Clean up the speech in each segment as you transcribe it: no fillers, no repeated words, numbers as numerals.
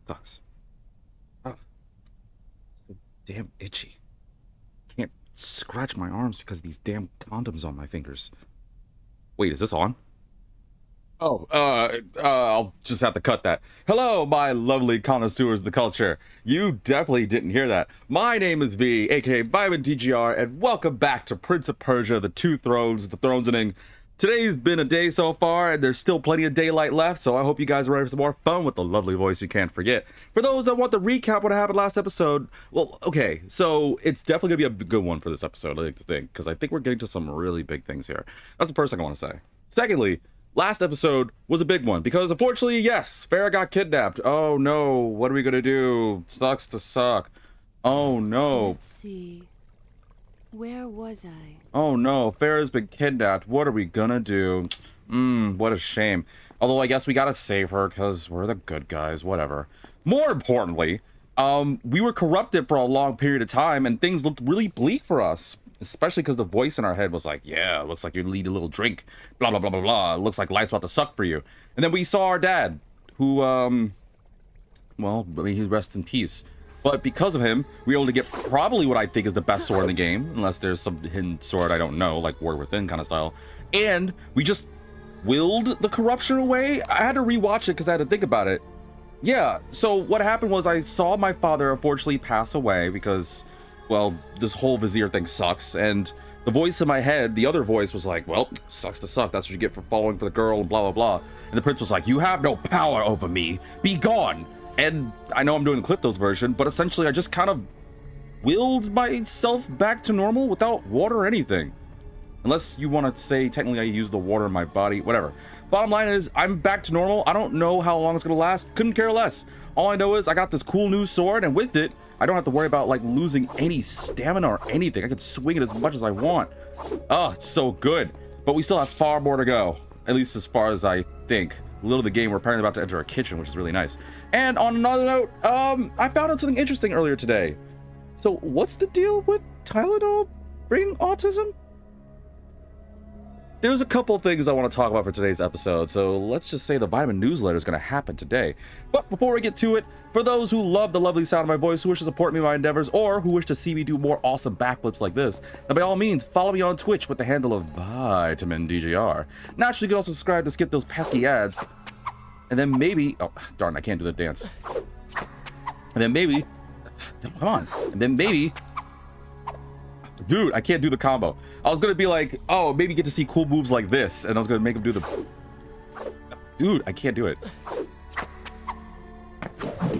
Sucks. Oh, so damn itchy. Can't scratch my arms because of these damn condoms on my fingers. Wait, is this on? Oh, I'll just have to cut that. Hello, my lovely connoisseurs of the culture. You definitely didn't hear that. My name is V, aka Vitamin DGR, and welcome back to Prince of Persia, the Two Thrones, the Thrones Ending. Today's been a day so far, and there's still plenty of daylight left, so I hope you guys are ready for some more fun with the lovely voice you can't forget. For those that want the recap what happened last episode, well, okay, so it's definitely gonna be a good one for this episode, I like to think, because I think we're getting to some really big things here. That's the first thing I want to say. Secondly, last episode was a big one because unfortunately, yes, Farah got kidnapped. Oh no, what are we gonna do? Sucks to suck. Oh no. Let's see. Where was I? Oh no, Farah's been kidnapped. What are we gonna do? What a shame. Although I guess we gotta save her because we're the good guys, whatever. More importantly, we were corrupted for a long period of time and things looked really bleak for us. Especially because the voice in our head was like, yeah, looks like you need a little drink, blah, blah, blah, blah, blah. Looks like life's about to suck for you. And then we saw our dad, who, well, I mean, he rests in peace. But because of him, we were able to get probably what I think is the best sword in the game, unless there's some hidden sword I don't know, like War Within kind of style. And we just willed the corruption away. I had to rewatch it because I had to think about it. Yeah, so what happened was I saw my father unfortunately pass away because, well, this whole Vizier thing sucks, and the voice in my head, the other voice was like, well, sucks to suck, that's what you get for falling for the girl, and blah, blah, blah. And the prince was like, you have no power over me, be gone. And I know I'm doing the Cliff Notes version, but essentially I just kind of willed myself back to normal without water or anything. Unless you want to say, technically I use the water in my body, whatever. Bottom line is, I'm back to normal. I don't know how long it's going to last, couldn't care less. All I know is I got this cool new sword, and with it, I don't have to worry about like losing any stamina or anything. I can swing it as much as I want. Oh, it's so good. But we still have far more to go, at least as far as I think. Little of the game, we're apparently about to enter a kitchen, which is really nice. And on another note, I found out something interesting earlier today. So what's the deal with Tylenol bringing autism? There's a couple things I want to talk about for today's episode, so let's just say the Vitamin newsletter is going to happen today. But before we get to it, for those who love the lovely sound of my voice, who wish to support me in my endeavors, or who wish to see me do more awesome backflips like this, then by all means, follow me on Twitch with the handle of Vitamin DGR. Naturally, you can also subscribe to skip those pesky ads, and then maybe, oh darn, I can't do the dance. And then maybe, come on, and then maybe, dude, I can't do the combo. I was gonna be like, oh, maybe get to see cool moves like this, and I was gonna make him do the... Dude, I can't do it.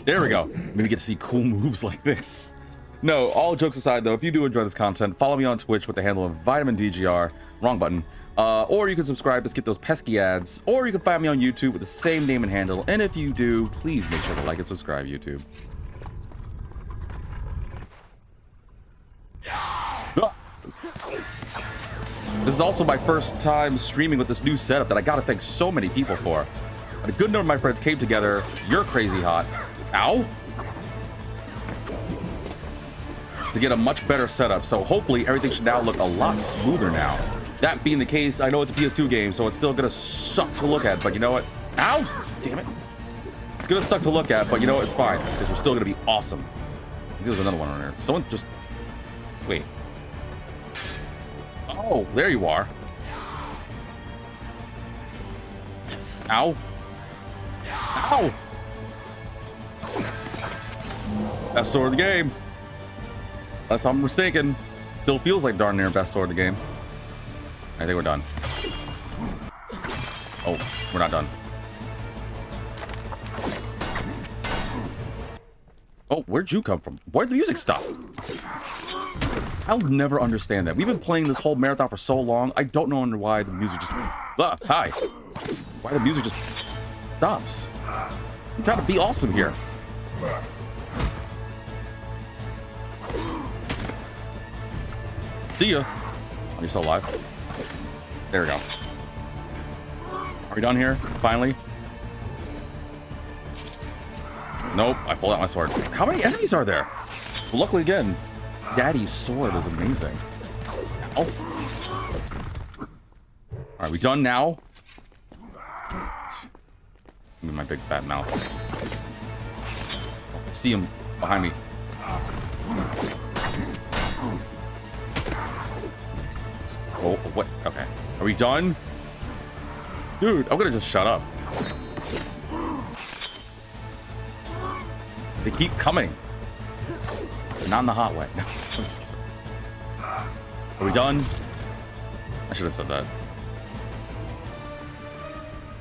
There we go. Maybe get to see cool moves like this. No, all jokes aside though, if you do enjoy this content, follow me on Twitch with the handle of Vitamin DGR, wrong button. Or you can subscribe to skip those pesky ads, or you can find me on YouTube with the same name and handle, and if you do, please make sure to like and subscribe YouTube. This is also my first time streaming with this new setup that I gotta thank so many people for. And a good number of my friends came together. You're crazy hot. Ow! To get a much better setup, so hopefully everything should now look a lot smoother now. That being the case, I know it's a PS2 game, so it's still gonna suck to look at, but you know what? Ow! Damn it. It's gonna suck to look at, but you know what? It's fine, because we're still gonna be awesome. I think there's another one on there. Someone just... Wait. Oh, there you are. Ow. Ow. Best sword of the game. Unless I'm mistaken. Still feels like darn near best sword of the game. I think we're done. Oh, we're not done. Oh, where'd you come from? Where'd the music stop? I'll never understand that. We've been playing this whole marathon for so long. I don't know why the music just... hi. Why the music just stops. I'm trying to be awesome here. See ya. Oh, you're still alive. There we go. Are we done here? Finally? Nope. I pulled out my sword. How many enemies are there? Well, luckily again, Daddy's sword is amazing. Oh. Are we done now? With my big fat mouth. see him behind me. Oh, what? Okay. Are we done? Dude, I'm gonna just shut up. They keep coming. Not in the hot way. No, I'm so scared. Are we done? I should have said that.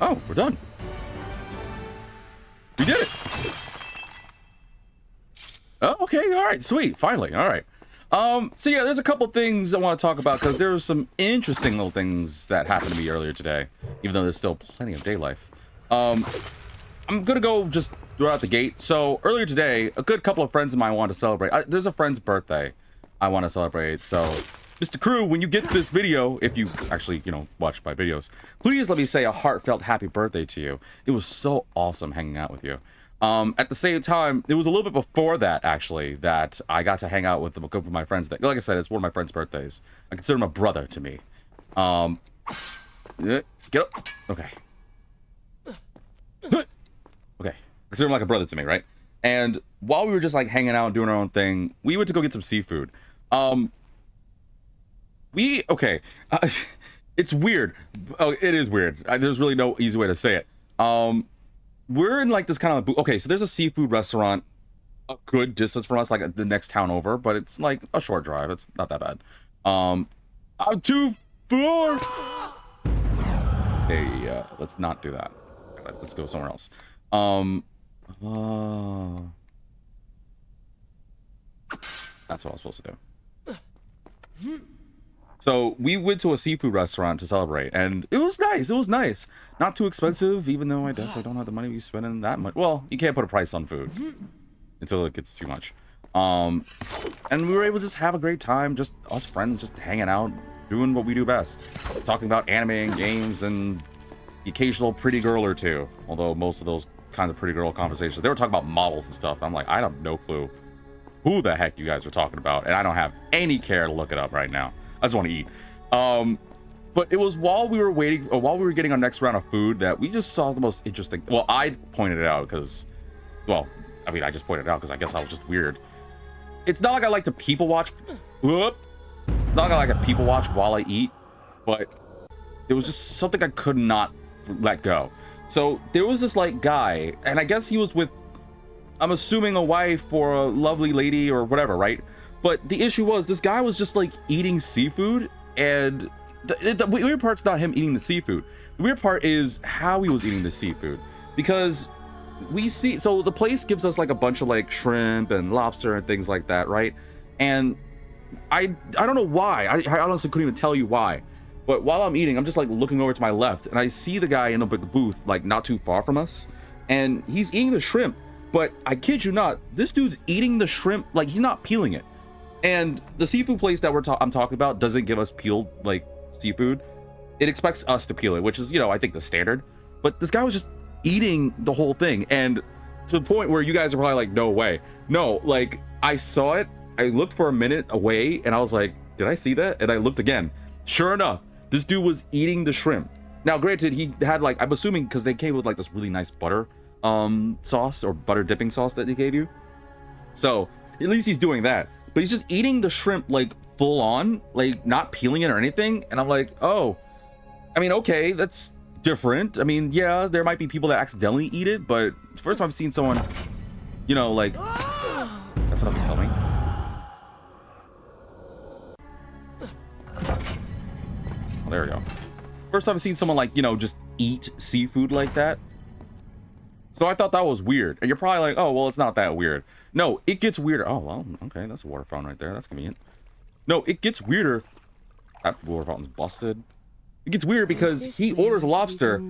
Oh, we're done. We did it. Oh, okay, all right, sweet, finally, all right. So yeah, there's a couple things I want to talk about because there were some interesting little things that happened to me earlier today, even though there's still plenty of day life. I'm gonna go just throughout the gate. So earlier today, a good couple of friends of mine wanted to celebrate. There's a friend's birthday I want to celebrate. So, Mr. Crew, when you get this video, if you actually, you know, watch my videos, please let me say a heartfelt happy birthday to you. It was so awesome hanging out with you. At the same time, it was a little bit before that, actually, that I got to hang out with a couple of my friends. That, like I said, it's one of my friends' birthdays. I consider him a brother to me. Get up. Okay. Okay. Consider him like a brother to me, right? And while we were just like hanging out and doing our own thing, we went to go get some seafood. It's weird. Oh, it is weird. There's really no easy way to say it. We're in like this kind of okay, so there's a seafood restaurant a good distance from us, like the next town over, but it's like a short drive. It's not that bad. I'm too far. Hey, let's not do that. Let's go somewhere else. That's what I was supposed to do. So we went to a seafood restaurant to celebrate, and it was nice. It was nice. Not too expensive, even though I definitely don't have the money to be spending that much. Well, you can't put a price on food until it gets too much. And we were able to just have a great time, just us friends just hanging out, doing what we do best. Talking about anime and games and the occasional pretty girl or two. Although most of those kinds of pretty girl conversations, they were talking about models and stuff. I'm like, I have no clue who the heck you guys are talking about, and I don't have any care to look it up right now. I just want to eat. But it was while we were waiting, or while we were getting our next round of food, that we just saw the most interesting. Well, I pointed it out because, well, I mean, I just pointed it out because I guess I was just weird. It's not like I like to people watch. Whoop. It's not like I like to people watch while I eat, but it was just something I could not let go. So there was this like guy, and I guess he was with, I'm assuming, a wife or a lovely lady or whatever, right? But the issue was this guy was just like eating seafood, and the weird part's not him eating the seafood. The weird part is how he was eating the seafood, because we see, so the place gives us like a bunch of like shrimp and lobster and things like that, right? And I don't know why. I honestly couldn't even tell you why. But while I'm eating, I'm just like looking over to my left, and I see the guy in the booth like not too far from us, and he's eating the shrimp. But I kid you not, this dude's eating the shrimp like he's not peeling it. And the seafood place that I'm talking about doesn't give us peeled like seafood. It expects us to peel it, which is, you know, I think the standard. But this guy was just eating the whole thing, and to the point where you guys are probably like, no way. No, like I saw it, I looked for a minute away, and I was like, did I see that? And I looked again. Sure enough, this dude was eating the shrimp. Now, granted, he had like, I'm assuming because they came with like this really nice butter sauce or butter dipping sauce that they gave you. So at least he's doing that. But he's just eating the shrimp like full on, like not peeling it or anything. And I'm like, oh, I mean, okay, that's different. I mean, yeah, there might be people that accidentally eat it, but it's the first time I've seen someone, you know, like, that's enough to kill me. Oh, there we go. First time I've seen someone like, you know, just eat seafood like that. So I thought that was weird. And you're probably like, oh, well, it's not that weird. No, it gets weirder. Oh, well, okay, that's a water fountain right there. That's convenient. No, it gets weirder. That water fountain's busted. It gets weird because he orders a lobster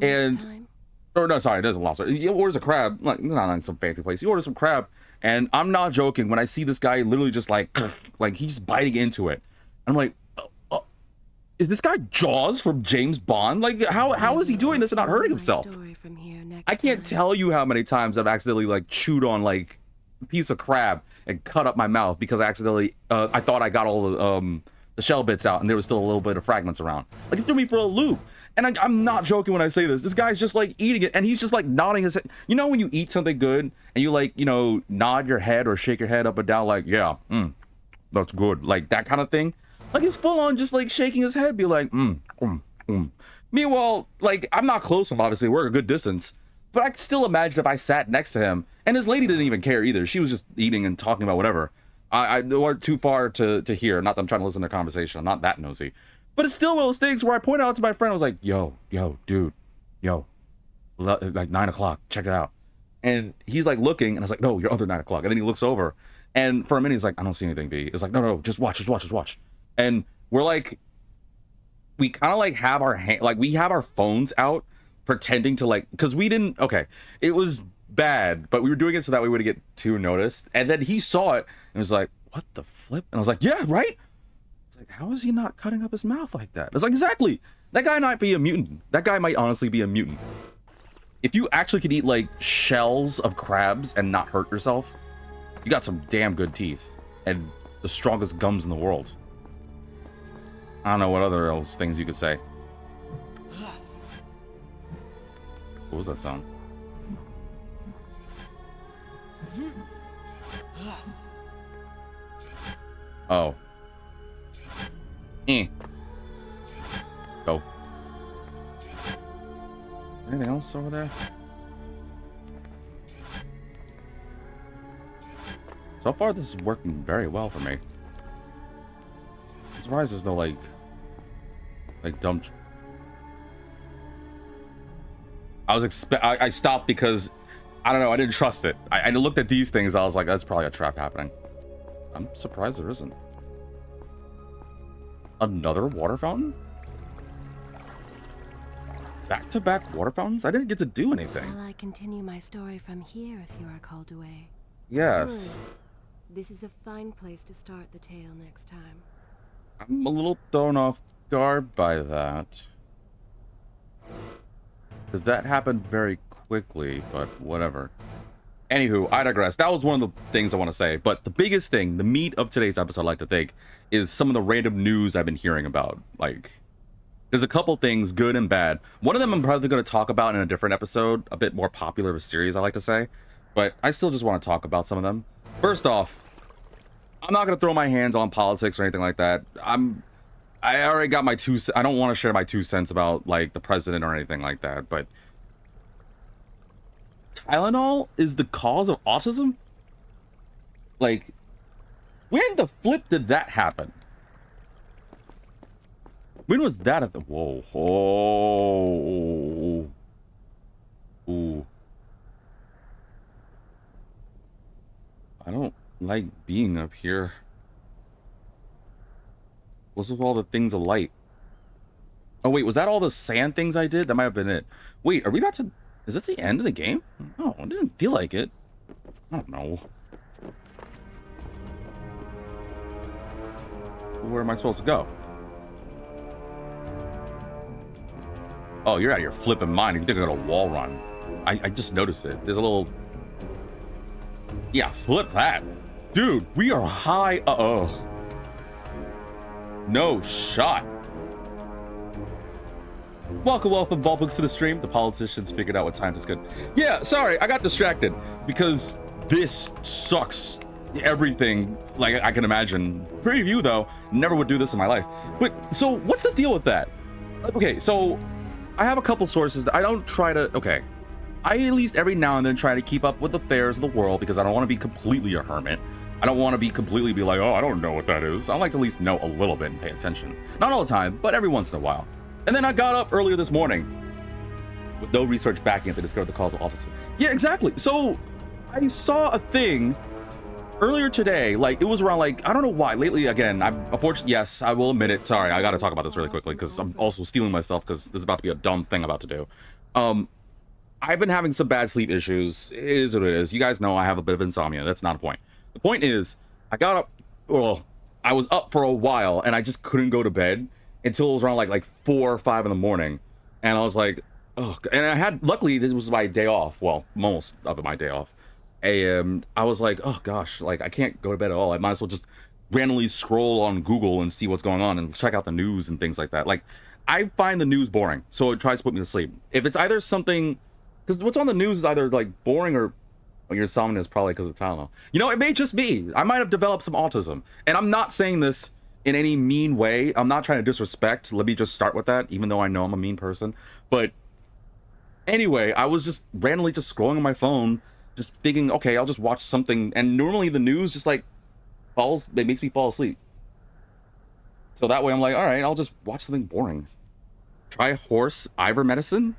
and... Or no, sorry, it isn't lobster. He orders a crab. Like, not in some fancy place. He orders some crab. And I'm not joking. When I see this guy literally just like he's biting into it. I'm like, is this guy Jaws from James Bond? Like, how is he doing this and not hurting himself? I can't tell you how many times I've accidentally like chewed on like a piece of crab and cut up my mouth because I accidentally I thought I got all the shell bits out and there was still a little bit of fragments around. Like, it threw me for a loop. And I'm not joking when I say this. This guy's just like eating it, and he's just like nodding his head. You know when you eat something good and you like, you know, nod your head or shake your head up and down like, yeah, that's good, like that kind of thing. Like he's full on just like shaking his head, be like, Meanwhile, like I'm not close to him, obviously we're a good distance, but I could still imagine if I sat next to him, and his lady didn't even care either. She was just eating and talking about whatever. I weren't too far to hear. Not that I'm trying to listen to their conversation. I'm not that nosy. But it's still one of those things where I point out to my friend, I was like, yo, dude, like 9 o'clock, check it out. And he's like looking, and I was like, no, your other 9 o'clock. And then he looks over, and for a minute, he's like, I don't see anything, V. It's like, no, just watch. And we're like, we kind of like have our we have our phones out, pretending to like, because we didn't, okay, it was bad, but we were doing it so that we wouldn't get too noticed. And then he saw it, and was like, what the flip? And I was like, yeah, right? It's like, how is he not cutting up his mouth like that? It's like, exactly. That guy might be a mutant. That guy might honestly be a mutant. If you actually could eat like shells of crabs and not hurt yourself, you got some damn good teeth and the strongest gums in the world. I don't know what other else things you could say. What was that sound? Oh. Go. Anything else over there? So far, this is working very well for me. I'm surprised there's no, like dumb... I stopped because, I don't know, I didn't trust it. I looked at these things, I was like, that's probably a trap happening. I'm surprised there isn't. Another water fountain? Back-to-back water fountains? I didn't get to do anything. Shall I continue my story from here if you are called away? Yes. Good. This is a fine place to start the tale next time. I'm a little thrown off guard by that. Because that happened very quickly, but whatever. Anywho, I digress. That was one of the things I want to say. But the biggest thing, the meat of today's episode, I like to think, is some of the random news I've been hearing about. Like, there's a couple things, good and bad. One of them I'm probably going to talk about in a different episode, a bit more popular of a series, I like to say. But I still just want to talk about some of them. First off, I'm not going to throw my hands on politics or anything like that. I already got my I don't want to share my 2 cents about, like, the president or anything like that, but... Tylenol is the cause of autism? Like, when the flip did that happen? When was that at the... Whoa. Oh. Ooh. I don't like being up here. What's with all the things of light? Oh, wait, was that all the sand things I did? That might have been it. Wait, are we about to... Is this the end of the game? No, it didn't feel like it. I don't know. Where am I supposed to go? Oh, you're out of your flipping mind. You think I got a wall run. I just noticed it. There's a little... Yeah, flip that. Dude, we are high... Uh-oh. No shot. Welcome, Volbooks, to the stream. The politicians figured out what time is good. Yeah, sorry, I got distracted because this sucks everything like I can imagine. Preview, though, never would do this in my life. But, so, what's the deal with that? Okay, so, I have a couple sources that I don't try to... Okay, I at least every now and then try to keep up with the affairs of the world because I don't want to be completely a hermit. I don't want to be completely like, oh, I don't know what that is. I like to at least know a little bit and pay attention. Not all the time, but every once in a while. And then I got up earlier this morning with no research backing it to discover the cause of autism. Yeah, exactly. So I saw a thing earlier today. Like, it was around, like, I don't know why. Lately, again, I'm unfortunately, yes, I will admit it. Sorry, I got to talk about this really quickly because I'm also stealing myself because this is about to be a dumb thing I'm about to do. I've been having some bad sleep issues. It is what it is. You guys know I have a bit of insomnia. That's not the point. The point is, I got up, well, I was up for a while and I just couldn't go to bed until it was around like 4 or 5 in the morning. And I was like, oh, and I had, luckily this was my day off. Well, most of my day off. And I was like, oh gosh, like I can't go to bed at all. I might as well just randomly scroll on Google and see what's going on and check out the news and things like that. Like, I find the news boring, so it tries to put me to sleep. If it's either something, because what's on the news is either like boring or well, your insomnia is probably because of Tylenol. You know, it may just be. I might have developed some autism, and I'm not saying this in any mean way. I'm not trying to disrespect. Let me just start with that, even though I know I'm a mean person. But anyway, I was just randomly just scrolling on my phone, just thinking, okay, I'll just watch something, and normally the news just like it makes me fall asleep. So that way I'm like, all right, I'll just watch something boring. Try horse ivermectin?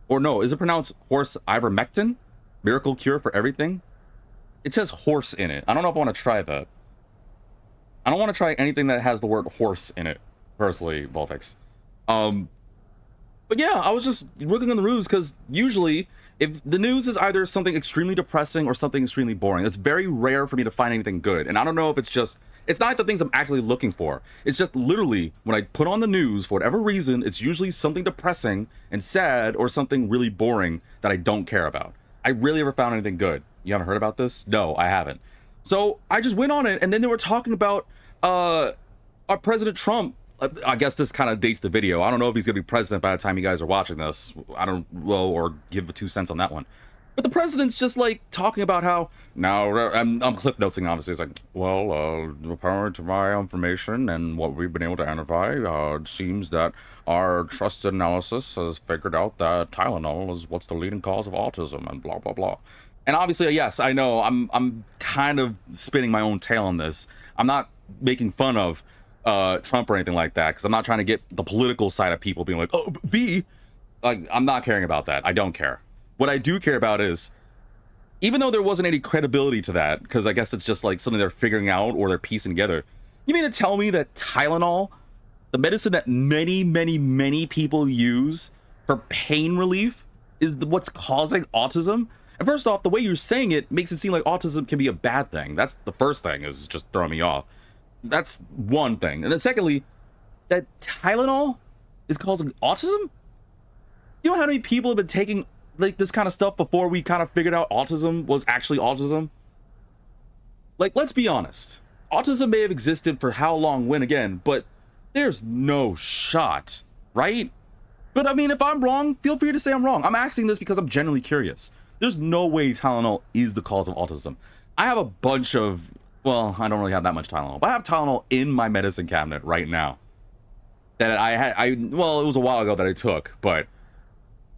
Or no, is it pronounced horse ivermectin? Miracle cure for everything? It says horse in it. I don't know if I want to try that. I don't want to try anything that has the word horse in it, personally, Volvix. But yeah, I was just looking on the news because usually if the news is either something extremely depressing or something extremely boring, it's very rare for me to find anything good. And I don't know if it's just, it's not the things I'm actually looking for. It's just literally when I put on the news, for whatever reason, it's usually something depressing and sad or something really boring that I don't care about. I really never found anything good. You haven't heard about this? No, I haven't. So I just went on it, and then they were talking about our President Trump. I guess this kind of dates the video. I don't know if he's gonna be president by the time you guys are watching this. I don't, well, or give the 2 cents on that one. But the president's just like talking about how now I'm cliff noting. Obviously, it's like, well, according to my information and what we've been able to identify, it seems that our trusted analysis has figured out that Tylenol is what's the leading cause of autism and blah blah blah. And obviously, yes, I know I'm kind of spinning my own tail on this. I'm not making fun of Trump or anything like that, because I'm not trying to get the political side of people being like, oh, like, I'm not caring about that. I don't care. What I do care about is, even though there wasn't any credibility to that, because I guess it's just like something they're figuring out or they're piecing together, you mean to tell me that Tylenol, the medicine that many people use for pain relief, is what's causing autism? And first off, the way you're saying it makes it seem like autism can be a bad thing. That's the first thing, is just throwing me off. That's one thing. And then secondly, that Tylenol is causing autism? You know how many people have been taking like this kind of stuff before we kind of figured out autism was actually autism? Like, let's be honest. Autism may have existed for how long, when, again, but there's no shot, right? But I mean, if I'm wrong, feel free to say I'm wrong. I'm asking this because I'm genuinely curious. There's no way Tylenol is the cause of autism. I have a bunch of, well, I don't really have that much Tylenol, but I have Tylenol in my medicine cabinet right now that well, it was a while ago that I took, but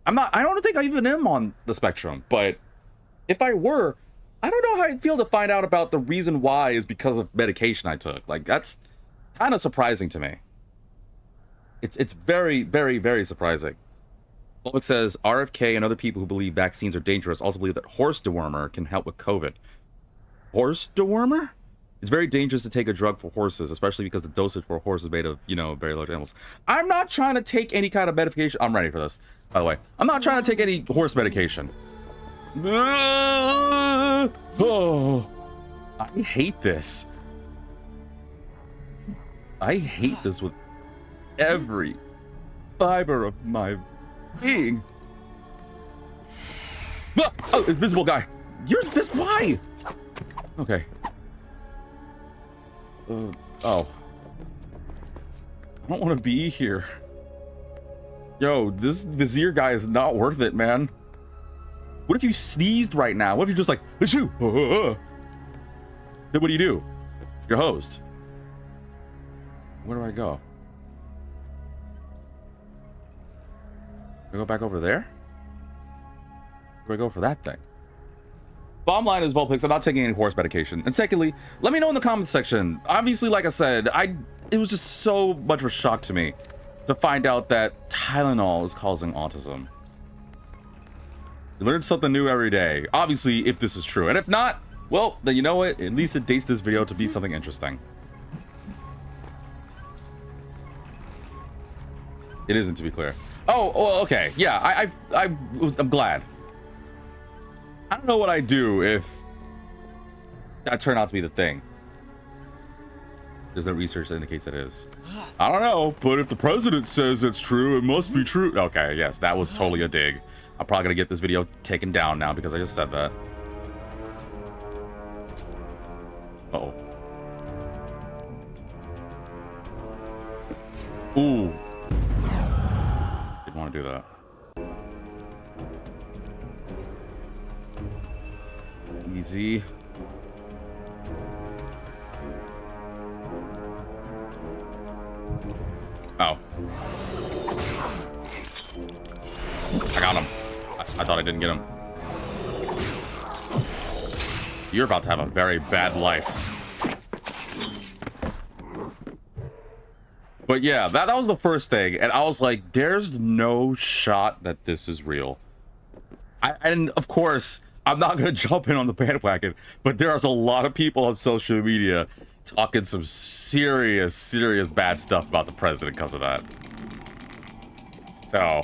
I don't think I even am on the spectrum. But if I were, I don't know how I'd feel to find out about the reason why is because of medication I took. Like, that's kind of surprising to me. It's very surprising. It says RFK and other people who believe vaccines are dangerous also believe that horse dewormer can help with COVID. Horse dewormer? It's very dangerous to take a drug for horses, especially because the dosage for a horse is made of, you know, very large animals. I'm not trying to take any kind of medication. I'm ready for this, by the way. I'm not trying to take any horse medication. Oh, I hate this. I hate this with every fiber of my being. Oh, invisible guy. You're this. Why? Okay. Oh. I don't want to be here. Yo, this Vizier guy is not worth it, man. What if you sneezed right now? What if you're just like, achoo? Then what do? Your host. Where do I go? Do I go back over there? Do I go for that thing? Bottom line is, Volpix, I'm not taking any horse medication. And secondly, let me know in the comments section. Obviously, like I said, it was just so much of a shock to me to find out that Tylenol is causing autism. You learn something new every day. Obviously, if this is true. And if not, well, then you know what? At least it dates this video to be something interesting. It isn't, to be clear. Oh, well, okay. Yeah, I'm glad. I don't know what I'd do if that turned out to be the thing. There's no research that indicates it is. I don't know, but if the president says it's true, it must be true. Okay, yes, that was totally a dig. I'm probably gonna get this video taken down now because I just said that. Uh-oh. Ooh. want to do that. Easy. Oh. I got him. I thought I didn't get him. You're about to have a very bad life. But yeah, that was the first thing. And I was like, there's no shot that this is real. And of course, I'm not going to jump in on the bandwagon, but there's a lot of people on social media talking some serious bad stuff about the president because of that. So,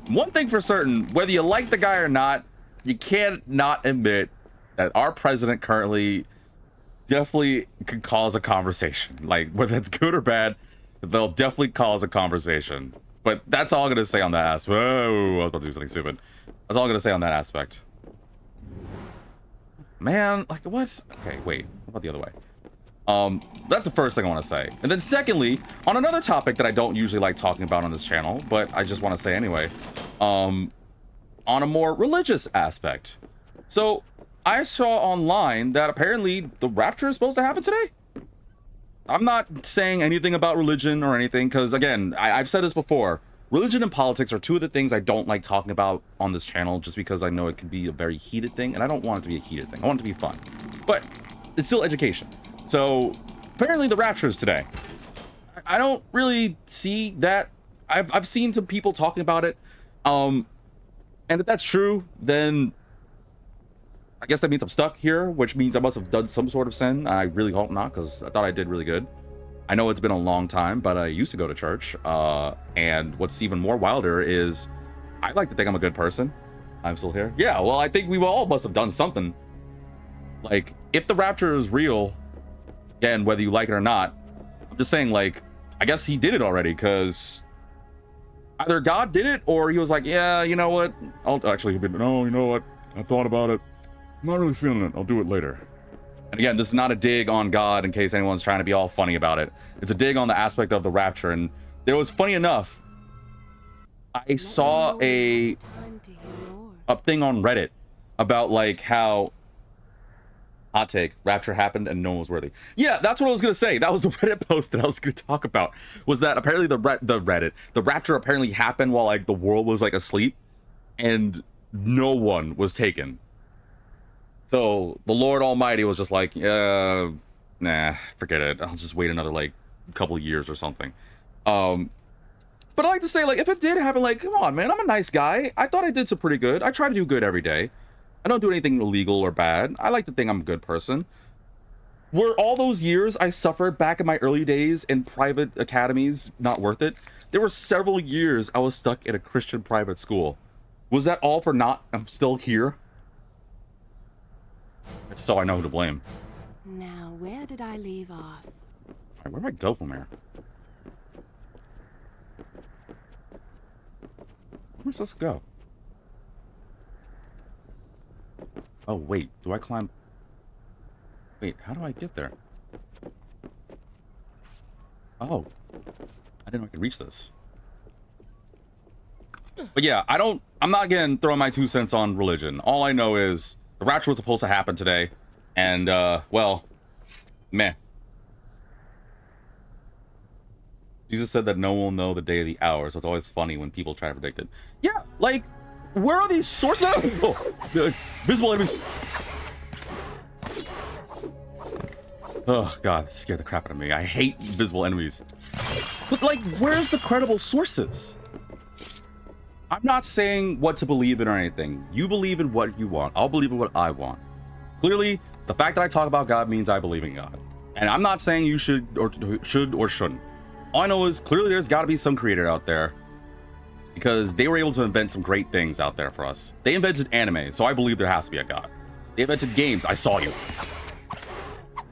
one thing for certain, whether you like the guy or not, you can't not admit that our president currently definitely could cause a conversation. Like, whether it's good or bad, they'll definitely cause a conversation. But that's all I'm going to say on that aspect. Whoa, I was about to do something stupid. That's all I'm going to say on that aspect. Man, like, what? Okay, wait. What about the other way? That's the first thing I want to say. And then secondly, on another topic that I don't usually like talking about on this channel, but I just want to say anyway, on a more religious aspect. So, I saw online that apparently the rapture is supposed to happen today. I'm not saying anything about religion or anything, because again, I've said this before. Religion and politics are two of the things I don't like talking about on this channel, just because I know it can be a very heated thing, and I don't want it to be a heated thing. I want it to be fun. But it's still education. So, apparently the rapture is today. I don't really see that. I've seen some people talking about it. And if that's true, then I guess that means I'm stuck here, which means I must have done some sort of sin. I really hope not, because I thought I did really good. I know it's been a long time, but I used to go to church. And what's even more wilder is I like to think I'm a good person. I'm still here. Yeah, well, I think we all must have done something. Like, if the rapture is real, again, whether you like it or not, I'm just saying, like, I guess he did it already, because either God did it, or he was like, yeah, you know what? I'll actually, no, you know what? I thought about it. I'm not really feeling it. I'll do it later. And again, this is not a dig on God in case anyone's trying to be all funny about it. It's a dig on the aspect of the rapture. And there was, funny enough, I saw a thing on Reddit about like how, hot take, rapture happened and no one was worthy. Yeah, that's what I was going to say. That was the Reddit post that I was going to talk about, was that apparently the rapture apparently happened while like the world was like asleep and no one was taken. So the Lord Almighty was just like, nah, forget it. I'll just wait another like couple years or something. But I like to say, like, if it did happen, like, come on, man, I'm a nice guy. I thought I did some pretty good. I try to do good every day. I don't do anything illegal or bad. I like to think I'm a good person. Were all those years I suffered back in my early days in private academies not worth it? There were several years I was stuck in a Christian private school. Was that all for not? I'm still here. So I know who to blame. Now, where did I leave off? All right, where do I go from here? Where am I supposed to go? Oh, wait. Do I climb? Wait, how do I get there? Oh. I didn't know I could reach this. But yeah, I'm not getting throwing my 2 cents on religion. All I know is the rapture was supposed to happen today, and, well, meh. Jesus said that no one will know the day or the hour, so it's always funny when people try to predict it. Yeah, like, where are these sources? Oh, the visible enemies. Oh, God, that scared the crap out of me. I hate visible enemies. But, like, where's the credible sources? I'm not saying what to believe in or anything. You believe in what you want. I'll believe in what I want. Clearly, the fact that I talk about God means I believe in God. And I'm not saying you should or shouldn't. All I know is clearly there's got to be some creator out there, because they were able to invent some great things out there for us. They invented anime, so I believe there has to be a God. They invented games. I saw you.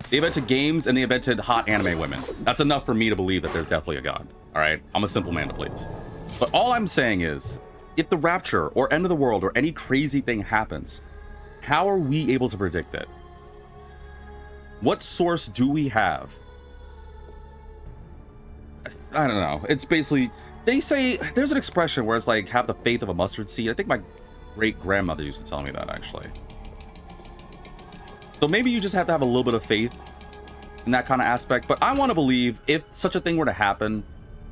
They invented games and they invented hot anime women. That's enough for me to believe that there's definitely a God. All right? I'm a simple man to please. But all I'm saying is, if the rapture or end of the world or any crazy thing happens, how are we able to predict it? What source do we have? I don't know. It's basically, They say there's an expression where it's like have the faith of a mustard seed. I think my great grandmother used to tell me that actually. So maybe you just have to have a little bit of faith in that kind of aspect. But I want to believe if such a thing were to happen,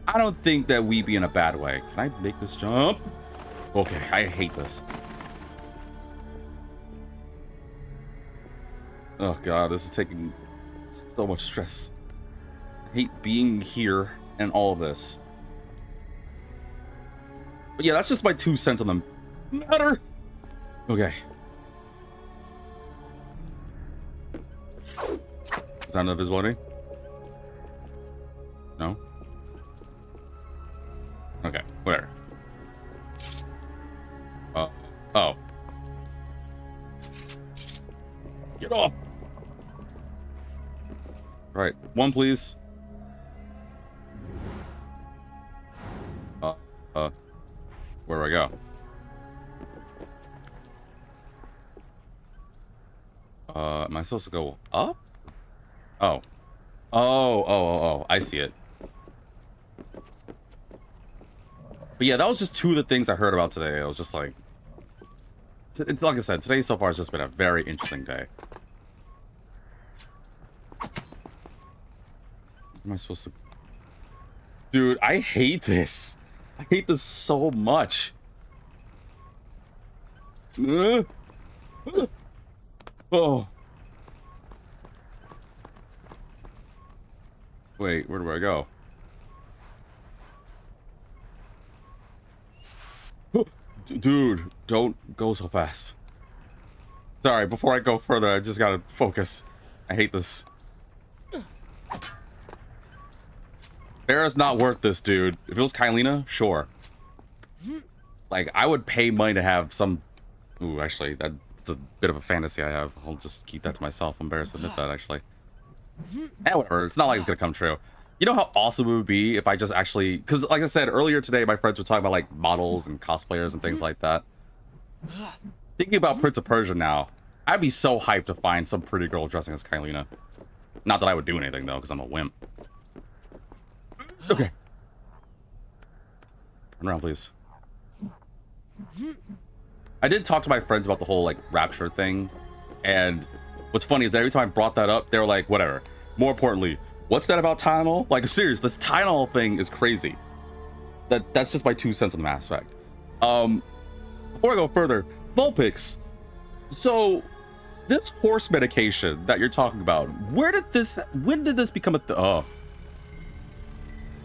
I don't think that we'd be in a bad way. Can I make this jump? Okay, I hate this. Oh god, this is taking so much stress. I hate being here and all of this. But yeah, that's just my 2 cents on the matter. Okay. Is that another visibility? No? Okay, whatever. Oh. Get off! Right, 1 please. Where do I go? Am I supposed to go up? Oh. Oh, I see it. But yeah, that was just 2 of the things I heard about today. I was just like... Like I said, today so far has just been a very interesting day. Am I supposed to... Dude, I hate this. I hate this so much. Oh. Wait, where do I go? Dude, don't go so fast. Sorry, before I go further, I just gotta focus. I hate this. Farah's not worth this, dude. If it was Kylina, sure. Like, I would pay money to have some... Ooh, actually, that's a bit of a fantasy I have. I'll just keep that to myself. I'm embarrassed to admit that, actually. Whatever, it's not like it's gonna come true. You know how awesome it would be if I just actually... Because, like I said, earlier today, my friends were talking about, like, models and cosplayers and things like that. Thinking about Prince of Persia now, I'd be so hyped to find some pretty girl dressing as Kylina. Not that I would do anything, though, because I'm a wimp. Okay. Turn around, please. I did talk to my friends about the whole, like, rapture thing. And what's funny is that every time I brought that up, they were like, whatever. More importantly, what's that about Tylenol? Like, serious, this Tylenol thing is crazy. That's just my 2 cents on the aspect. Before I go further, Vulpix. So, this horse medication that you're talking about, when did this become a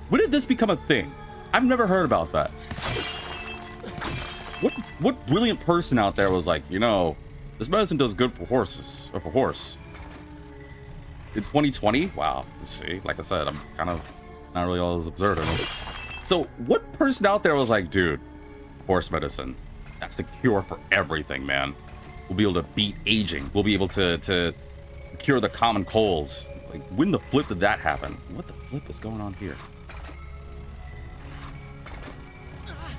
when did this become a thing? I've never heard about that. What brilliant person out there was like, you know, this medicine does good for horses, or for horse. In 2020? Wow, let's see. Like I said, I'm kind of not really always observant. So, what person out there was like, dude, horse medicine, that's the cure for everything, man. We'll be able to beat aging. We'll be able to cure the common colds. Like, when the flip did that happen? What the flip is going on here?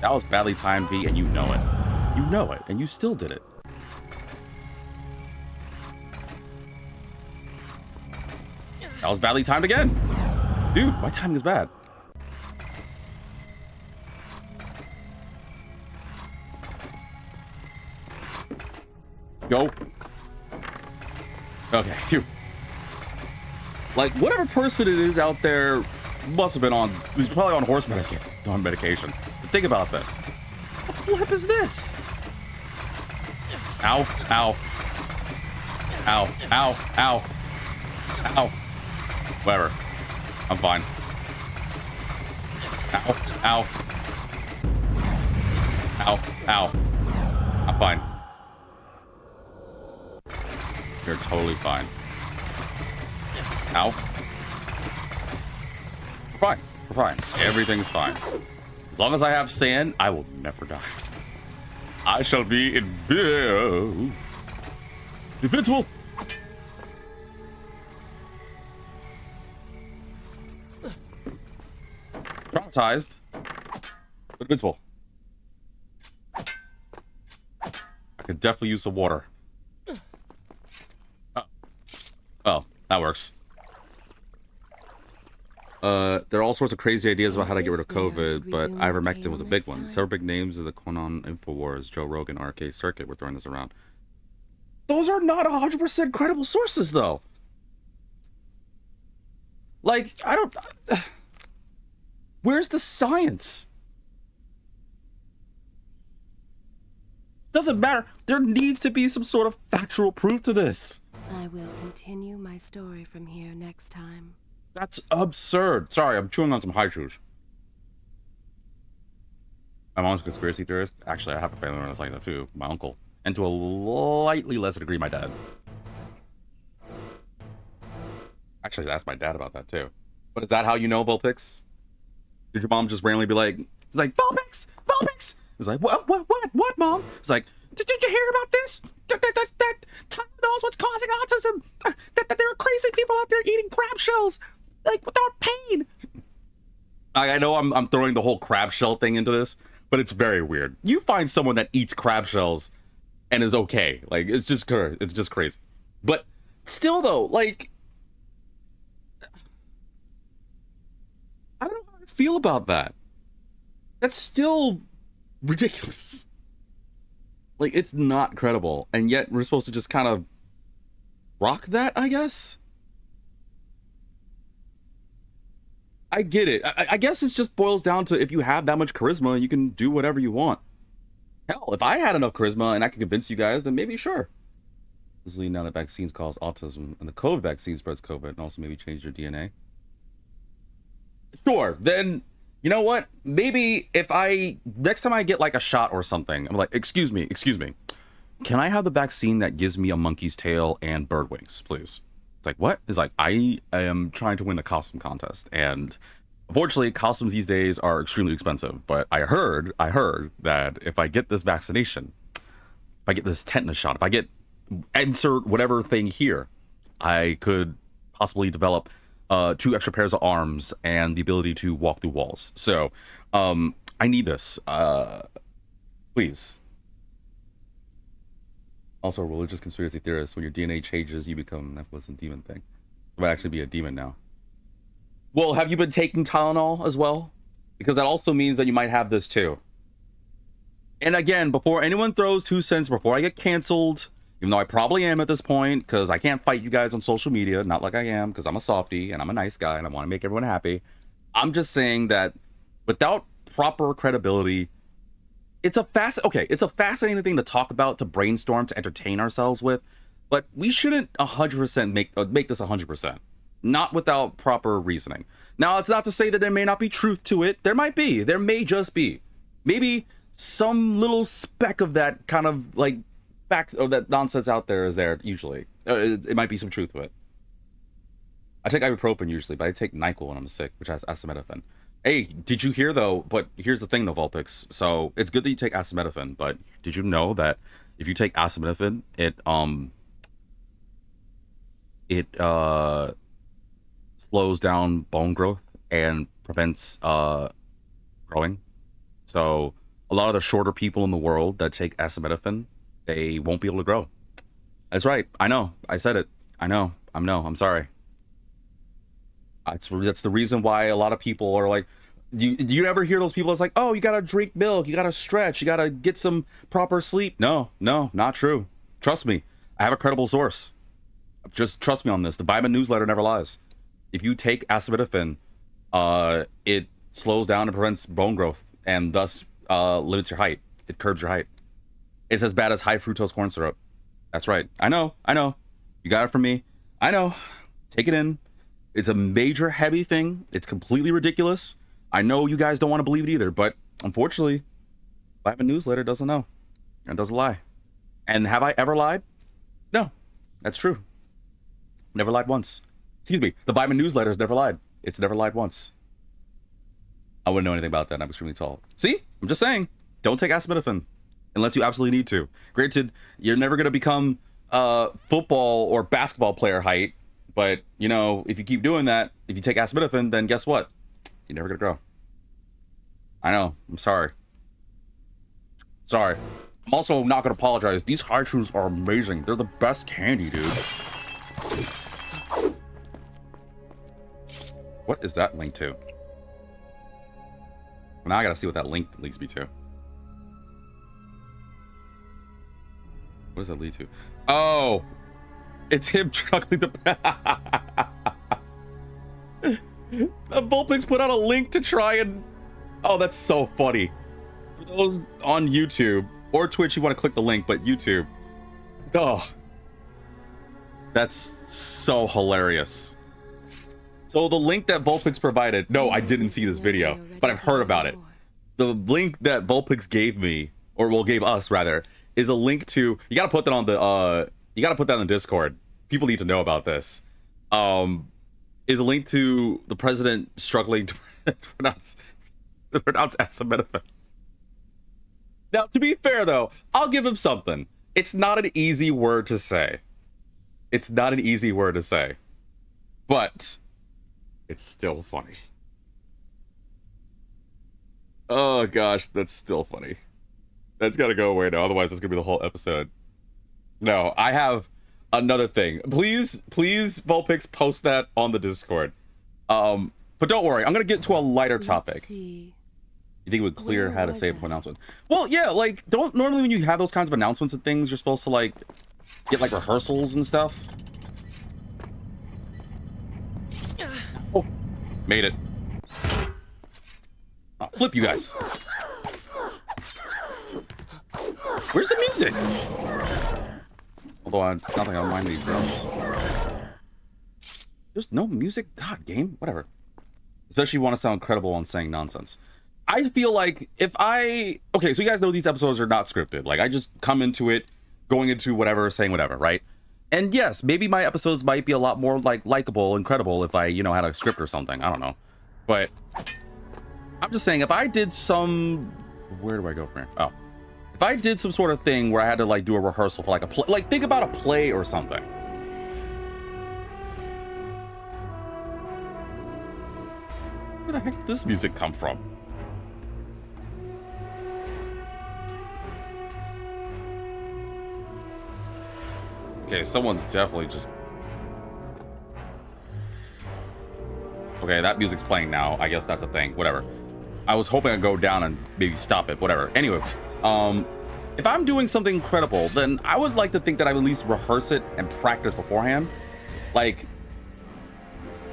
That was badly timed, V, and you know it. You know it, and you still did it. That was badly timed again. Dude, my timing is bad. Go. Okay, phew. Like, whatever person it is out there must have been on... He's probably on horse medication. But think about this. What the flip is this? Ow, ow. Ow, ow, ow. Ow. Whatever. I'm fine. Ow, ow. Ow, ow. I'm fine. You're totally fine. Ow. We're fine. We're fine. Everything's fine. As long as I have sand, I will never die. I shall be invincible. Traumatized, but invincible. I could definitely use some water. Oh, that works. There are all sorts of crazy ideas about how to get rid of Is this where I COVID, should but resume the ivermectin was a tale big next one. time? Several big names of the Quanon Infowars, Joe Rogan, RK Circuit were throwing this around. Those are not 100% credible sources, though. Like, I don't... Where's the science? Doesn't matter. There needs to be some sort of factual proof to this. I will continue my story from here next time. That's absurd. Sorry, I'm chewing on some high chews. My mom's a conspiracy theorist. Actually, I have a family member that's like that too. My uncle. And to a slightly lesser degree, my dad. Actually, I asked my dad about that too. But is that how you know Vulpix? Did your mom just randomly be like, he's like, Vulpix! Vulpix! He's like, what, mom? It's like, did you hear about this? That Tom knows what's causing autism. That there are crazy people out there eating crab shells, like, without pain. I know I'm throwing the whole crab shell thing into this, but it's very weird. You find someone that eats crab shells and is okay. Like, it's just crazy. But still, though, like, I don't know how I feel about that. That's still ridiculous. Like, it's not credible, and yet we're supposed to just kind of rock that, I guess? I get it. I guess it just boils down to if you have that much charisma, you can do whatever you want. Hell, if I had enough charisma and I could convince you guys, then maybe sure. This is now that vaccines cause autism, and the COVID vaccine spreads COVID, and also maybe change your DNA. Sure, then... You know what? Maybe if next time I get like a shot or something, I'm like, excuse me. Can I have the vaccine that gives me a monkey's tail and bird wings, please? It's like, what? It's like, I am trying to win the costume contest. And unfortunately, costumes these days are extremely expensive. But I heard that if I get this vaccination, if I get this tetanus shot, if I get insert whatever thing here, I could possibly develop 2 extra pairs of arms and the ability to walk through walls. So, I need this. Please. Also, a religious conspiracy theorist, when your DNA changes, you become an Nephilim demon thing. You might actually be a demon now. Well, have you been taking Tylenol as well? Because that also means that you might have this too. And again, before anyone throws 2 cents, before I get canceled, even though I probably am at this point, because I can't fight you guys on social media, not like I am, because I'm a softie and I'm a nice guy and I want to make everyone happy. I'm just saying that without proper credibility, it's a fascinating thing to talk about, to brainstorm, to entertain ourselves with, but we shouldn't 100% make this 100%, not without proper reasoning. Now, it's not to say that there may not be truth to it. There might be. There may just be. Maybe some little speck of that kind of like fact or that nonsense out there is there usually. It might be some truth to it. I take ibuprofen usually, but I take NyQuil when I'm sick, which has acetaminophen. Hey, did you hear though? But here's the thing though, Vulpix. So it's good that you take acetaminophen, but did you know that if you take acetaminophen, it slows down bone growth and prevents growing. So a lot of the shorter people in the world that take acetaminophen, they won't be able to grow. That's right. I know. I said it. I know. I'm sorry. That's the reason why a lot of people are like, do you ever hear those people that's like, oh, you gotta drink milk, you gotta stretch, you gotta get some proper sleep? No, not true. Trust me. I have a credible source. Just trust me on this. The Vitamin newsletter never lies. If you take acetaminophen, it slows down and prevents bone growth and thus limits your height. It curbs your height. It's as bad as high fructose corn syrup. That's right. I know. You got it from me. I know. Take it in. It's a major heavy thing. It's completely ridiculous. I know you guys don't want to believe it either, but unfortunately, Vitamin newsletter doesn't know. It doesn't lie. And have I ever lied? No. That's true. Never lied once. Excuse me. The Vitamin newsletter has never lied. It's never lied once. I wouldn't know anything about that. I'm extremely tall. See? I'm just saying. Don't take acetaminophen unless you absolutely need to. Granted, you're never going to become football or basketball player height. But, you know, if you keep doing that, if you take acetaminophen, then guess what? You're never going to grow. I know. I'm sorry. Sorry. I'm also not going to apologize. These high chews are amazing. They're the best candy, dude. What is that linked to? Now I gotta see what that link leads me to. What does that lead to? Oh, it's him struggling to. Vulpix put out a link to try and. Oh, that's so funny. For those on YouTube or Twitch, you want to click the link, but YouTube. Oh, that's so hilarious. So the link that Vulpix provided. No, I didn't see this video, but I've heard about it. The link that Vulpix gave me, or well, gave us rather, is a link to. You gotta put that on the. You gotta put that in the Discord. People need to know about this. Is a link to the president struggling to pronounce acetaminophen. Now, to be fair though, I'll give him something. It's not an easy word to say. It's not an easy word to say, but it's still funny. Oh gosh, that's still funny. That's gotta go away now, otherwise that's gonna be the whole episode. No, I have another thing. Please, Vulpix, post that on the Discord. But don't worry, I'm gonna get to a lighter topic. You think it would clear how to say a announcement? Well, yeah, like, don't normally when you have those kinds of announcements and things, you're supposed to like get like rehearsals and stuff. Oh, made it. Oh, flip you guys. Where's the music? Although it's not like I don't mind these drums. There's no music? God, game? Whatever. Especially if you want to sound credible on saying nonsense. I feel like if I... Okay, so you guys know these episodes are not scripted. Like, I just come into it, going into whatever, saying whatever, right? And yes, maybe my episodes might be a lot more, like, likable and credible if I, you know, had a script or something. I don't know. But I'm just saying, if I did some... Where do I go from here? Oh. If I did some sort of thing where I had to, like, do a rehearsal for, like, a play... Like, think about a play or something. Where the heck did this music come from? Okay, someone's definitely just... Okay, that music's playing now. I guess that's a thing. Whatever. I was hoping I'd go down and maybe stop it. Whatever. Anyway, if I'm doing something incredible, then I would like to think that I would at least rehearse it and practice beforehand. Like,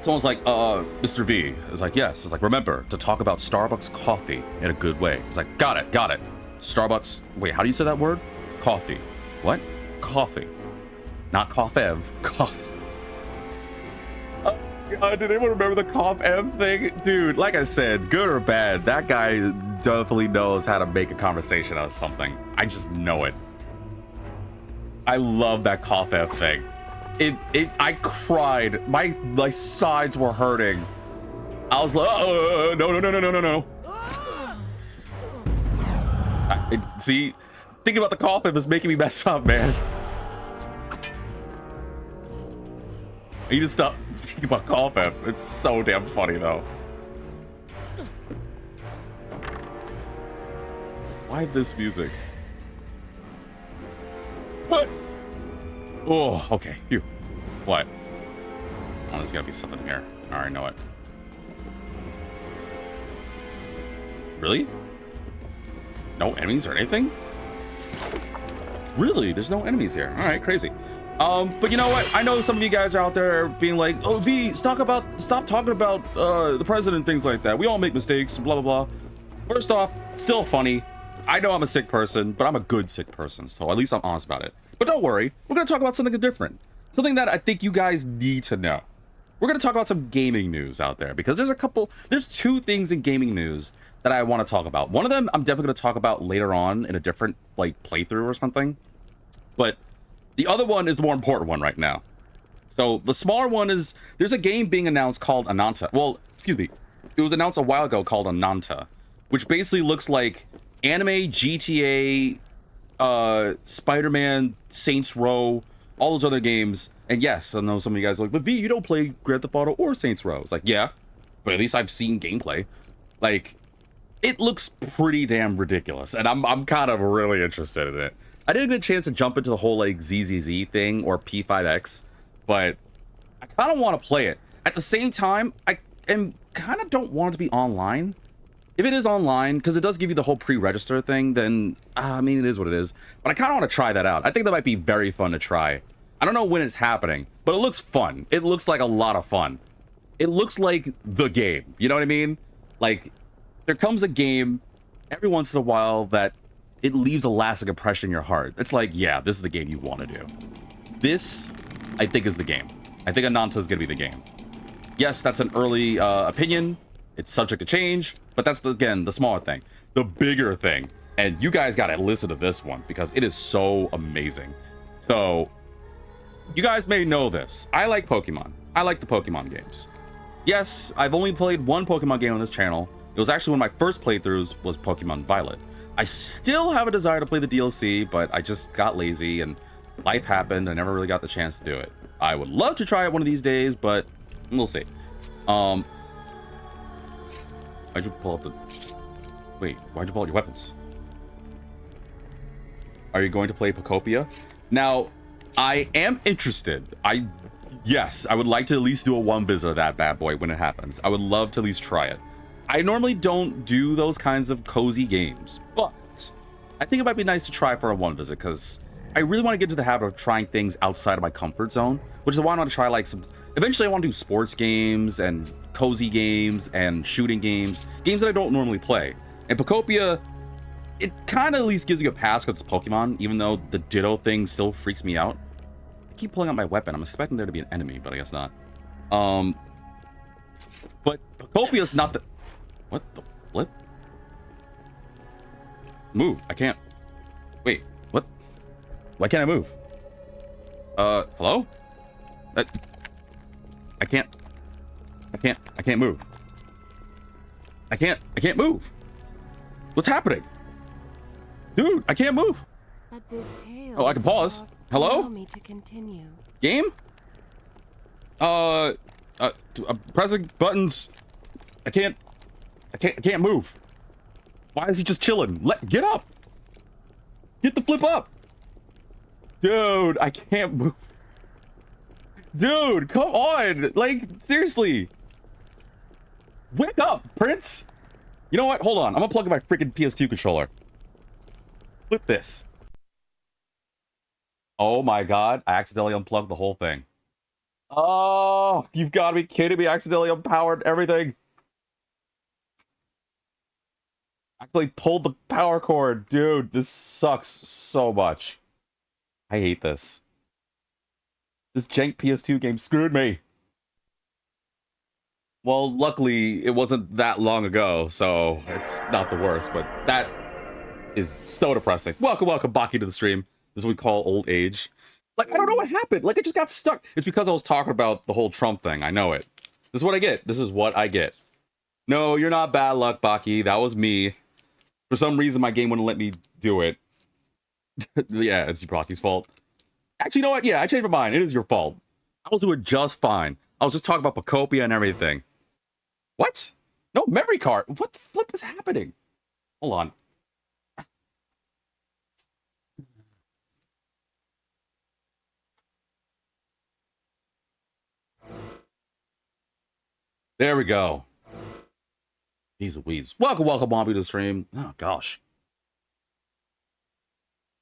someone's like, Mr. V. It's like, yes. It's like, remember to talk about Starbucks coffee in a good way. It's like, got it. Starbucks. Wait, how do you say that word? Coffee. What? Coffee. Not cough-ev. Cough. Oh, God, did anyone remember the cough-ev thing? Dude, like I said, good or bad, that guy definitely knows how to make a conversation out of something. I just know it. I love that cough-ev thing. I cried. My sides were hurting. I was like, no. See, thinking about the cough-ev is making me mess up, man. I need to stop thinking about cough-ev. It's so damn funny, though. Why this music? What? Oh, okay. Phew. What? Oh, there's gotta be something here. I already know it. Really? No enemies or anything? Really? There's no enemies here. All right, crazy. But you know what? I know some of you guys are out there being like, "Oh, V, stop talking about the president, things like that. We all make mistakes, blah blah blah." First off, still funny. I know I'm a sick person, but I'm a good sick person, so at least I'm honest about it. But don't worry, we're gonna talk about something different, something that I think you guys need to know. We're gonna talk about some gaming news out there because there's two things in gaming news that I want to talk about. One of them I'm definitely gonna talk about later on in a different like playthrough or something, but the other one is the more important one right now. So the smaller one is there's a game being announced called Ananta. Well, excuse me, it was announced a while ago called Ananta, which basically looks like anime, GTA, Spider-Man, Saints Row, all those other games. And yes, I know some of you guys are like, but V, you don't play Grand Theft Auto or Saints Row. It's like, yeah, but at least I've seen gameplay. Like, it looks pretty damn ridiculous, and I'm kind of really interested in it. I didn't get a chance to jump into the whole like ZZZ thing or P5X, but I kind of want to play it. At the same time, am kind of don't want it to be online. If it is online, because it does give you the whole pre-register thing, then, I mean, it is what it is. But I kind of want to try that out. I think that might be very fun to try. I don't know when it's happening, but it looks fun. It looks like a lot of fun. It looks like the game. You know what I mean? Like, there comes a game every once in a while that it leaves a lasting impression in your heart. It's like, yeah, this is the game you want to do. This, I think, is the game. I think Ananta is going to be the game. Yes, that's an early opinion. It's subject to change, but that's, again, the smaller thing. The bigger thing, and you guys got to listen to this one because it is so amazing. So, you guys may know this. I like Pokemon. I like the Pokemon games. Yes, I've only played one Pokemon game on this channel. It was actually one of my first playthroughs was Pokemon Violet. I still have a desire to play the DLC, but I just got lazy and life happened. I never really got the chance to do it. I would love to try it one of these days, but we'll see. Why'd you pull up the... Wait, why'd you pull out your weapons? Are you going to play Pokopia? Now, I am interested. Yes, I would like to at least do a one visit of that bad boy when it happens. I would love to at least try it. I normally don't do those kinds of cozy games, but I think it might be nice to try for a one visit because I really want to get into the habit of trying things outside of my comfort zone, which is why I want to try like some... Eventually, I want to do sports games and cozy games and shooting games that I don't normally play. And Pokopia, it kind of at least gives you a pass because it's Pokemon, even though the Ditto thing still freaks me out. I keep pulling out my weapon. I'm expecting there to be an enemy, but I guess not. But Pokopia's not the... What the flip? Move. I can't. Wait, what? Why can't I move? Hello? I can't move. I can't move. What's happening? Dude, I can't move. But this tale Oh, I can pause. Hello? allow me to continue. Game? Pressing buttons. I can't move. Why is he just chilling? Get up. Get the flip up. Dude, I can't move. Dude, come on. Like, seriously. Wake up, Prince. You know what? Hold on. I'm gonna plug in my freaking PS2 controller. Flip this. Oh my god. I accidentally unplugged the whole thing. Oh, you've got to be kidding me. I accidentally unpowered everything. Actually pulled the power cord. Dude, this sucks so much. I hate this. This jank PS2 game screwed me. Well, luckily, it wasn't that long ago, so it's not the worst, but that is so depressing. Welcome, Baki, to the stream. This is what we call old age. Like, I don't know what happened. Like, it just got stuck. It's because I was talking about the whole Trump thing. I know it. This is what I get. This is what I get. No, you're not bad luck, Baki. That was me. For some reason, my game wouldn't let me do it. Yeah, it's Baki's fault. Actually, you know what? Yeah, I changed my mind. It is your fault. I was doing just fine. I was just talking about Pokopia and everything. What? No memory card. What the flip is happening? Hold on. There we go. Jeez Louise. Welcome, Womby, to the stream. Oh, gosh.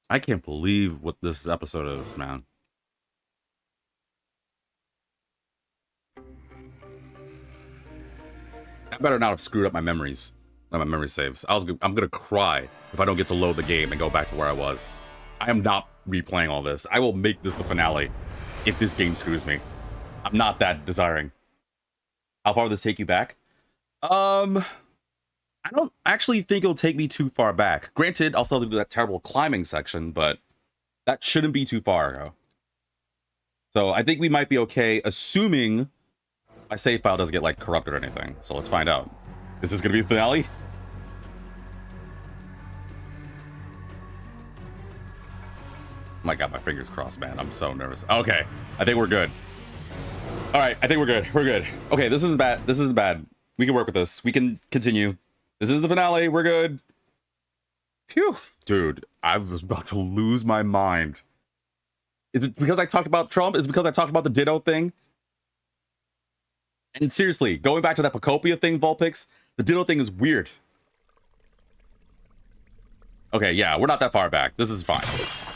I can't believe what this episode is, man. I better not have screwed up my memories. My memory saves. I'm gonna cry if I don't get to load the game and go back to where I was. I am not replaying all this. I will make this the finale if this game screws me. I'm not that desiring. How far will this take you back? I don't actually think it'll take me too far back. Granted, I'll still have to do that terrible climbing section, but that shouldn't be too far ago. So I think we might be okay, assuming my save file doesn't get, like, corrupted or anything. So let's find out. Is this gonna be the finale? My god, my fingers crossed, man. I'm so nervous. Okay, I think we're good. All right, I think we're good. We're good. Okay, this isn't bad. This isn't bad. We can work with this. We can continue. This is the finale. We're good. Phew. Dude, I was about to lose my mind. Is it because I talked about Trump? Is it because I talked about the Ditto thing? And seriously, going back to that Pocopia thing, Vulpix, the Ditto thing is weird. Okay, yeah, we're not that far back. This is fine.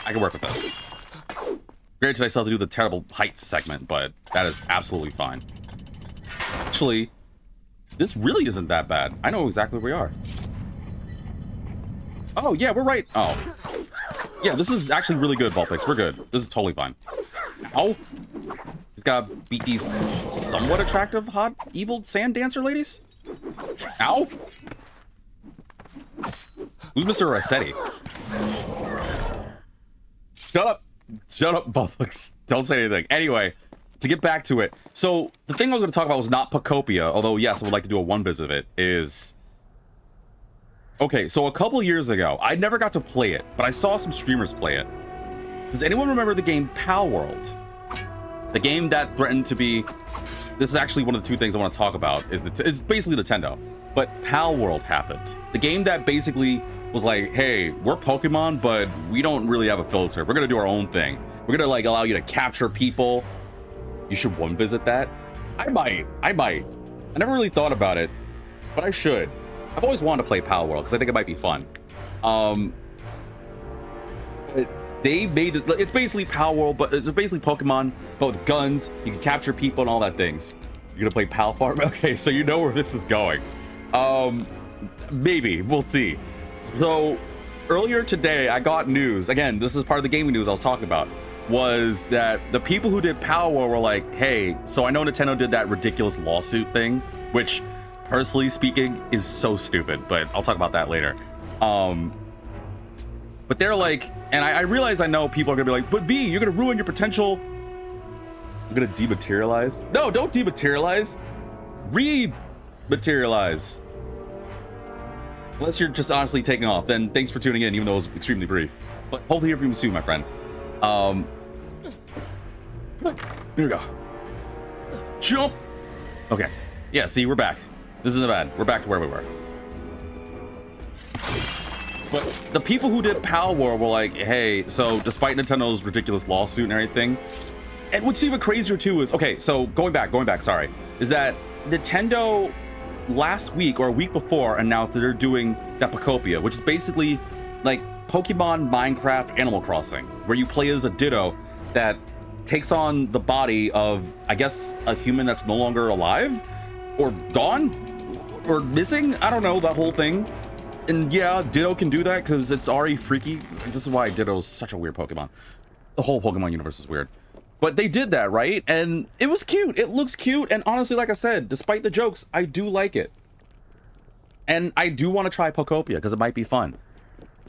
I can work with this. Granted, I still have to do the terrible heights segment, but that is absolutely fine. Actually, this really isn't that bad. I know exactly where we are. Oh, yeah, we're right. Oh. Yeah, this is actually really good, Vulpix. We're good. This is totally fine. Oh. He's got to beat these somewhat attractive, hot, evil sand dancer ladies. Ow. Who's Mr. Rossetti? Shut up. Shut up, Vulpix. Don't say anything. Anyway, to get back to it. So, the thing I was going to talk about was not Pocopia, although, yes, I would like to do a one visit of it, is... Okay, so a couple years ago, I never got to play it, but I saw some streamers play it. Does anyone remember the game Pal World? The game that threatened to be... This is actually one of the two things I want to talk about, is it's basically Nintendo. But Pal World happened. The game that basically was like, hey, we're Pokemon, but we don't really have a filter. We're going to do our own thing. We're going to, like, allow you to capture people. You should one visit that. I might. I never really thought about it, but I should. I've always wanted to play Pal World because I think it might be fun. But they made this. It's basically Pal World, but it's basically Pokemon, but with guns. You can capture people and all that things. You're gonna play Pal Farm? Okay, so you know where this is going. Maybe we'll see. So earlier today, I got news. Again, this is part of the gaming news I was talking about. Was that the people who did Pal World were like, hey, so I know Nintendo did that ridiculous lawsuit thing, which, personally speaking, is so stupid, but I'll talk about that later. But they're like, and I realize I know people are gonna be like, but V, you're gonna ruin your potential. I'm gonna dematerialize. No, don't dematerialize. Rematerialize. Unless you're just honestly taking off, then thanks for tuning in, even though it was extremely brief. But hopefully hear from you soon, my friend. Here we go. Jump. Okay. Yeah, see, we're back. This isn't bad. We're back to where we were. But the people who did Pal World were like, hey, so despite Nintendo's ridiculous lawsuit and everything, and what's even crazier too is, okay, so going back, sorry, is that Nintendo last week or a week before announced that they're doing that Pocopia, which is basically like Pokemon, Minecraft, Animal Crossing, where you play as a Ditto that takes on the body of, I guess, a human that's no longer alive or gone or missing. I don't know, that whole thing. And yeah, Ditto can do that because it's already freaky. This is why Ditto's such a weird Pokemon. The whole Pokemon universe is weird. But they did that, right? And it was cute. It looks cute. And honestly, like I said, despite the jokes, I do like it. And I do want to try Pocopia because it might be fun.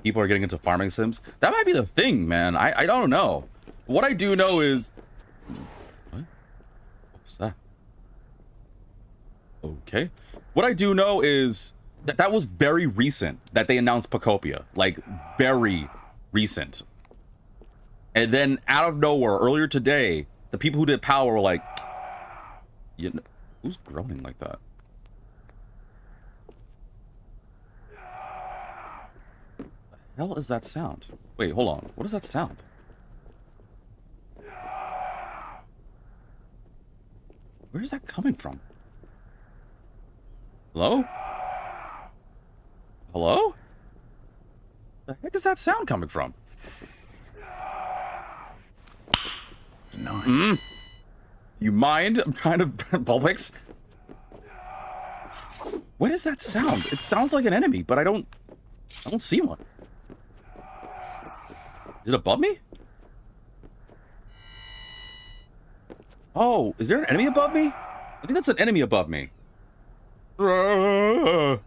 People are getting into farming sims. That might be the thing, man. I don't know. What I do know is... What? What was that? Okay. What I do know is that was very recent that they announced Pocopia. Like, very recent. And then out of nowhere, earlier today, the people who did Power were like, you know, who's groaning like that? The hell is that sound? Wait, hold on. What is that sound? Where is that coming from? Hello? Hello? The heck is that sound coming from? Do you mind? I'm trying to... Vulpix? What is that sound? It sounds like an enemy, but I don't see one. Is it above me? Oh, is there an enemy above me? I think that's an enemy above me. I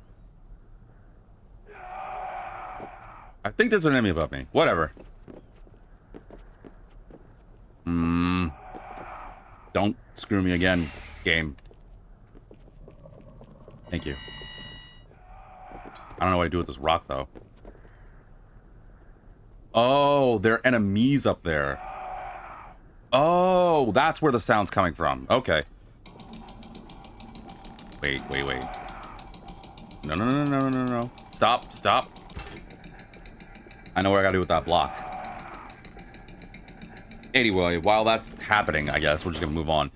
think there's an enemy above me. Whatever. Don't screw me again, game. Thank you. I don't know what to do with this rock, though. Oh, there are enemies up there. Oh, that's where the sound's coming from. Okay. Wait. No. Stop. I know what I gotta do with that block. Anyway, while that's happening, I guess we're just gonna move on.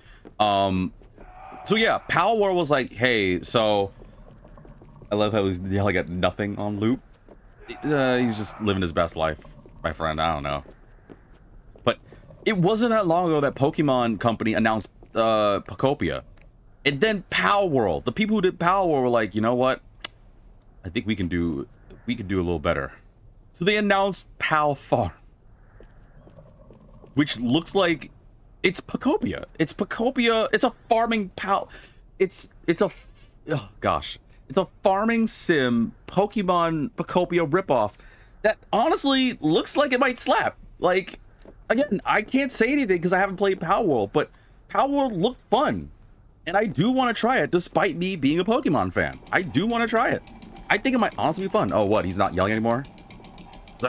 So yeah, Power World was like, hey, so I love how he's yelling at nothing on loop. He's just living his best life, my friend. I don't know. But it wasn't that long ago that Pokemon Company announced Pokopia. And then Power World, the people who did Power World were like, you know what? I think we can do a little better. So they announced Pal Farm, which looks like it's Pokopia. It's Pokopia. It's a farming pal. It's a oh gosh. It's a farming sim Pokemon Pokopia ripoff that honestly looks like it might slap. Like, again, I can't say anything because I haven't played Power World, but Power World looked fun. And I do want to try it despite me being a Pokemon fan. I do want to try it. I think it might honestly be fun. Oh, what? He's not yelling anymore?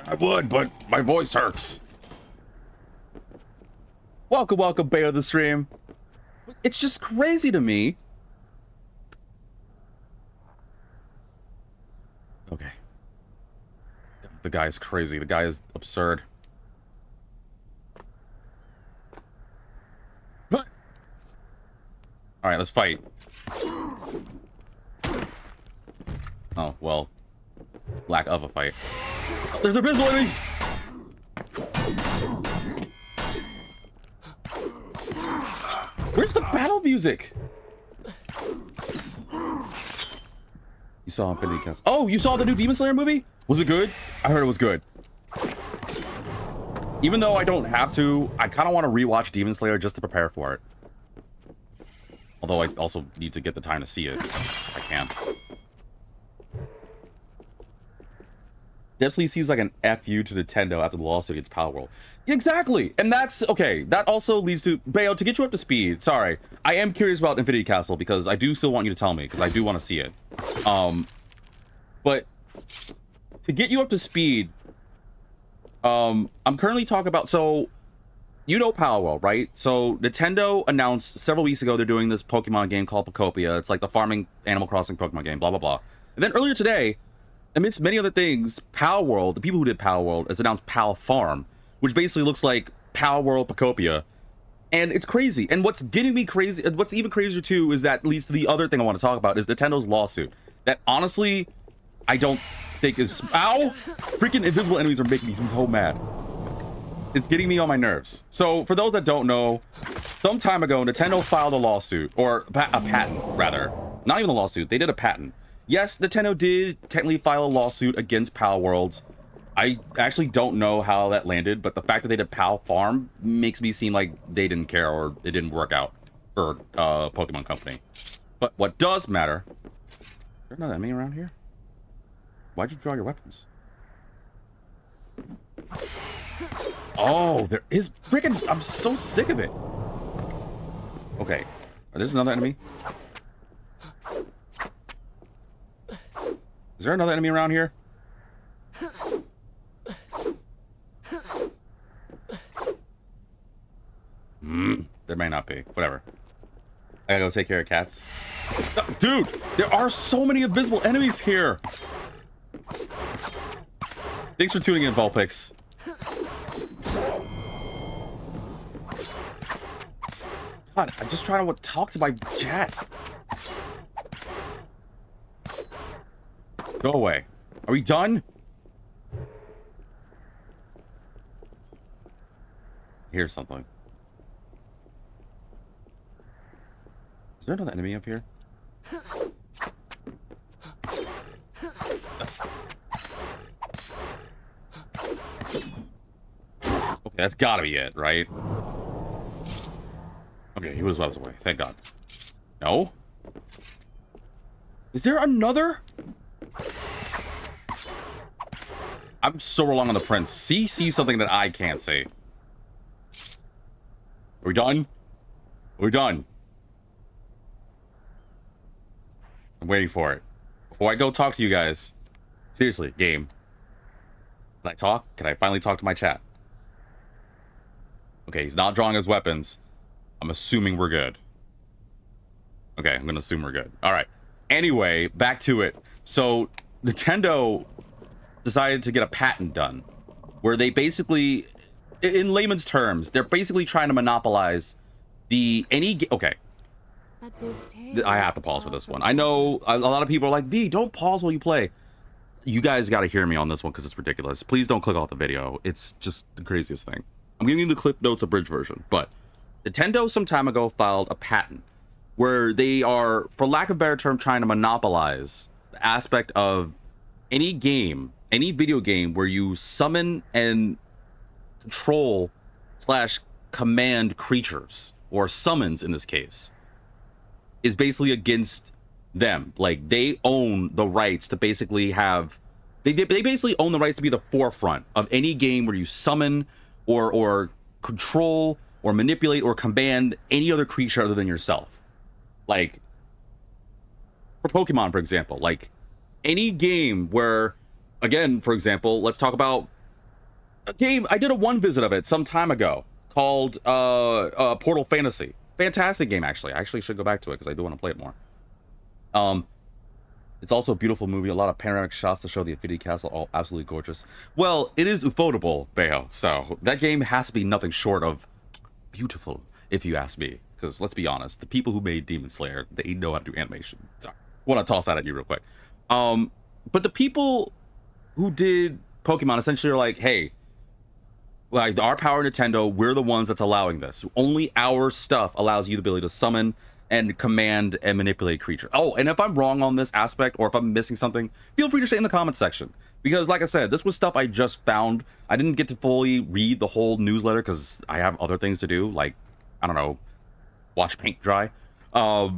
I would, but my voice hurts. Welcome, Bayo, to the stream. It's just crazy to me. Okay. The guy is crazy. The guy is absurd. All right, let's fight. Oh, well. Lack of a fight. There's invisible enemies! Where's the battle music? You saw Infinity Cast. Oh, you saw the new Demon Slayer movie? Was it good? I heard it was good. Even though I don't have to, I kind of want to rewatch Demon Slayer just to prepare for it. Although I also need to get the time to see it. If I can. Definitely seems like an FU to Nintendo after the lawsuit against Power World. Exactly! And that's, okay, that also leads to, Bayo, to get you up to speed, sorry. I am curious about Infinity Castle because I do still want you to tell me, because I do want to see it. But to get you up to speed, I'm currently talking about, so, you know Power World, right? So Nintendo announced several weeks ago they're doing this Pokemon game called Pokopia. It's like the farming Animal Crossing Pokemon game, blah, blah, blah. And then earlier today, amidst many other things, Power World, the people who did Power World, has announced Pal Farm, which basically looks like Power World Pokopia. And it's crazy. And what's getting me crazy, and what's even crazier too, is that leads to the other thing I want to talk about, is Nintendo's lawsuit. That honestly, I don't think is... Ow! Freaking invisible enemies are making me so mad. It's getting me on my nerves. So, for those that don't know, some time ago, Nintendo filed a lawsuit, or a patent, rather. Not even a lawsuit, they did a patent. Yes, Nintendo did technically file a lawsuit against Pal Worlds. I actually don't know how that landed, but the fact that they did Pal Farm makes me seem like they didn't care or it didn't work out for Pokemon Company. But what does matter... Is there another enemy around here? Why'd you draw your weapons? Oh, there is freaking... I'm so sick of it. Okay. There's another enemy. Is there another enemy around here? There may not be. Whatever. I gotta go take care of cats. Dude, there are so many invisible enemies here. Thanks for tuning in, Vulpix. God, I'm just trying to talk to my chat. Go away. Are we done? Here's something. Is there another enemy up here? Okay, that's gotta be it, right? Okay, he was miles away. Thank God. No? Is there another? I'm so wrong on the prince. C sees something that I can't see. Are we done? Are we done? I'm waiting for it. Before I go talk to you guys. Seriously, game. Can I talk? Can I finally talk to my chat? Okay, he's not drawing his weapons. I'm assuming we're good. Okay, I'm gonna assume we're good. Alright. Anyway, back to it. So, Nintendo decided to get a patent done. Where they basically, in layman's terms, they're basically trying to monopolize the... Okay. But this tale I have to pause for this one. I know a lot of people are like, V, don't pause while you play. You guys got to hear me on this one because it's ridiculous. Please don't click off the video. It's just the craziest thing. I'm giving you the Cliff Notes abridged version, but Nintendo some time ago filed a patent where they are, for lack of a better term, trying to monopolize the aspect of any game, any video game where you summon and control / command creatures, or summons in this case, is basically against them. Like, they own the rights to basically have, they basically own the rights to be the forefront of any game where you summon or control or manipulate or command any other creature other than yourself. Like, for Pokemon, for example, like any game where, again, for example, let's talk about a game, I did a one visit of it some time ago called Portal Fantasy. Fantastic game, actually. I actually should go back to it because I do want to play it more. It's also a beautiful movie, a lot of panoramic shots to show the Infinity Castle, all absolutely gorgeous. Well, it is ufotable, Bayo, so that game has to be nothing short of beautiful, if you ask me. Because let's be honest, the people who made Demon Slayer, they know how to do animation. Sorry, I want to toss that at you real quick. But the people who did Pokemon essentially are like, hey, like, our power Nintendo, we're the ones that's allowing this. Only our stuff allows you the ability to summon and command and manipulate creatures. Oh, and if I'm wrong on this aspect, or if I'm missing something, feel free to say in the comments section. Because like I said, this was stuff I just found. I didn't get to fully read the whole newsletter because I have other things to do, like, I don't know, watch paint dry. But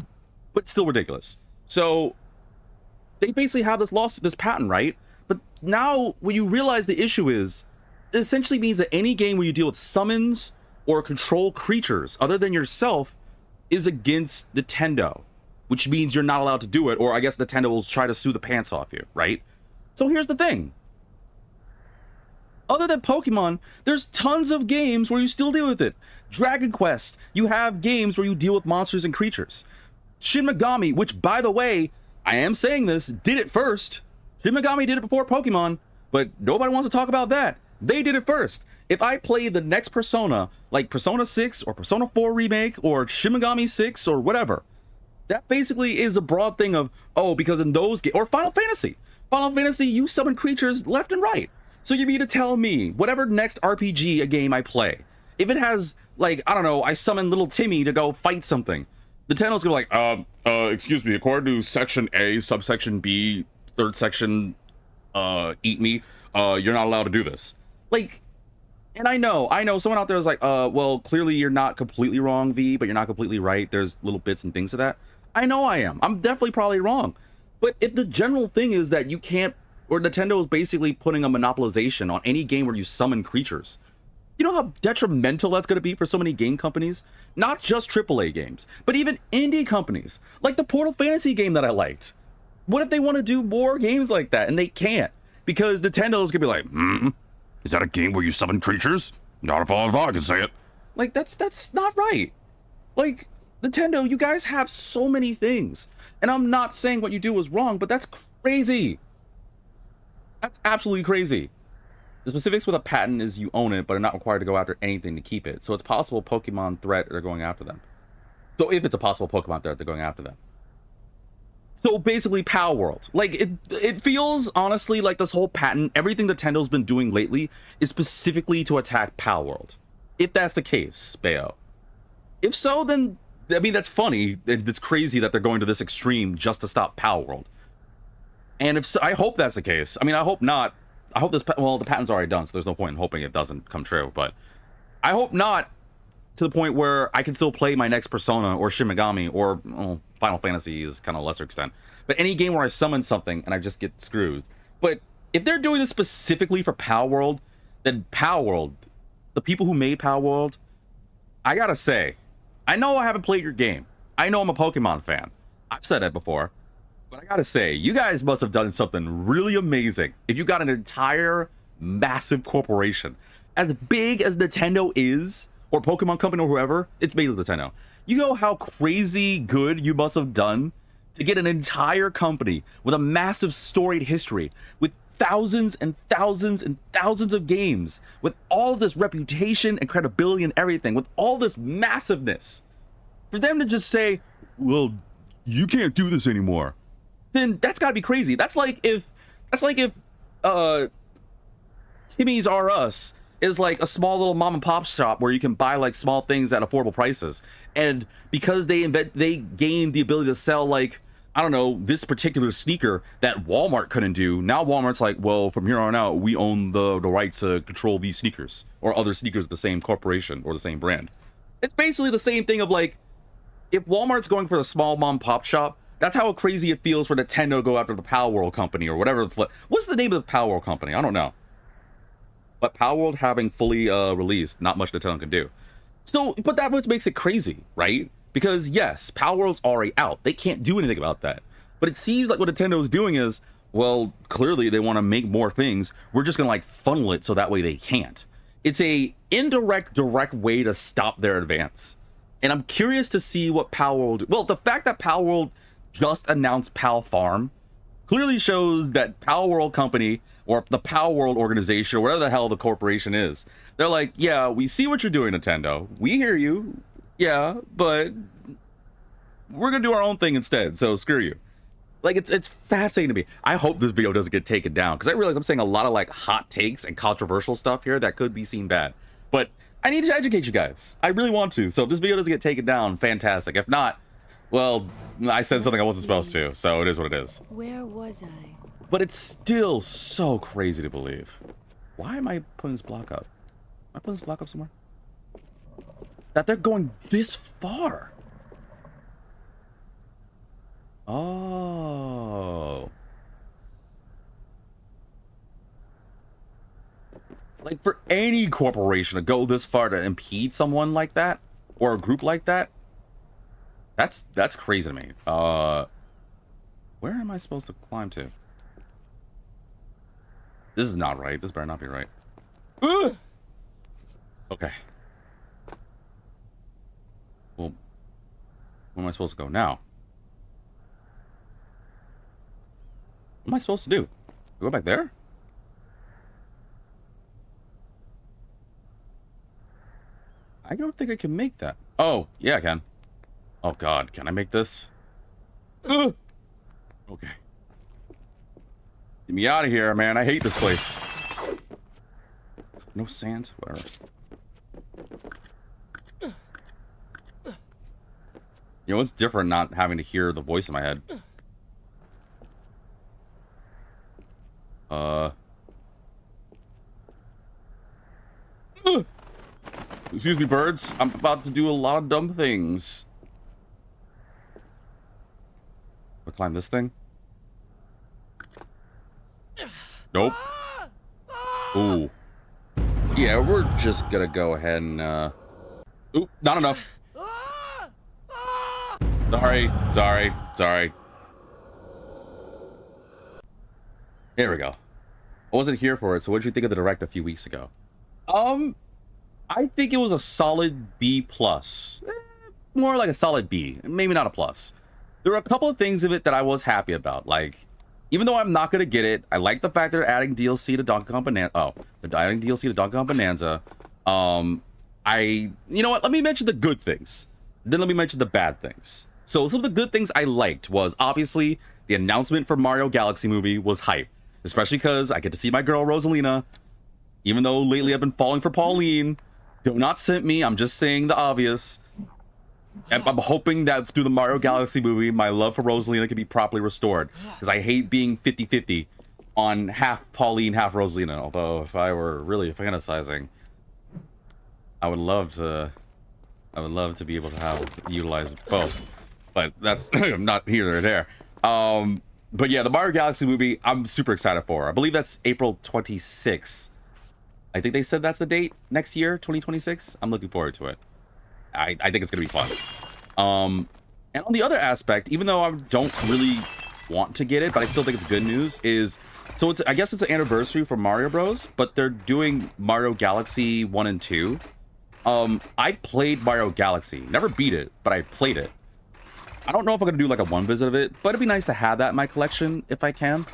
still ridiculous. So they basically have this patent, right? But now when you realize the issue is, it essentially means that any game where you deal with summons or control creatures other than yourself is against Nintendo, which means you're not allowed to do it, or I guess Nintendo will try to sue the pants off you, right? So here's the thing. Other than Pokemon, there's tons of games where you still deal with it. Dragon Quest, you have games where you deal with monsters and creatures. Shin Megami, which, by the way, I am saying this, did it first. Shin Megami did it before Pokemon, but nobody wants to talk about that. They did it first. If I play the next Persona, like Persona 6 or Persona 4 Remake or Shin Megami 6 or whatever, that basically is a broad thing of, oh, because in those games, or Final Fantasy, you summon creatures left and right. So you mean to tell me, whatever next RPG a game I play, if it has, like, I don't know, I summon little Timmy to go fight something, Nintendo's gonna be like, excuse me, according to section A, subsection B, third section, eat me, you're not allowed to do this. Like, and I know someone out there is like, well, clearly you're not completely wrong, V, but you're not completely right. There's little bits and things of that. I know I am. I'm definitely probably wrong. But if the general thing is that you can't, or Nintendo is basically putting a monopolization on any game where you summon creatures, you know how detrimental that's going to be for so many game companies? Not just AAA games, but even indie companies, like the Portal Fantasy game that I liked. What if they want to do more games like that and they can't? Because Nintendo's going to be like, is that a game where you summon creatures? Not if I can say it. Like, that's not right. Like, Nintendo, you guys have so many things. And I'm not saying what you do is wrong, but that's crazy. That's absolutely crazy. The specifics with a patent is you own it, but are not required to go after anything to keep it. So it's possible Pokemon threat they're going after them. So if it's a possible Pokemon threat, they're going after them. So basically, Power World. Like, it feels, honestly, like this whole patent, everything Nintendo's been doing lately is specifically to attack Power World. If that's the case, Bayo. If so, then, I mean, that's funny. It's crazy that they're going to this extreme just to stop Power World. And if so, I hope that's the case. I mean, I hope not. I hope this, well, the patent's already done, so there's no point in hoping it doesn't come true. But I hope not, to the point where I can still play my next Persona or Shin Megami or, well, Final Fantasy is kind of lesser extent. But any game where I summon something and I just get screwed. But if they're doing this specifically for Power World, then Power World, the people who made Power World, I gotta say, I know I haven't played your game. I know I'm a Pokemon fan. I've said that before. But I gotta say, you guys must have done something really amazing if you got an entire massive corporation as big as Nintendo is, or Pokemon Company or whoever, it's made with Nintendo. You know how crazy good you must have done to get an entire company with a massive storied history, with thousands and thousands and thousands of games, with all of this reputation and credibility and everything, with all this massiveness, For them to just say, well, you can't do this anymore, then that's gotta be crazy. That's like if Timmy's R Us is like a small little mom and pop shop where you can buy like small things at affordable prices, and because they gained the ability to sell, like, I don't know, this particular sneaker that Walmart couldn't do, now Walmart's like, well, from here on out we own the rights to control these sneakers or other sneakers of the same corporation or the same brand. It's basically the same thing of like, if Walmart's going for a small mom and pop shop, that's how crazy it feels for Nintendo to go after the Power World company or whatever. What's the name of the Power World company? I don't know. But Power World having fully released, not much Nintendo can do. So, but that what makes it crazy, right? Because yes, Power World's already out. They can't do anything about that. But it seems like what Nintendo is doing is, well, clearly they want to make more things. We're just gonna like funnel it so that way they can't. It's a indirect, direct way to stop their advance. And I'm curious to see what Power World. Well, the fact that Power World just announced Pal Farm clearly shows that Power World company or the Power World organization or whatever the hell the corporation is, they're like, yeah, we see what you're doing, Nintendo. We hear you. Yeah, but we're gonna do our own thing instead. So screw you. Like, it's fascinating to me. I hope this video doesn't get taken down because I realize I'm saying a lot of like hot takes and controversial stuff here that could be seen bad. But I need to educate you guys. I really want to. So if this video doesn't get taken down, fantastic. If not, well, I said something I wasn't supposed to, so it is what it is. Where was I? But it's still so crazy to believe. Why am I putting this block up? Am I putting this block up somewhere? That they're going this far. Oh. Like, for any corporation to go this far to impede someone like that, or a group like that, that's crazy to me. Where am I supposed to climb to? This is not right. This better not be right. Ugh! Okay. Well, where am I supposed to go now? What am I supposed to do? Go back there? I don't think I can make that. Oh, yeah, I can. Oh, God. Can I make this? Ugh! Okay. Get me out of here, man. I hate this place. No sand? Whatever. You know, it's different not having to hear the voice in my head. Excuse me, birds. I'm about to do a lot of dumb things. I'll climb this thing. Nope. Ooh. Yeah, we're just gonna go ahead and, Oop, not enough. Sorry. Here we go. I wasn't here for it, so what did you think of the direct a few weeks ago? I think it was a solid B+. More like a solid B, maybe not a plus. There were a couple of things of it that I was happy about. Like, even though I'm not gonna get it, I like the fact they're adding DLC to Donkey Kong Bonanza. Oh, they're adding DLC to Donkey Kong Bonanza. You know what? Let me mention the good things. Then let me mention the bad things. So some of the good things I liked was obviously the announcement for Mario Galaxy movie was hype, especially because I get to see my girl Rosalina. Even though lately I've been falling for Pauline. Do not simp me. I'm just saying the obvious. And I'm hoping that through the Mario Galaxy movie, my love for Rosalina can be properly restored. Because I hate being 50-50 on half Pauline, half Rosalina. Although, if I were really fantasizing, I would love to be able to utilize both. But that's not here or there. But yeah, the Mario Galaxy movie, I'm super excited for. I believe that's April 26th. I think they said that's the date next year, 2026. I'm looking forward to it. I think it's gonna be fun. And on the other aspect, even though I don't really want to get it, but I still think it's good news, is so I guess it's an anniversary for Mario Bros, but they're doing Mario Galaxy 1 and 2. I played Mario Galaxy, never beat it, but I played it. I don't know if I'm gonna do like a one visit of it, but it'd be nice to have that in my collection if I can.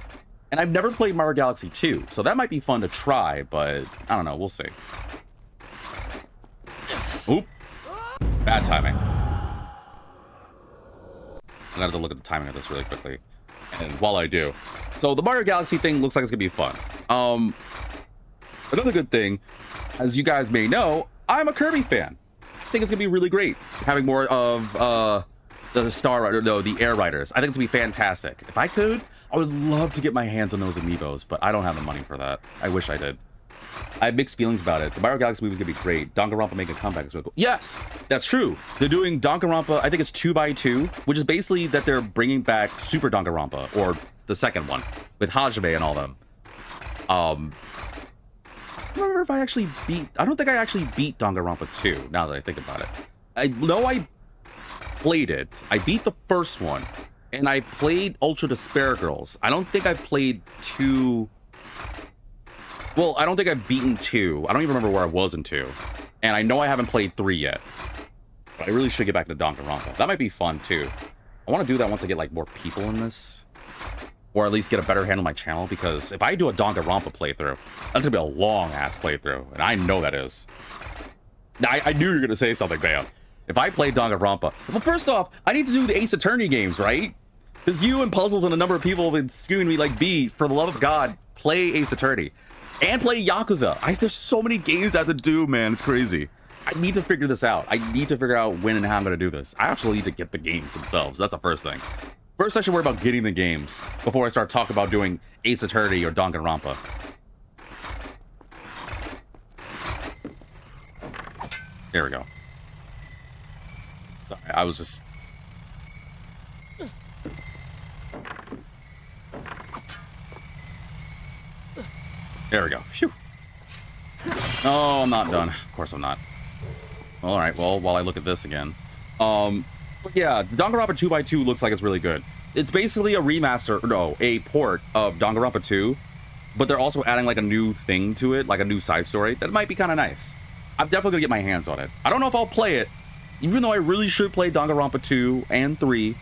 And I've never played Mario Galaxy 2, so that might be fun to try, but I don't know, we'll see. Oop. Bad timing. I'm gonna have to look at the timing of this really quickly. And while I do, so the Mario Galaxy thing looks like it's gonna be fun. Another good thing, as you guys may know, I'm a Kirby fan. I think it's gonna be really great having more of the Star Rider, no, the Air Riders. I think it's gonna be fantastic. If I could, I would love to get my hands on those amiibos, but I don't have the money for that. I wish I did. I have mixed feelings about it. The Mario Galaxy movie is gonna be great. Danganronpa making a comeback is really cool. Yes, that's true. They're doing Danganronpa, I think it's 2x2, which is basically that they're bringing back Super Danganronpa, or the second one, with Hajime and all them. I don't remember if I actually beat... I don't think I actually beat Danganronpa 2, now that I think about it. I know I played it. I beat the first one, and I played Ultra Despair Girls. I don't think I played 2... Well, I don't think I've beaten 2. I don't even remember where I was in 2. And I know I haven't played 3 yet. But I really should get back to Danganronpa. That might be fun, too. I want to do that once I get, like, more people in this. Or at least get a better handle on my channel. Because if I do a Danganronpa playthrough, that's going to be a long-ass playthrough. And I know that is. I knew you were going to say something, Bam. If I play Danganronpa... Well, first off, I need to do the Ace Attorney games, right? Because you and Puzzles and a number of people have been screaming me like, B, for the love of God, play Ace Attorney. And play Yakuza. There's so many games I have to do, man. It's crazy. I need to figure this out. I need to figure out when and how I'm going to do this. I actually need to get the games themselves. That's the first thing. First, I should worry about getting the games before I start talking about doing Ace Attorney or Danganronpa. There we go. Sorry, I was just... There we go. Phew. Oh, I'm not done. Of course I'm not. All right, well, while I look at this again. But yeah, Danganronpa 2x2 looks like it's really good. It's basically a remaster, no, a port of Danganronpa 2, but they're also adding like a new thing to it, like a new side story. That might be kind of nice. I'm definitely gonna get my hands on it. I don't know if I'll play it, even though I really should play Danganronpa 2 and 3.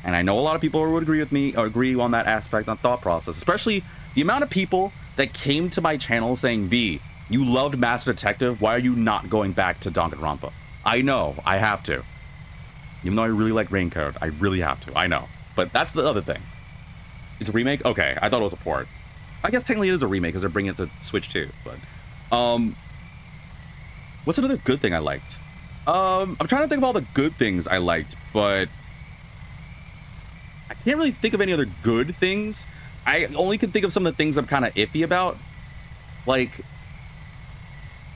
And I know a lot of people would agree with me, or agree on that aspect, on thought process, especially the amount of people that came to my channel saying, V, you loved Master Detective, why are you not going back to Danganronpa? I know, I have to. Even though I really like Raincoat, I really have to, I know. But that's the other thing. It's a remake? Okay, I thought it was a port. I guess technically it is a remake because they're bringing it to Switch too, but... what's another good thing I liked? I'm trying to think of all the good things I liked, but... I can't really think of any other good things. I only can think of some of the things I'm kind of iffy about. Like,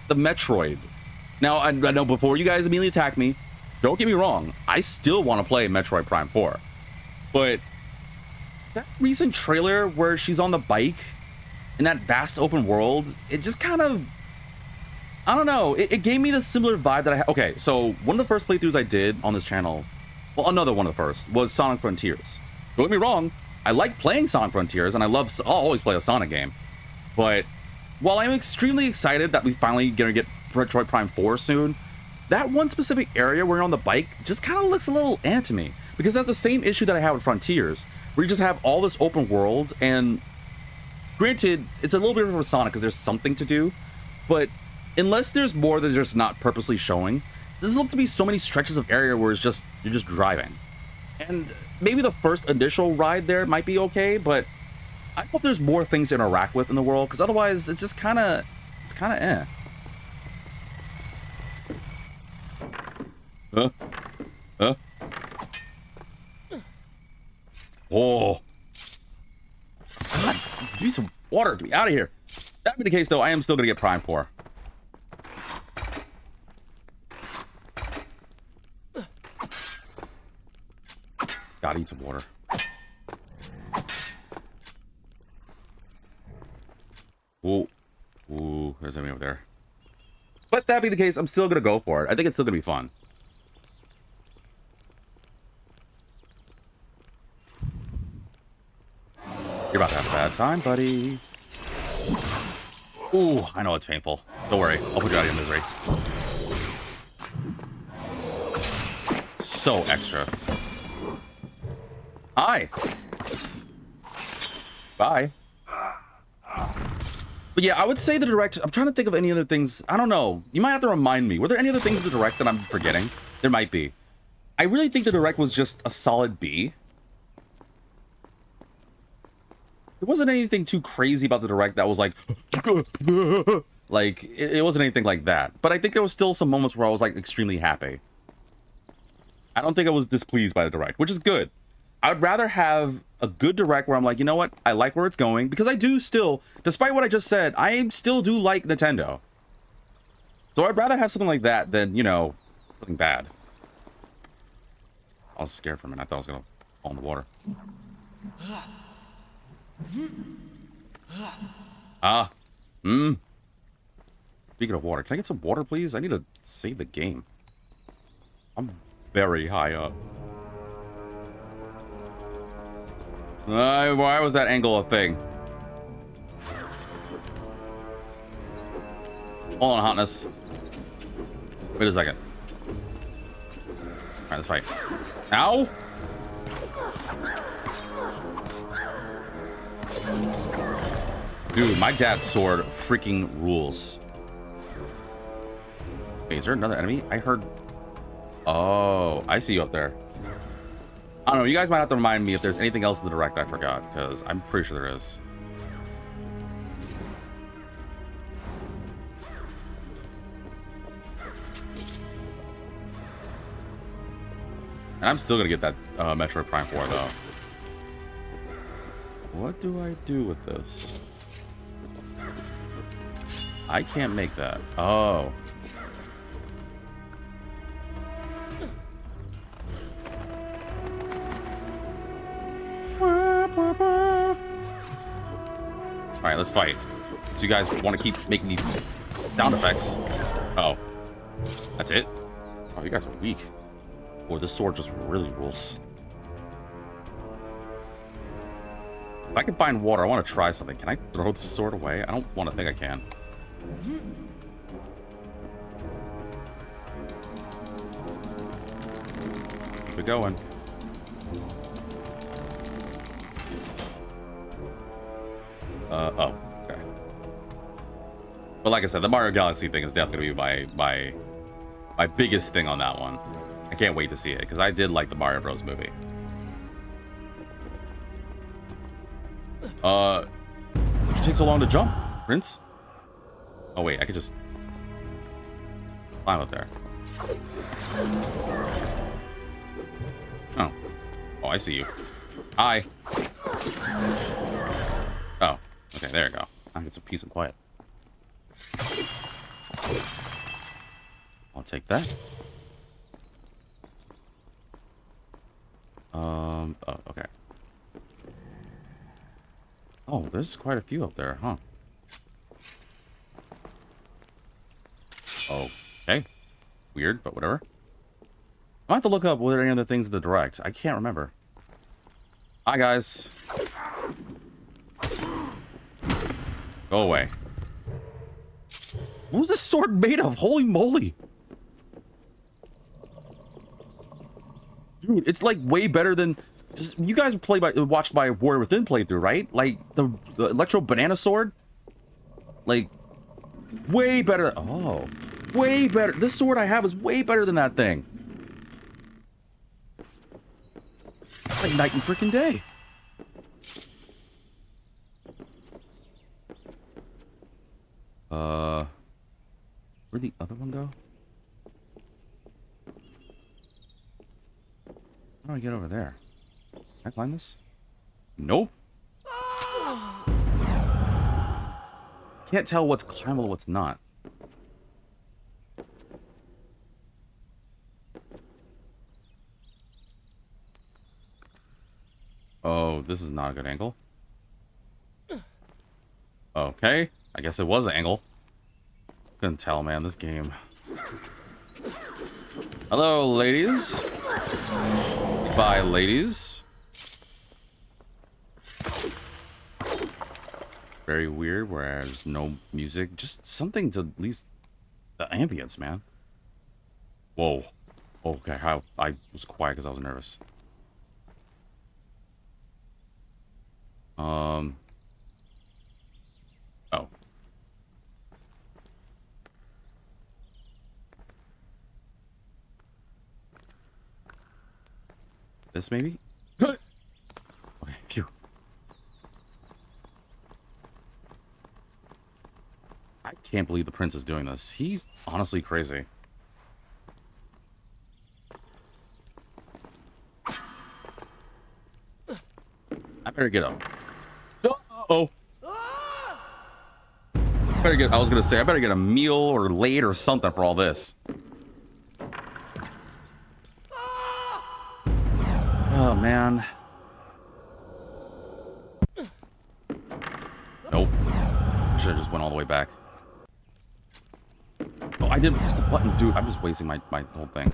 the Metroid. Now, I know before you guys immediately attack me, don't get me wrong, I still want to play Metroid Prime 4. But that recent trailer where she's on the bike in that vast open world, it just kind of... I don't know, it gave me the similar vibe that I had. Okay, so one of the first playthroughs I did on this channel, well, another one of the first, was Sonic Frontiers. Don't get me wrong, I like playing Sonic Frontiers, and I'll always play a Sonic game. But while I'm extremely excited that we finally gonna get Metroid Prime 4 soon, that one specific area where you're on the bike just kind of looks a little to me. Because that's the same issue that I have with Frontiers, where you just have all this open world, and granted, it's a little bit different with Sonic because there's something to do, but unless there's more that they're just not purposely showing, there's look to be so many stretches of area where you're just driving. And maybe the first initial ride there might be okay, but I hope there's more things to interact with in the world, because otherwise it's just kind of eh. Huh? Oh. God, give me some water. Get me out of here. That being the case, though, I am still going to get Prime 4. Gotta eat some water. Ooh. Ooh, there's something over there. But that being the case, I'm still going to go for it. I think it's still going to be fun. You're about to have a bad time, buddy. Ooh, I know it's painful. Don't worry, I'll put you out of your misery. So extra. Hi. Bye. But yeah, I would say the direct... I'm trying to think of any other things. I don't know. You might have to remind me. Were there any other things in the direct that I'm forgetting? There might be. I really think the direct was just a solid B. There wasn't anything too crazy about the direct that was like, like, it wasn't anything like that. But I think there was still some moments where I was like extremely happy. I don't think I was displeased by the direct, which is good. I would rather have a good direct where I'm like, you know what? I like where it's going, because I do still, despite what I just said, I still do like Nintendo. So I'd rather have something like that than, you know, something bad. I was scared for a minute. I thought I was going to fall in the water. Speaking of water, can I get some water, please? I need to save the game. I'm very high up. Why was that angle a thing? Hold on, hotness. Wait a second. Alright, let's fight. Ow! Dude, my dad's sword freaking rules. Wait, is there another enemy? I heard... Oh, I see you up there. I don't know, you guys might have to remind me if there's anything else in the direct I forgot, because I'm pretty sure there is. And I'm still gonna get that Metroid Prime 4, though. What do I do with this? I can't make that. Oh. Alright, let's fight. So you guys want to keep making these sound effects. Oh. That's it? Oh, you guys are weak. Or this sword just really rules. If I can find water, I want to try something. Can I throw the sword away? I don't want to think I can. Keep it going. Oh, okay. But like I said, the Mario Galaxy thing is definitely going to be my biggest thing on that one. I can't wait to see it, because I did like the Mario Bros. Movie. Why'd you take so long to jump, Prince? Oh, wait, I could just climb up there. Oh. Oh, I see you. Hi. Oh, okay, there you go. I'll get some peace and quiet. I'll take that. Oh, okay. Oh, there's quite a few up there, huh? Okay. Weird, but whatever. I'll have to look up whether any other things in the direct. I can't remember. Hi, guys. Go away. What was this sword made of? Holy moly. Dude, it's like way better than... You guys watched my Warrior Within playthrough, right? Like, the Electro Banana Sword? Like, way better... Oh. Way better. This sword I have is way better than that thing. Like night and freaking day. Where'd the other one go? How do I get over there? Can I climb this? Nope. Can't tell what's climbable, what's not. Oh, this is not a good angle. Okay, I guess it was an angle. Couldn't tell, man, this game. Hello, ladies. Bye, ladies. Very weird, where there's no music. Just something to at least... The ambience, man. Whoa. Okay, I was quiet because I was nervous. Oh. This maybe? Okay, phew. I can't believe the prince is doing this. He's honestly crazy. I better get up. Uh-oh. I was gonna say, I better get a meal or late or something for all this. Oh, man. Nope. Should have just went all the way back. Oh, I didn't press the button, dude. I'm just wasting my whole thing.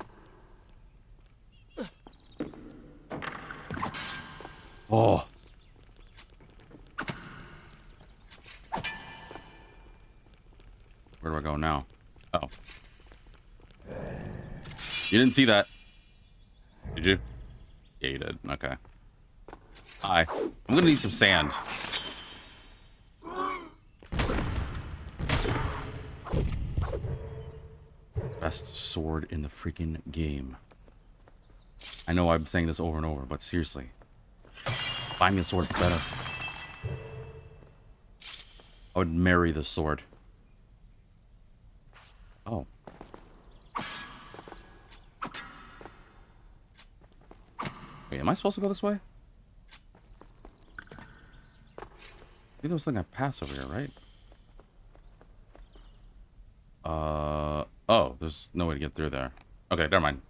Oh. Where do I go now? Uh-oh. You didn't see that. Did you? Yeah, you did. Okay. Hi. I'm gonna need some sand. Best sword in the freaking game. I know I'm saying this over and over, but seriously. Find me a sword that's better. I would marry this sword. Oh. Wait, am I supposed to go this way? I think there was something I passed over here, right? Oh, there's no way to get through there. Okay, never mind.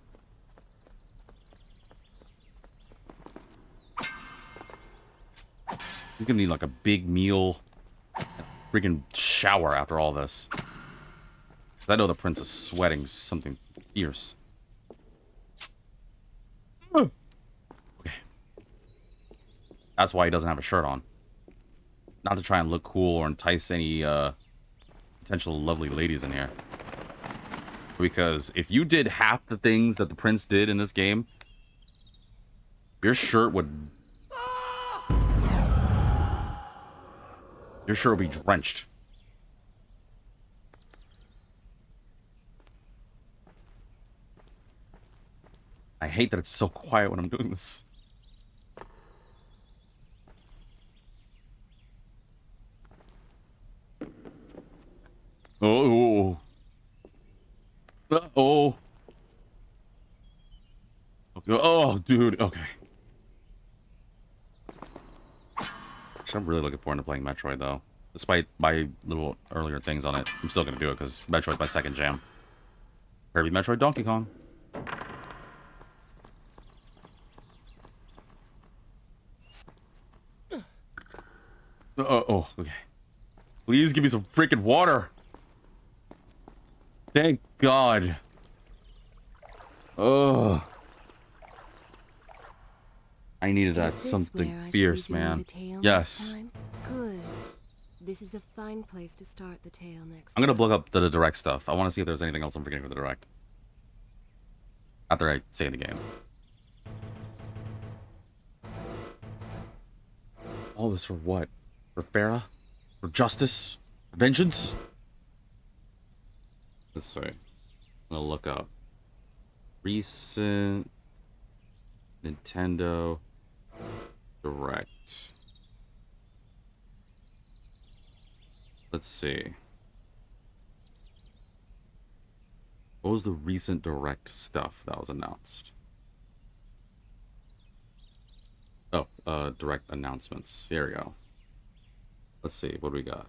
He's gonna need like a big meal, a freaking shower after all this. I know the prince is sweating something fierce. Okay. That's why he doesn't have a shirt on. Not to try and look cool or entice any potential lovely ladies in here. Because if you did half the things that the prince did in this game, your shirt would be drenched. I hate that it's so quiet when I'm doing this. Oh. Oh. Oh, dude. Okay. I'm really looking forward to playing Metroid, though. Despite my little earlier things on it, I'm still going to do it because Metroid's my second jam. Kirby, Metroid, Donkey Kong. Oh, okay. Please give me some freaking water. Thank God. Oh. I needed that something fierce, man. Yes. Good. This is a fine place to start the tale next. I'm gonna look up the direct stuff. I want to see if there's anything else I'm forgetting for the direct. After I say the game. All this for what? For Farah? For justice? For vengeance? Let's see. I'm gonna look up recent Nintendo Direct. Let's see. What was the recent Direct stuff that was announced? Oh, Direct announcements. There we go. Let's see. What do we got?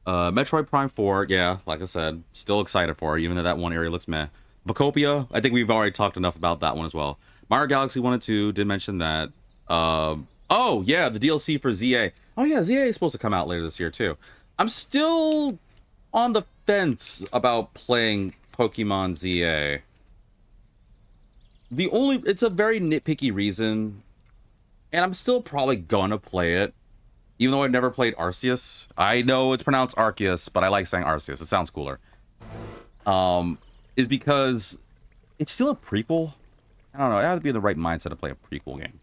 Metroid Prime 4, yeah, like I said, still excited for it, even though that one area looks meh. Bacopia, I think we've already talked enough about that one as well. Mario Galaxy 1 and 2, did mention that. Oh, yeah, the DLC for ZA. Oh, yeah, ZA is supposed to come out later this year, too. I'm still on the fence about playing Pokemon ZA. It's a very nitpicky reason, and I'm still probably gonna play it. Even though I've never played Arceus. I know it's pronounced Arceus, but I like saying Arceus. It sounds cooler. Is because it's still a prequel. I don't know. I have to be in the right mindset to play a prequel game.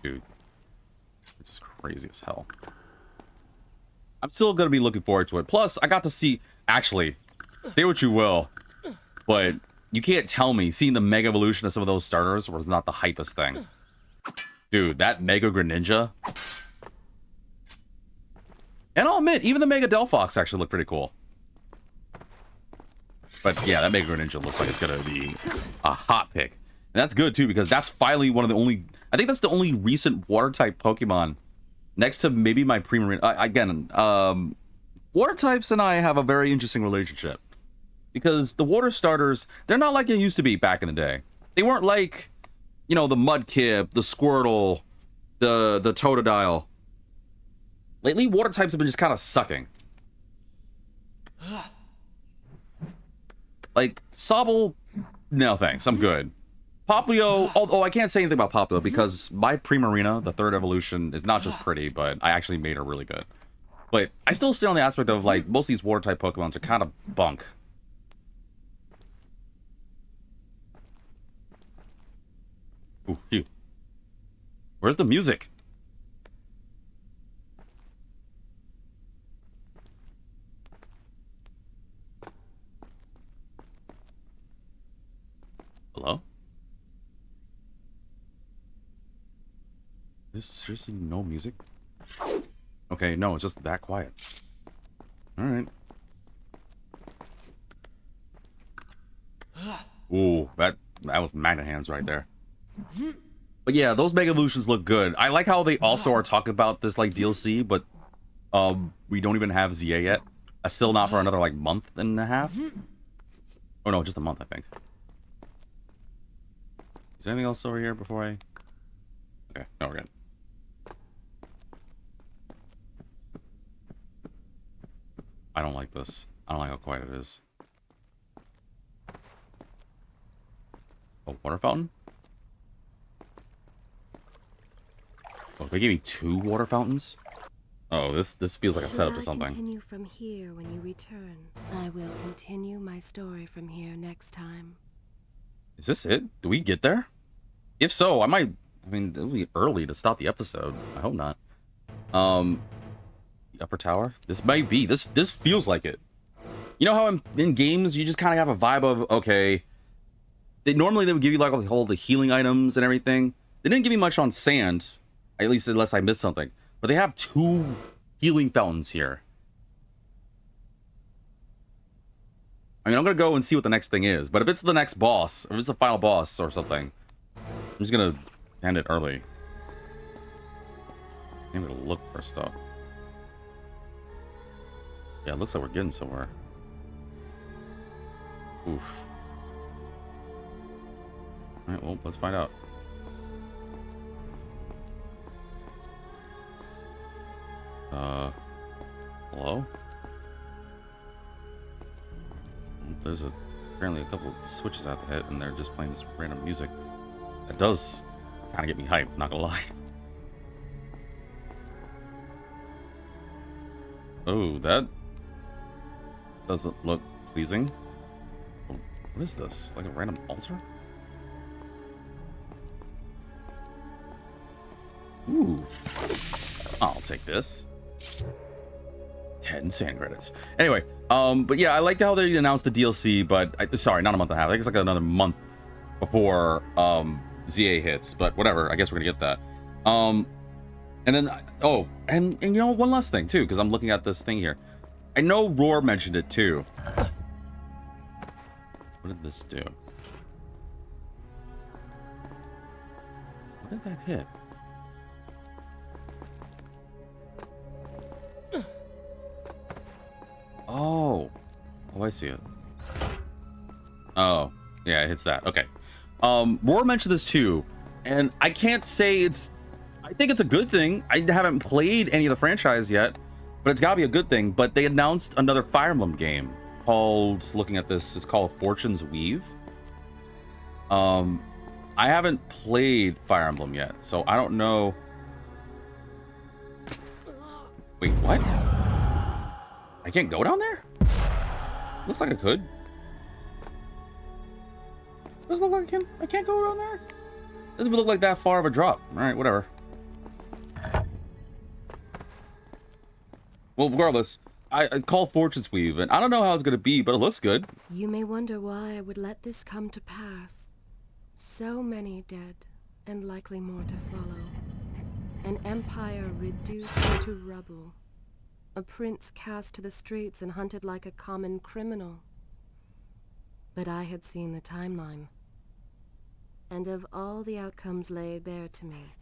Dude. It's crazy as hell. I'm still going to be looking forward to it. Plus, I got to see... Actually, Say what you will, but you can't tell me seeing the Mega Evolution of some of those starters was not the hypest thing. Dude, that Mega Greninja. And I'll admit, even the Mega Delphox actually looked pretty cool. But yeah, that Mega Greninja looks like it's gonna be a hot pick. And that's good too, because that's finally one of the only, I think that's the only recent water type Pokemon next to maybe my Primarina. Again, water types and I have a very interesting relationship. Because the water starters, they're not like they used to be back in the day. They weren't like, you know, the Mudkip, the Squirtle, the Totodile. Lately, water types have been just kind of sucking. Like, Sobble, no thanks, I'm good. Popplio, although I can't say anything about Popplio because my Primarina, the third evolution, is not just pretty, but I actually made her really good. But I still stay on the aspect of, like, most of these water type Pokemons are kind of bunk. Ooh, phew. Where's the music? Hello? There's seriously no music? Okay, no, it's just that quiet. Alright. Ooh, that was Magnet Hands right there. But yeah, those Mega Evolutions look good. I like how they also are talking about this like DLC, but we don't even have Vizier yet. Still not for another like month and a half. Oh no, just a month, I think. Is there anything else over here before I... Okay, no, we're good. I don't like this. I don't like how quiet it is. Oh, water fountain? Oh, they gave me 2 water fountains? Oh, this feels like a setup to something. Continue from here when you return. I will continue my story from here next time. Is this it? Do we get there? If so, I might... I mean, it'll be early to stop the episode. I hope not. The upper tower? This might be. This feels like it. You know how in games, you just kind of have a vibe of, okay... Normally, they would give you like all the healing items and everything. They didn't give me much on sand. At least unless I missed something. But they have 2 healing fountains here. I mean, I'm going to go and see what the next thing is. But if it's the next boss, if it's the final boss or something, I'm just going to end it early. I'm going to look first, though. Yeah, it looks like we're getting somewhere. Oof. Alright, well, let's find out. Hello? There's apparently a couple of switches out the hit, and they're just playing this random music. That does kind of get me hyped, not gonna lie. Oh, that doesn't look pleasing. Oh, what is this? Like a random altar? Ooh. I'll take this. 10 sand credits. Anyway, but yeah, I like how they announced the DLC, but sorry, not a month and a half. I think it's like another month before ZA hits, but whatever. I guess we're gonna get that. And then oh, and you know, one last thing too, because I'm looking at this thing here. I know Roar mentioned it too. What did this do? What did that hit? Oh, I see it. Oh, yeah, it hits that. Okay. Roar mentioned this too, and I can't say it's... I think it's a good thing. I haven't played any of the franchise yet, but it's gotta be a good thing. But they announced another Fire Emblem game called... Looking at this, it's called Fortune's Weave. I haven't played Fire Emblem yet, so I don't know... Wait, what? I can't go down there? Looks like I could. Doesn't look like I can't go around there. Doesn't look like that far of a drop. Alright, whatever. Well, regardless, I call Fortune's Weave, and I don't know how it's gonna be, but it looks good. You may wonder why I would let this come to pass. So many dead, and likely more to follow. An empire reduced to rubble. A prince cast to the streets and hunted like a common criminal. But I had seen the timeline. And of all the outcomes laid bare to me,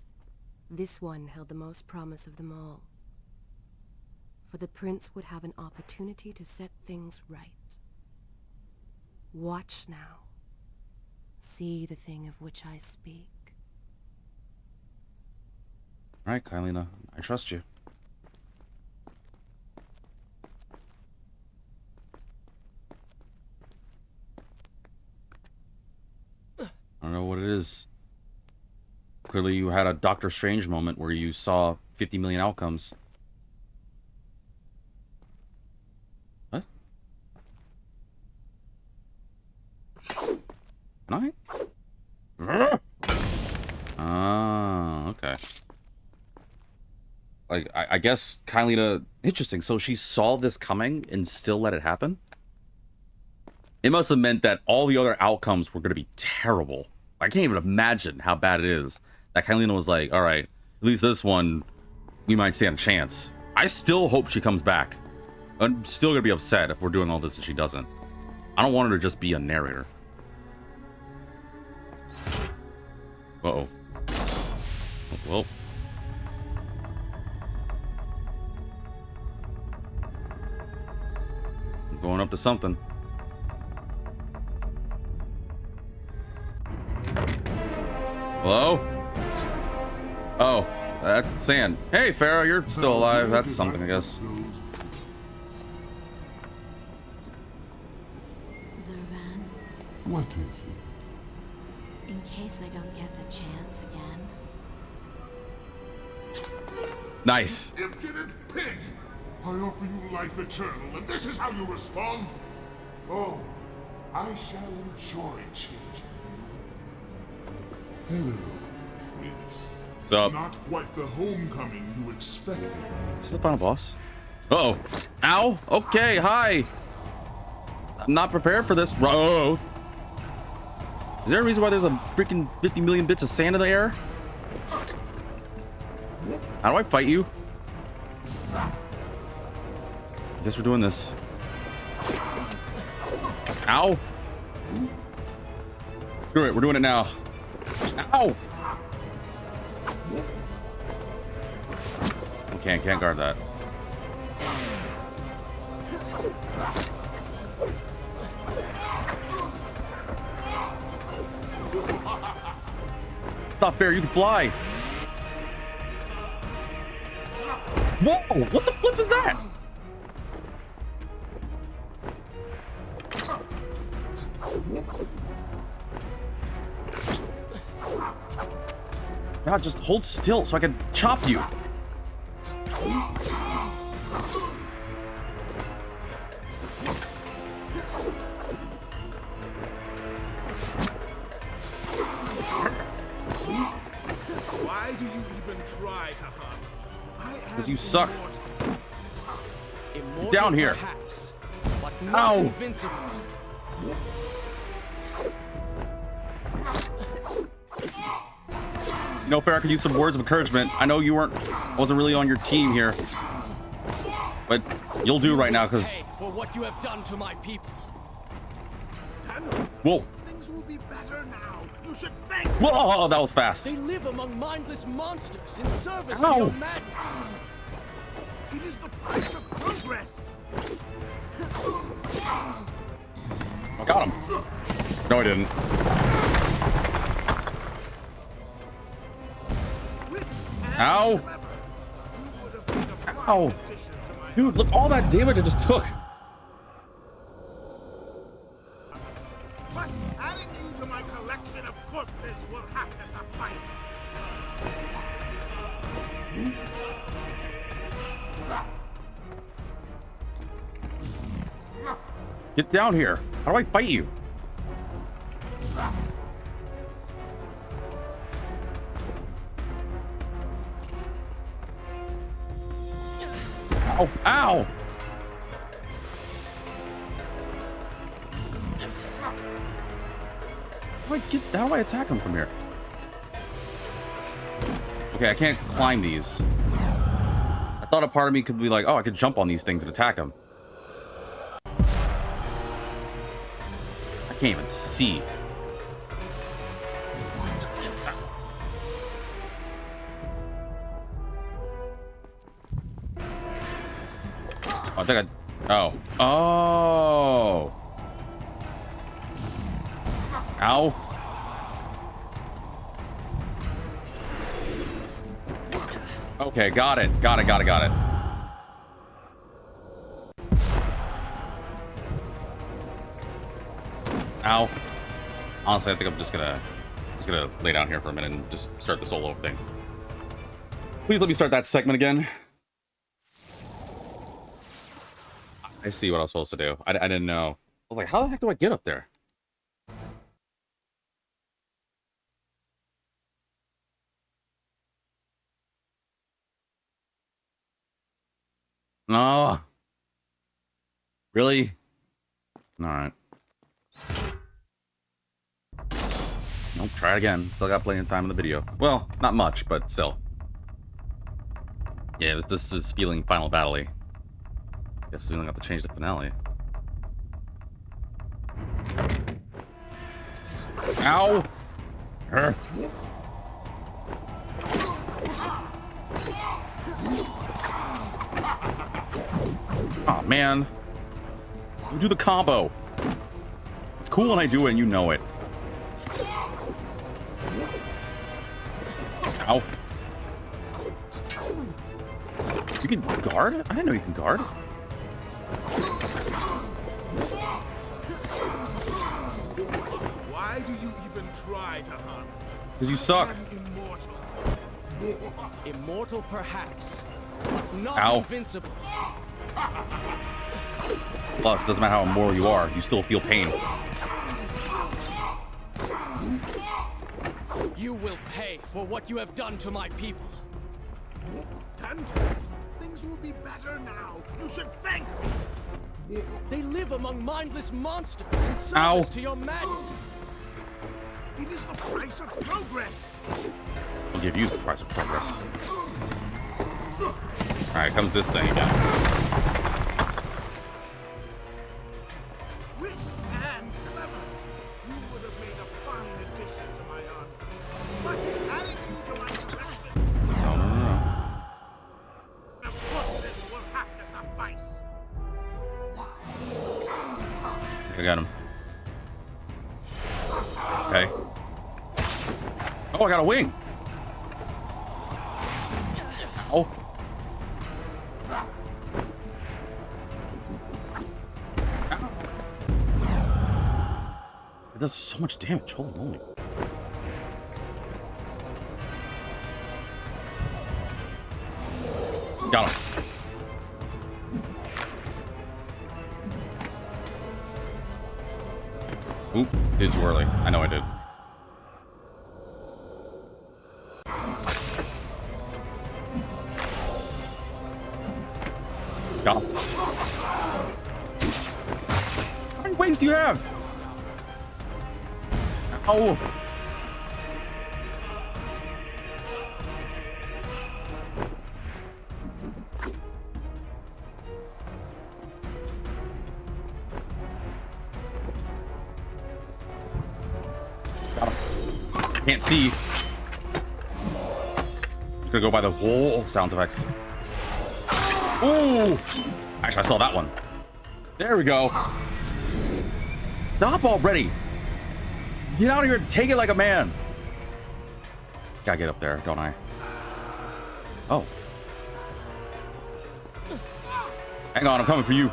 this one held the most promise of them all. For the prince would have an opportunity to set things right. Watch now. See the thing of which I speak. All right, Kylina, I trust you. I don't know what it is. Clearly you had a Doctor Strange moment where you saw 50 million outcomes. What? Can I? Ah, okay. Like, I guess Kylina... Interesting, so she saw this coming and still let it happen? It must have meant that all the other outcomes were going to be terrible. I can't even imagine how bad it is. That Kylina was like, alright, at least this one, we might stand a chance. I still hope she comes back. I'm still going to be upset if we're doing all this and she doesn't. I don't want her to just be a narrator. Uh-oh. Well... going up to something. Hello? Oh, that's sand. Hey, Farah, you're still alive. That's something, I guess. Zurvan, What is it? in case I don't get the chance again. Nice. Impudent pig! I offer you life eternal, and this is how you respond? Oh, I shall enjoy changing you. Hello, Prince. What's up? Not quite the homecoming you expected. This is the final boss. Uh-oh. Ow. Okay, hi. I'm not prepared for this. Uh-oh. Is there a reason why there's a freaking 50 million bits of sand in the air? How do I fight you? I guess we're doing this. Ow. Screw it, we're doing it now. Ow. Okay, can't guard that. Not fair, you can fly. Whoa, what the flip is that? God, just hold still so I can chop you. Why do you even try to harm? Because you suck. Immortal Down here. Perhaps, but not Ow. invincible. You know, Farah, I could use some words of encouragement. I know you wasn't really on your team here, but you'll do right now, because... For what you have done to my people. Whoa. Things will be better now. You should thank Whoa, that was fast. They live among mindless monsters in service Ow. of your madness. It is the price of progress. I got him. No, I didn't. Ow. Ow. Dude, look, all that damage I just took. But adding you to my collection of corpses will have to suffice. Get down here. How do I fight you? Ow. Ow. How do I attack him from here? Okay, I can't climb these. I thought a part of me could be like, oh, I could jump on these things and attack him. I can't even see. Oh, I think I... Oh. Oh! Ow. Okay, got it. Got it. Ow. Honestly, I think I'm just gonna lay down here for a minute and just start the solo thing. Please let me start that segment again. I see what I was supposed to do. I didn't know. I was like, how the heck do I get up there? No. Really? All right. Nope, try it again. Still got plenty of time in the video. Well, not much, but still. Yeah, this is feeling Final Battle-y. Guess we don't have to change the finale. Ow! Oh man. You do the combo. It's cool when I do it and you know it. Ow. You can guard? I didn't know you can guard. Why do you even try to hunt? Because you suck. Immortal. Immortal, perhaps. Not Ow. invincible. Plus, it doesn't matter how immortal you are, you still feel pain. You will pay for what you have done to my people. Dante, things will be better now. You should thank me. They live among mindless monsters in service Ow. to your madness. It is the price of progress. I'll give you the price of progress. Alright, comes this thing again. Quick and clever. You would have made a fine addition to my army. But adding you to my collection No. of corpses will have to suffice. I got him. Okay. Oh, I got a wing. Ow. It does so much damage. Holy moly. Got him. Oop, did too early. I know I did. Got him. How many wings do you have? Ow. Got him. Can't see. Just gonna go by the whole sound effects. Ooh! Actually, I saw that one. There we go. Stop already. Get out of here and take it like a man. Gotta get up there, don't I? Oh. Hang on, I'm coming for you.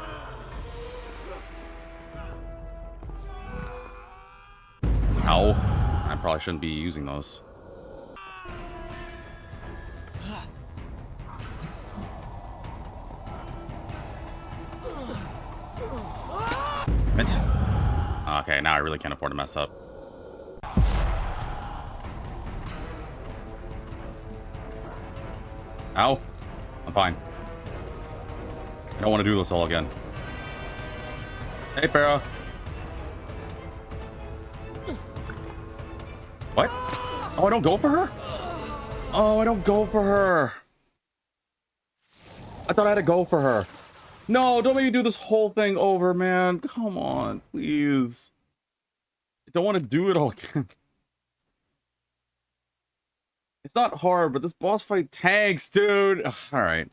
Ow. I probably shouldn't be using those. Okay, now I really can't afford to mess up. Ow. I'm fine. I don't want to do this all again. Hey, Farah. Oh, I don't go for her? Oh, I don't go for her. I thought I had to go for her. No, don't make me do this whole thing over, man. Come on, please. I don't want to do it all again. It's not hard, but this boss fight tanks, dude. Ugh, all right.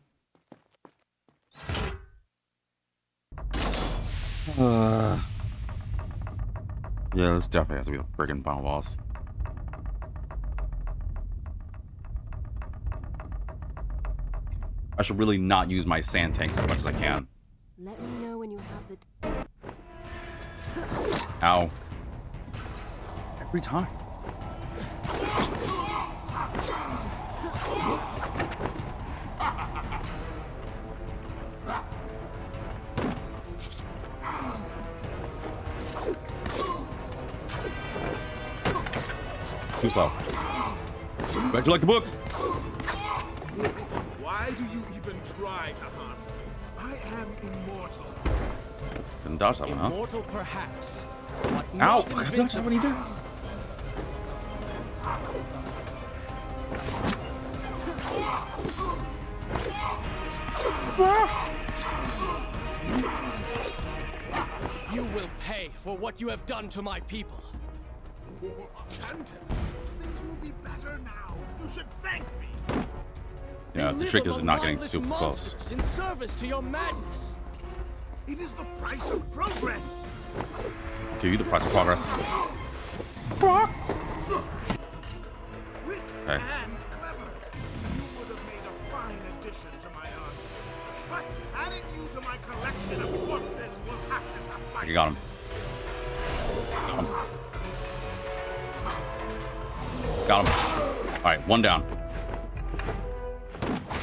Yeah, this definitely has to be the friggin' final boss. I should really not use my sand tanks as much as I can. Let me know when you have the... Ow. Every time. Too slow. Bet you like the book? Why do you even try to harm me? I am immortal. Couldn't dodge that one, huh? Immortal perhaps, but Ow! not I couldn't dodge that invincible. one either. You will pay for what you have done to my people. Canton, things will be better now. You should thank me. Yeah, You the live trick is among not getting mindless super close. monsters in service to your madness. It is the price of progress. I'll give you the price of progress. Quick Hey. and clever. You would have made a fine addition to my army. But adding you to my collection of corpses will have to suffice. You got him. Got him. Got him. Alright, one down.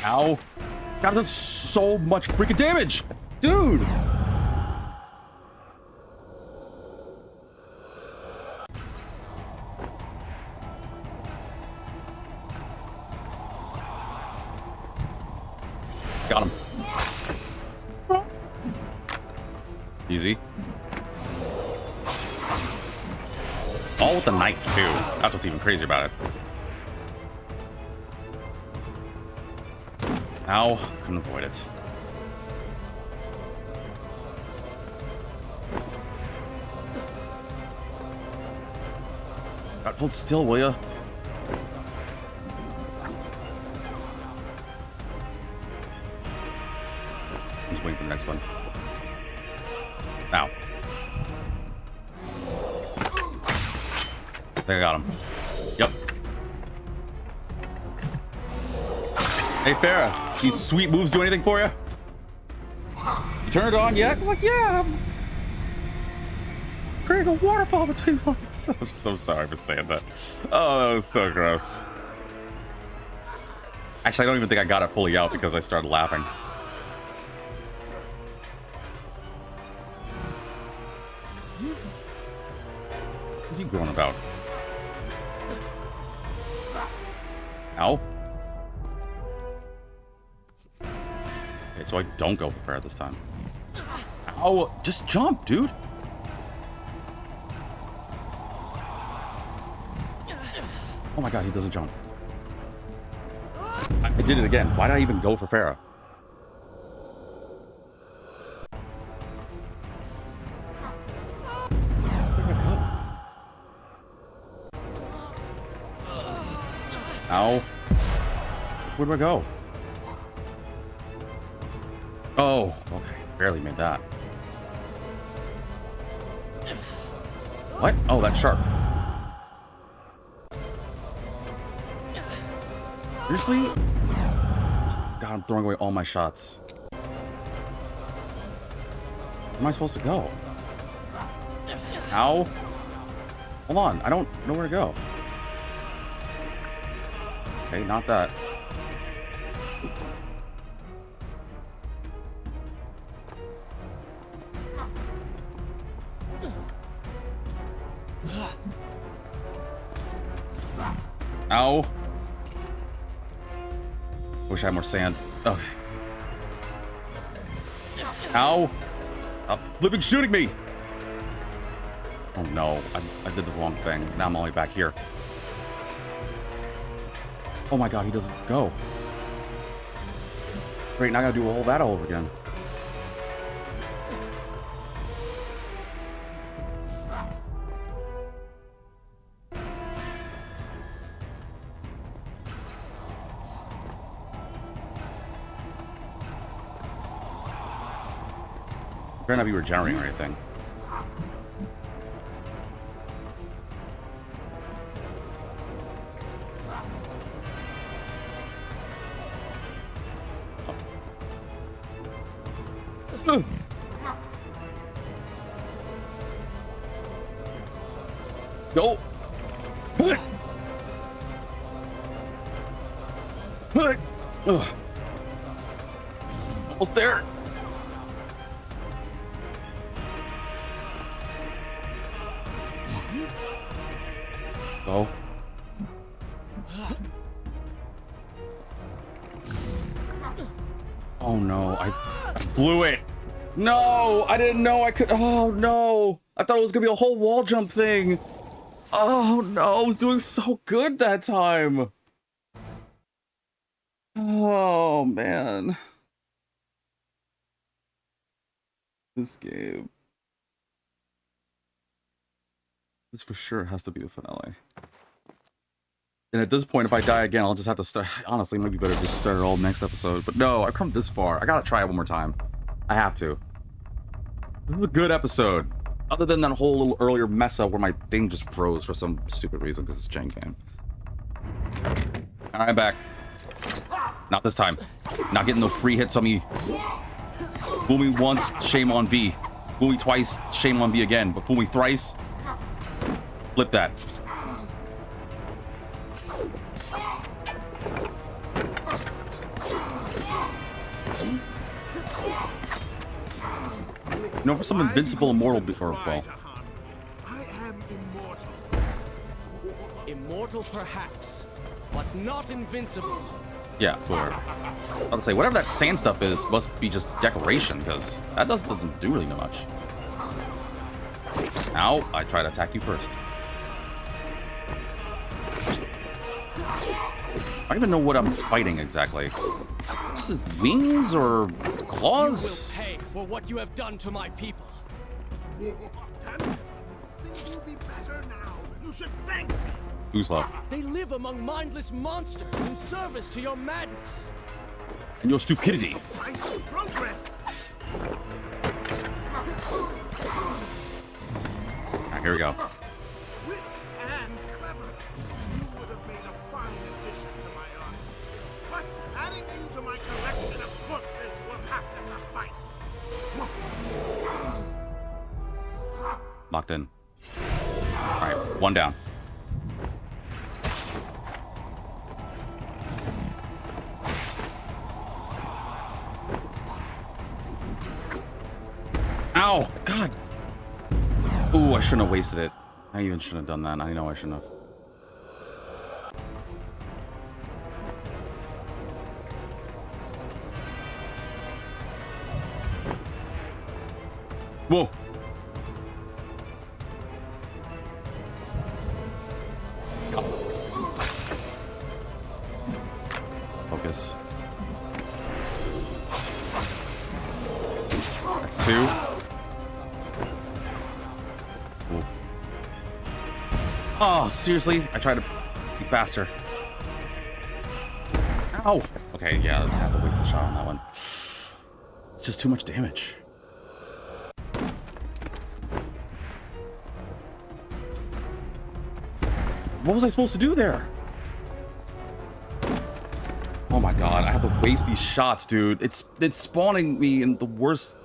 Ow. God, that's so much freaking damage! Dude! Got him. Easy. All with the knife, too. That's what's even crazier about it. Ow. Couldn't avoid it. God, hold still, will ya? I'm just waiting for the next one. Ow. I think I got him. Yep. Hey, Farah, these sweet moves do anything for you? You turned it on yet? I was like, yeah. I'm creating a waterfall between my legs. I'm so sorry for saying that. Oh, that was so gross. Actually, I don't even think I got it fully out because I started laughing. What's he growing about? Ow. Okay, so I don't go for prayer this time. Ow, just jump, dude. Oh my god, he doesn't jump. I did it again. Why did I even go for Farah? Where did I go? Ow. Where do I go? Oh, okay. Barely made that. What? Oh, that's sharp. Seriously? God, I'm throwing away all my shots. Where am I supposed to go? Ow. Hold on, I don't know where to go. Okay, not that. Ow. Wish I had more sand. Okay. Ow. Stop flipping shooting me. Oh no, I did the wrong thing. Now I'm only back here. Oh my god, he doesn't go. Great, now I gotta do all that all over again. Better not be regenerating or anything. Go. Almost there. Go. Oh no, I blew it. No, I didn't know I could. Oh no, I thought it was gonna be a whole wall jump thing. Oh no, I was doing so good that time. Oh man. This game. This for sure has to be the finale. And at this point, if I die again, I'll just have to start. Honestly, it might be better to just start it all next episode. But no, I've come this far. I gotta try it one more time. I have to. This is a good episode. Other than that whole little earlier mess up where my thing just froze for some stupid reason because it's a jank game. Alright, I'm back. Not this time. Not getting no free hits on me. Fool me once, shame on V. Fool me twice, shame on V again. But fool me thrice, flip that. You know, for some invincible immortal before, well. I am immortal. Immortal perhaps, but not invincible. Yeah, whatever. I was gonna say, whatever that sand stuff is must be just decoration, because that doesn't do really much. Ow, I try to attack you first. I don't even know what I'm fighting exactly. This is wings or claws? You will pay for what you have done to my people. Lieutenant, things will be better now. You should thank me. Usla. They live among mindless monsters in service to your madness. And your stupidity. Price of progress. Alright, here we go. Quick and clever. You would have made a fine addition to my army. But adding you to my collection of corpses will have to suffice. Locked in. Alright, one down. Ow! God! Ooh, I shouldn't have wasted it. I even shouldn't have done that. I know I shouldn't have. Whoa! Focus. That's two. Ooh. Oh, seriously? I tried to be faster. Ow! Okay, yeah, I have to waste a shot on that one. It's just too much damage. What was I supposed to do there? Oh my god, I have to waste these shots, dude. It's spawning me in the worst.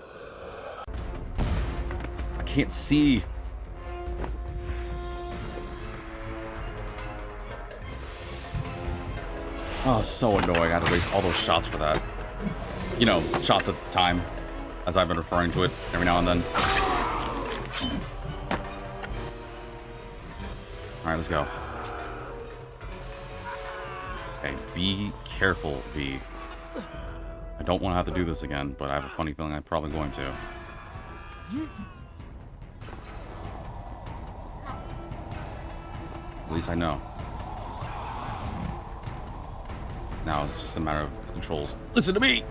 I can't see. Oh, so annoying. I had to waste all those shots for that. You know, shots at time, as I've been referring to it every now and then. Alright, let's go. Okay, be careful, V. I don't want to have to do this again, but I have a funny feeling I'm probably going to. At least I know. Now it's just a matter of controls. Listen to me!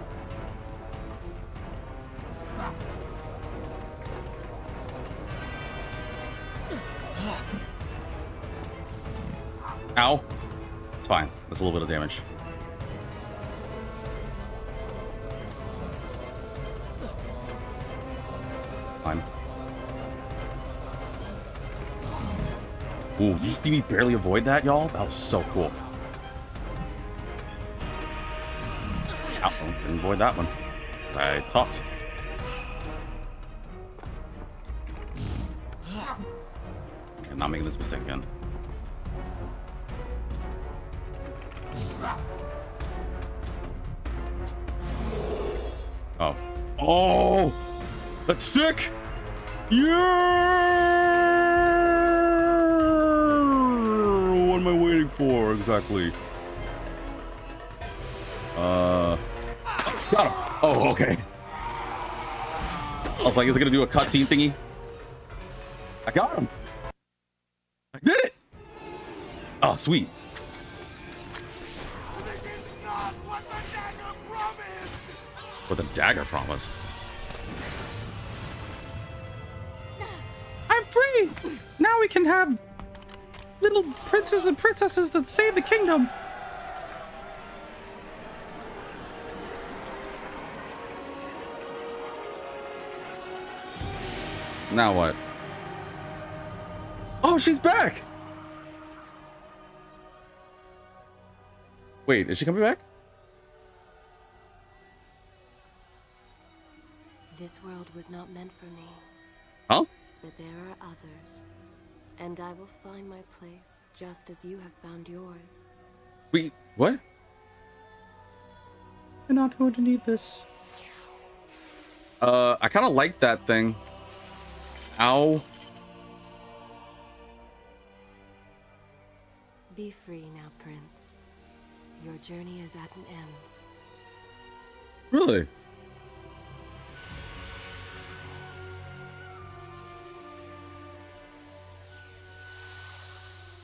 Ow. It's fine. That's a little bit of damage. Fine. Ooh, did you see me barely avoid that, y'all? That was so cool. Ow, oh, didn't avoid that one. 'Cause I talked. I'm not making this mistake again. Oh. Oh! That's sick! Yeah! What am I waiting for exactly? Got him! Oh, okay. I was like, is it gonna do a cutscene thingy? I got him! I did it! Oh, sweet. What the dagger promised. I'm free! Now we can have little princes and princesses that save the kingdom. Now what? Oh, she's back! Wait, is she coming back? This world was not meant for me, Huh? but there are others. And I will find my place, just as you have found yours. Wait, what? I'm not going to need this. I kind of like that thing. Ow. Be free now, Prince. Your journey is at an end. Really?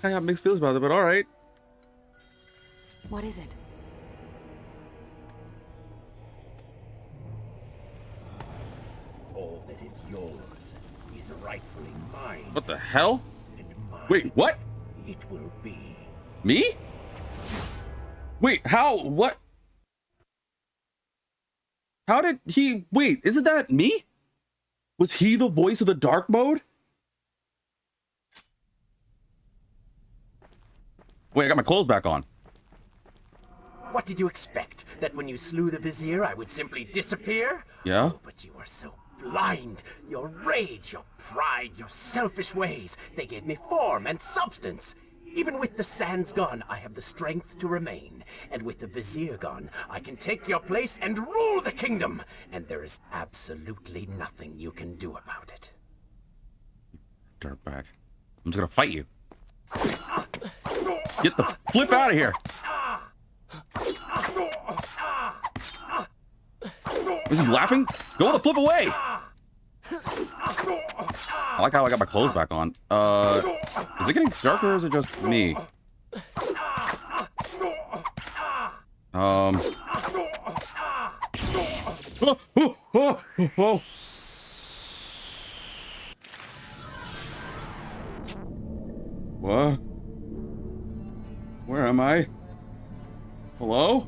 I have mixed feelings about it, but all right. What is it? All that is yours is rightfully mine. What the hell? And mine Wait, what? it will be. Me? Wait, how? What? How did he? Wait, isn't that me? Was he the voice of the dark mode? Wait, I got my clothes back on. What did you expect? That when you slew the Vizier, I would simply disappear? Yeah? Oh, but you are so blind. Your rage, your pride, your selfish ways, they gave me form and substance. Even with the sands gone, I have the strength to remain. And with the Vizier gone, I can take your place and rule the kingdom. And there is absolutely nothing you can do about it. Dirtbag. I'm just gonna fight you. Get the flip out of here. Is he laughing? Go the flip away. I like how I got my clothes back on. Is it getting darker or is it just me? Oh, oh, oh, oh. What? Where am I? Hello?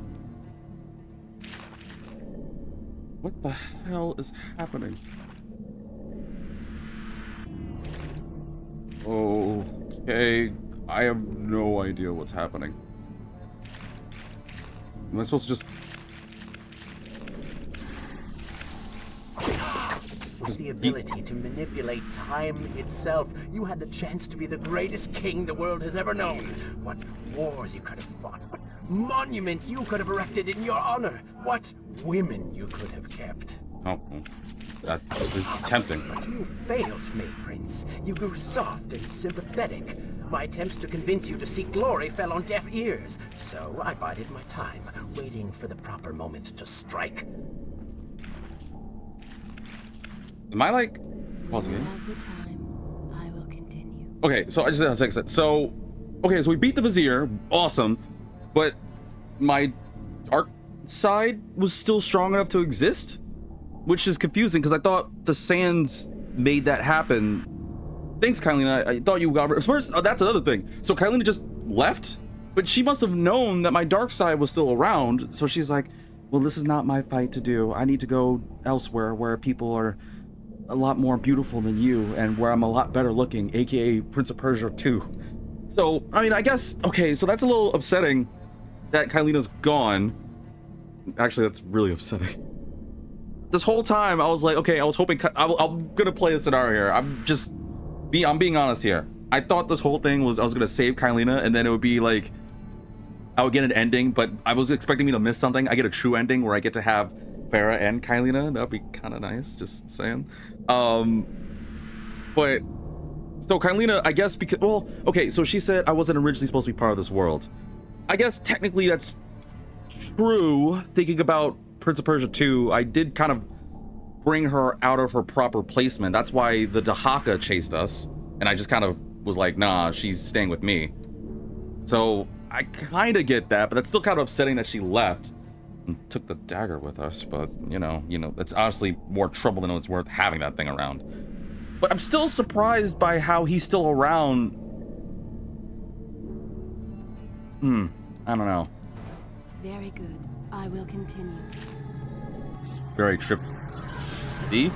What the hell is happening? Okay, I have no idea what's happening. Am I supposed to just... With the ability to manipulate time itself, you had the chance to be the greatest king the world has ever known. What wars you could have fought, what monuments you could have erected in your honor, what women you could have kept. Oh, that is tempting. But you failed me, Prince. You grew soft and sympathetic. My attempts to convince you to seek glory fell on deaf ears. So I bided my time, waiting for the proper moment to strike. Am I like pausing When it? you have the time, I will continue. Okay, so I just have to fix it. So, okay, so we beat the Vizier, awesome, but my dark side was still strong enough to exist, which is confusing because I thought the sands made that happen. Thanks, Kylina. I thought you got first. Oh, that's another thing. So Kylina just left, but she must have known that my dark side was still around. So she's like, well, this is not my fight to do. I need to go elsewhere where people are a lot more beautiful than you and where I'm a lot better looking, aka Prince of Persia 2. So, I mean, I guess, okay, so that's a little upsetting that Kylina's gone. Actually, that's really upsetting. This whole time, I was like, okay, I was hoping, I'm gonna play a scenario here. I'm being honest here. I thought this whole thing was I was gonna save Kylina and then it would be like, I would get an ending, but I was expecting me to miss something. I get a true ending where I get to have Farah and Kylina. That'd be kind of nice, just saying. But so Kylina, I guess because, well, okay, so she said I wasn't originally supposed to be part of this world. I guess technically that's true. Thinking about Prince of Persia 2, I did kind of bring her out of her proper placement. That's why the Dahaka chased us, and I just kind of was like, nah, she's staying with me. So I kind of get that, but that's still kind of upsetting that she left and took the dagger with us. But you know, it's honestly more trouble than it's worth having that thing around. But I'm still surprised by how he's still around. I don't know. Very good. I will continue. It's very trippy. D?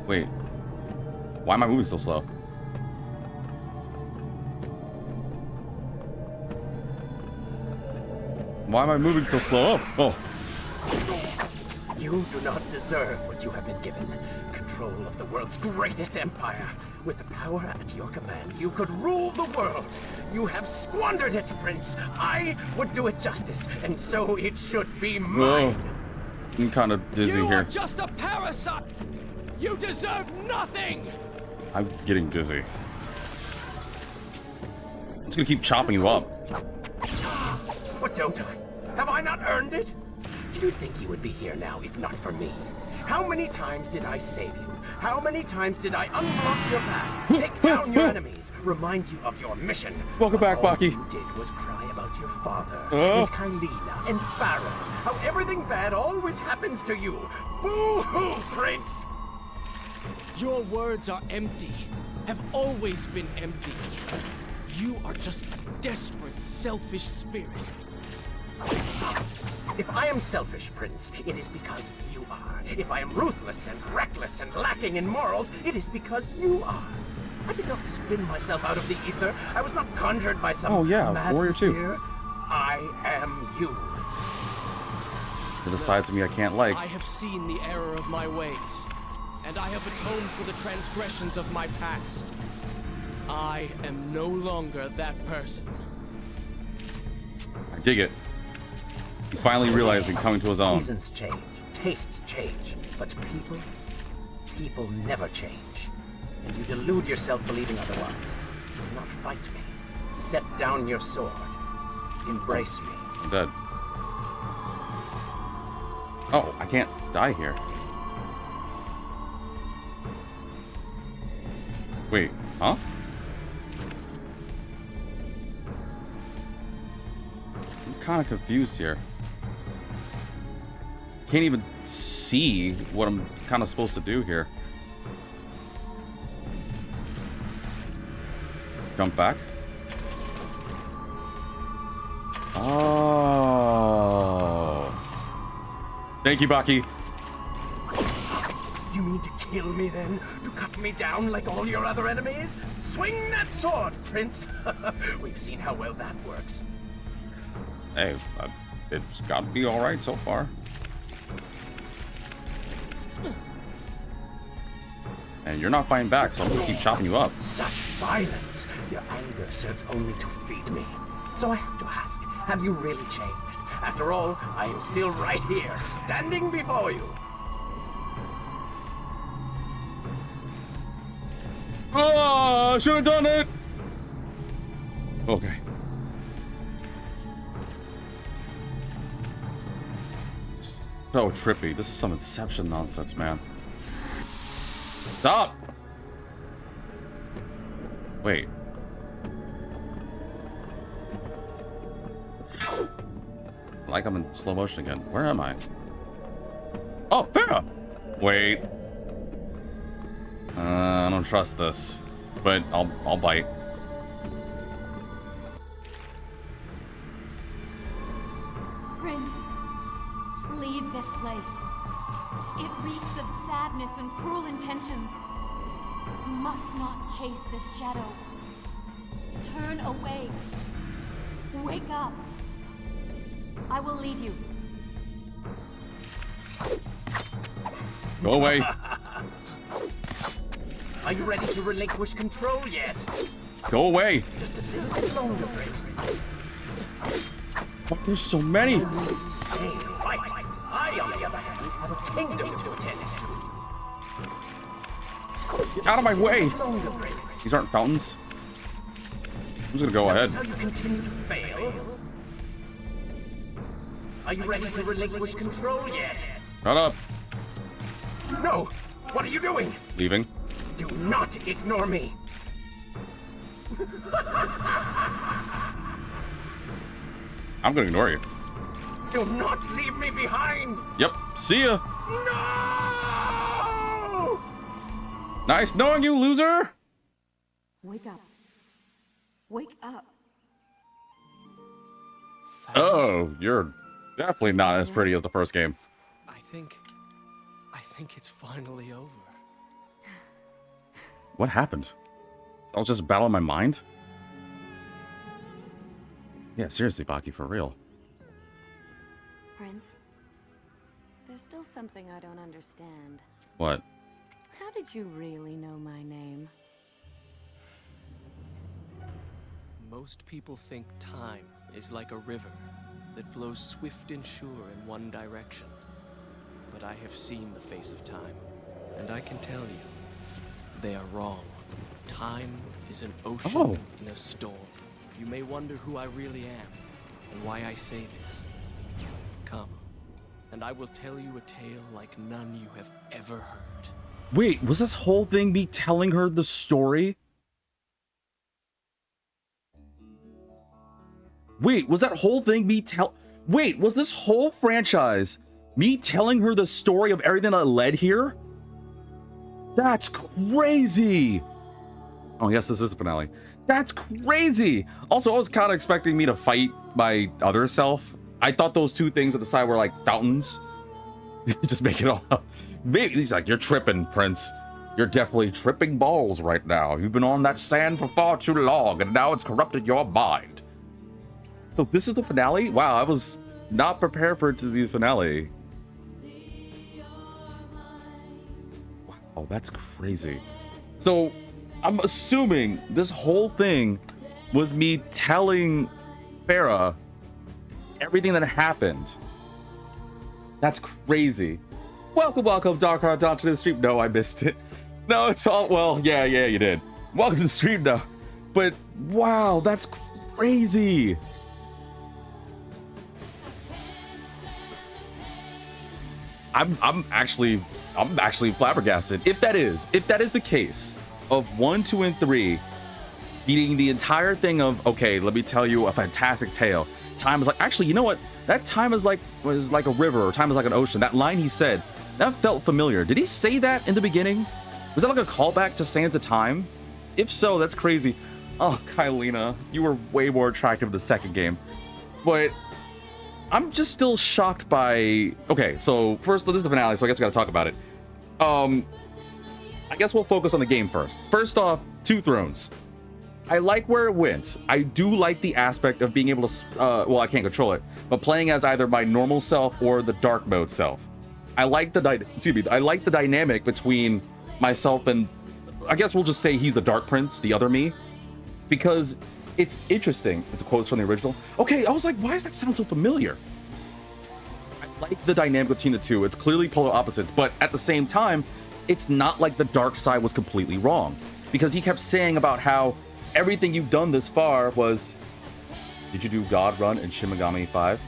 Wait. Why am I moving so slow? Why am I moving so slow? Oh. You do not deserve what you have been given. Control of the world's greatest empire. With the power at your command, you could rule the world. You have squandered it, Prince. I would do it justice, and so it should be mine. Whoa. I'm kind of dizzy You here. are just a parasite! You deserve nothing! I'm getting dizzy. I'm just gonna keep chopping you up. What don't I? Have I not earned it? Do you think you would be here now if not for me? How many times did I save you? How many times did I unblock your path, take down your enemies, remind you of your mission? Welcome back, Baki. All you did was cry about your father, and Kylina, and Farah. How everything bad always happens to you. Boo-hoo, Prince! Your words are empty. Have always been empty. You are just a desperate, selfish spirit. If I am selfish, Prince, it is because you are. If I am ruthless and reckless and lacking in morals, it is because you are. I did not spin myself out of the ether. I was not conjured by some mad Warrior 2. Vizier. I am you. There's sides of me I can't like. I have seen the error of my ways, and I have atoned for the transgressions of my past. I am no longer that person. I dig it. He's finally realizing, coming to his own. Seasons change, tastes change, but people never change. And you delude yourself believing otherwise. Do not fight me. Set down your sword. Embrace me. I'm dead. Oh, I can't die here. Wait, huh? I'm kind of confused here. Can't even see what I'm kind of supposed to do here. Jump back. Oh. Thank you, Baki. Do you mean to kill me then? To cut me down like all your other enemies? Swing that sword, Prince! We've seen how well that works. Hey, it's got to be all right so far. And you're not fighting back, so I'm gonna keep chopping you up. Such violence! Your anger serves only to feed me. So I have to ask, have you really changed? After all, I am still right here, standing before you. Ah, should have done it. Okay. So trippy. This is some Inception nonsense, man. Stop! Wait. like I'm in slow motion again. Where am I? Oh, Farah! Wait. I don't trust this, but I'll bite. Prince, leave this place. It reeks of sadness and cruel intentions. You must not chase this shadow. Turn away. Wake up. I will lead you. Go away. Are you ready to relinquish control yet? Go away. Just a little bit longer, Prince. Oh, there's so many. Stay right. I, on the other hand, have a kingdom to attend to. Get out of my way. Longer, Prince. These aren't fountains. I'm just gonna go ahead. How you continue to fail? Are you ready to relinquish control yet? Shut up. No! What are you doing? Leaving. Do not ignore me! I'm gonna ignore you. Do not leave me behind! Yep. See ya. No! Nice knowing you, loser. Wake up. Wake up. Oh, you're definitely not as pretty as the first game. I think it's finally over. What happened? I was just battling my mind? Yeah, seriously, Baki, for real. Prince, there's still something I don't understand. What? How did you really know my name? Most people think time is like a river that flows swift and sure in one direction. But I have seen the face of time, and I can tell you, they are wrong. Time is an ocean in a storm. You may wonder who I really am, and why I say this. Come, and I will tell you a tale like none you have ever heard. Wait, was this whole thing me telling her the story? Wait, was that whole thing me Wait, was this whole franchise me telling her the story of everything that led here? That's crazy! Oh, yes, this is the finale. That's crazy! Also, I was kind of expecting me to fight my other self. I thought those two things at the side were like fountains. Just make it all up. Maybe he's like, you're tripping, Prince. You're definitely tripping balls right now. You've been on that sand for far too long, and now it's corrupted your mind. So this is the finale? Wow, I was not prepared for it to be the finale. Wow, that's crazy. So I'm assuming this whole thing was me telling Farah everything that happened. That's crazy. Welcome, Dark Heart, down to the stream. No, I missed it. No, it's all, well, yeah, you did. Welcome to the stream now. But wow, that's crazy. I'm actually flabbergasted. If that is the case of 1, 2, and 3 beating the entire thing of, okay, let me tell you a fantastic tale. Time is like, actually, you know what? That time was like a river, or time is like an ocean. That line he said, that felt familiar. Did he say that in the beginning? Was that like a callback to Sands of Time? If so, that's crazy. Oh, Kylina, you were way more attractive in the second game. But I'm just still shocked by... Okay, so first, this is the finale, so I guess we gotta talk about it. I guess we'll focus on the game first. First off, Two Thrones. I like where it went. I do like the aspect of being able to... well, I can't control it, but playing as either my normal self or the dark mode self. I like the I like the dynamic between myself and... I guess we'll just say he's the Dark Prince, the other me. Because it's interesting. It's a quote from the original. Okay, I was like, why does that sound so familiar? I like the dynamic between the two. It's clearly polar opposites, but at the same time, it's not like the dark side was completely wrong. Because he kept saying about how everything you've done this far was... Did you do God Run and Shin Megami 5?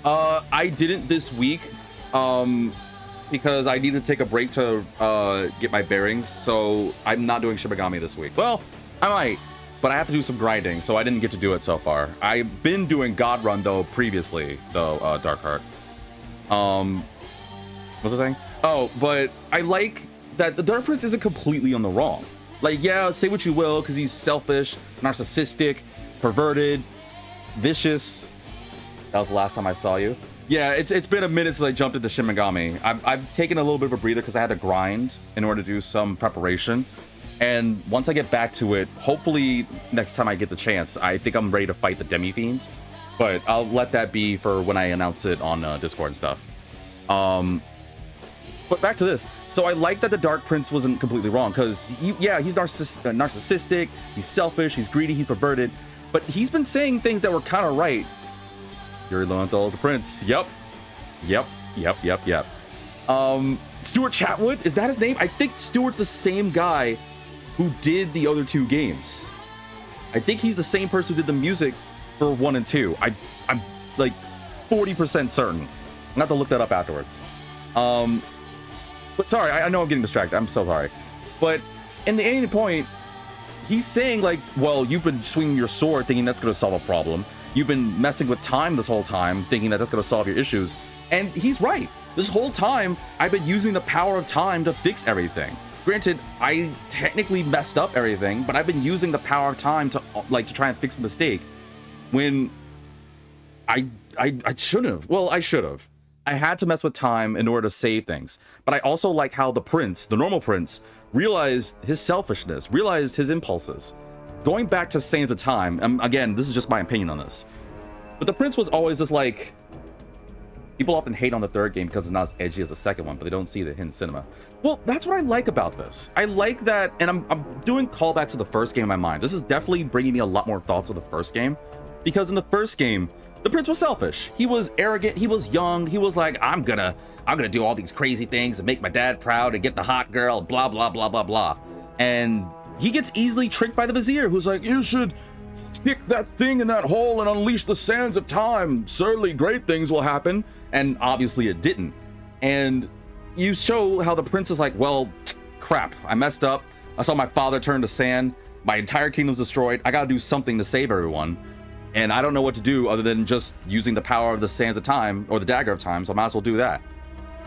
I didn't this week. Because I needed to take a break to get my bearings, so I'm not doing Shin Megami this week. Well, I might, but I have to do some grinding, so I didn't get to do it so far. I've been doing God Run though previously, though. Darkheart. What's I saying? Oh, but I like that the Dark Prince isn't completely on the wrong. Like, yeah, say what you will, because he's selfish, narcissistic, perverted, vicious. That was the last time I saw you. Yeah, it's been a minute since I jumped into Shin Megami. I've taken a little bit of a breather because I had to grind in order to do some preparation. And once I get back to it, hopefully next time I get the chance, I think I'm ready to fight the Demi Fiend. But I'll let that be for when I announce it on Discord and stuff. But back to this. So I like that the Dark Prince wasn't completely wrong, because he's narcissistic, he's selfish, he's greedy, he's perverted. But he's been saying things that were kind of right. Yuri Lowenthal is the prince. Yep. Stuart Chatwood, is that his name? I think Stuart's the same guy who did the other two games. I think he's the same person who did the music for 1 and 2. I'm like 40% certain. I'm gonna have to look that up afterwards. But sorry, I know I'm getting distracted. I'm so sorry. But in the ending point, he's saying like, well, you've been swinging your sword thinking that's gonna solve a problem. You've been messing with time this whole time, thinking that that's going to solve your issues. And he's right. This whole time, I've been using the power of time to fix everything. Granted, I technically messed up everything, but I've been using the power of time to try and fix the mistake. When I shouldn't have. Well, I should have. I had to mess with time in order to save things. But I also like how the prince, the normal prince, realized his selfishness, realized his impulses. Going back to Sands of Time, again, this is just my opinion on this, but the prince was always just like, people often hate on the third game because it's not as edgy as the second one, but they don't see the hidden cinema. Well, that's what I like about this. I like that, and I'm doing callbacks to the first game in my mind. This is definitely bringing me a lot more thoughts of the first game, because in the first game, the prince was selfish. He was arrogant. He was young. He was like, I'm gonna do all these crazy things and make my dad proud and get the hot girl, blah, blah, blah, blah, blah. And he gets easily tricked by the Vizier, who's like, you should stick that thing in that hole and unleash the sands of time. Certainly great things will happen. And obviously it didn't. And you show how the prince is like, well, crap, I messed up. I saw my father turn to sand. My entire kingdom's destroyed. I gotta do something to save everyone. And I don't know what to do other than just using the power of the sands of time, or the dagger of time, so I might as well do that.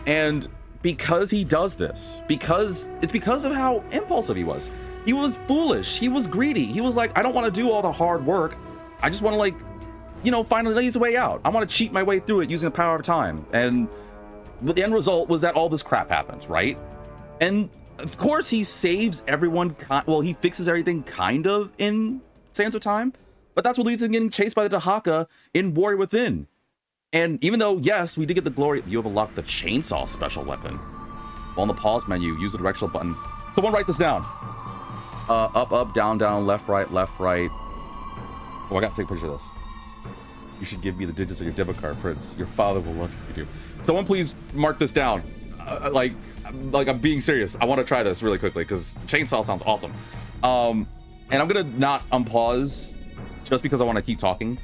And because he does this, it's because of how impulsive he was. He was foolish. He was greedy. He was like, I don't want to do all the hard work. I just want to find a lazy way out. I want to cheat my way through it using the power of time. And the end result was that all this crap happened, right? And of course he saves everyone. Well, he fixes everything kind of in Sands of Time, but that's what leads to him getting chased by the Dahaka in Warrior Within. And even though, yes, we did get the glory, you have unlocked the chainsaw special weapon. While on the pause menu, use the directional button. Someone write this down. Up, down, left, right. Oh, I gotta take a picture of this. You should give me the digits of your debit card, Prince. Your father will love you. Someone please mark this down. Like I'm being serious. I want to try this really quickly because the chainsaw sounds awesome. And I'm gonna not unpause just because I want to keep talking.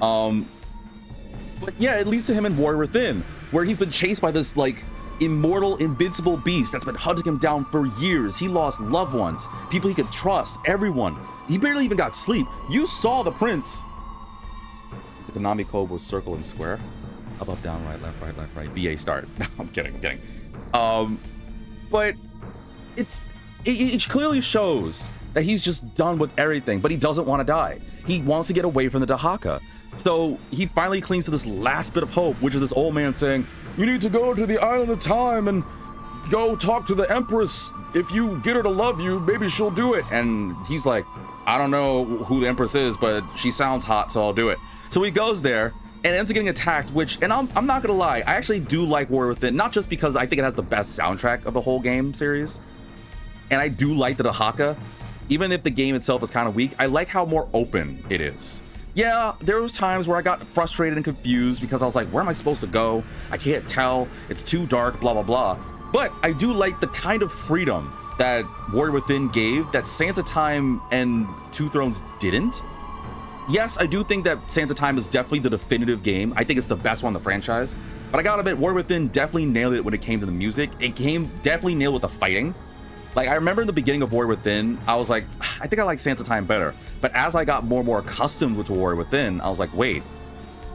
But yeah, it leads to him in Warrior Within, where he's been chased by this immortal, invincible beast that's been hunting him down for years. He lost loved ones, people he could trust, everyone. He barely even got sleep. You saw the prince. The Konami code was circle and square. Up, down, right, left, right. BA start. No, I'm kidding. But it clearly shows that he's just done with everything, but he doesn't want to die. He wants to get away from the Dahaka. So he finally clings to this last bit of hope, which is this old man saying, you need to go to the Island of Time and go talk to the Empress. If you get her to love you, maybe she'll do it. And he's like, I don't know who the Empress is, but she sounds hot, so I'll do it. So he goes there and ends up getting attacked, and I'm not gonna lie, I actually do like Warrior Within, not just because I think it has the best soundtrack of the whole game series, and I do like the Dahaka, even if the game itself is kind of weak. I like how more open it is. Yeah, there was times where I got frustrated and confused because I was like, where am I supposed to go? I can't tell. It's too dark, blah, blah, blah. But I do like the kind of freedom that Warrior Within gave that Sands of Time and Two Thrones didn't. Yes, I do think that Sands of Time is definitely the definitive game. I think it's the best one in the franchise. But I gotta admit, Warrior Within definitely nailed it when it came to the music. Definitely nailed with the fighting. Like, I remember in the beginning of Warrior Within, I was like, I think I like Sands of Time better. But as I got more and more accustomed to Warrior Within, I was like, wait,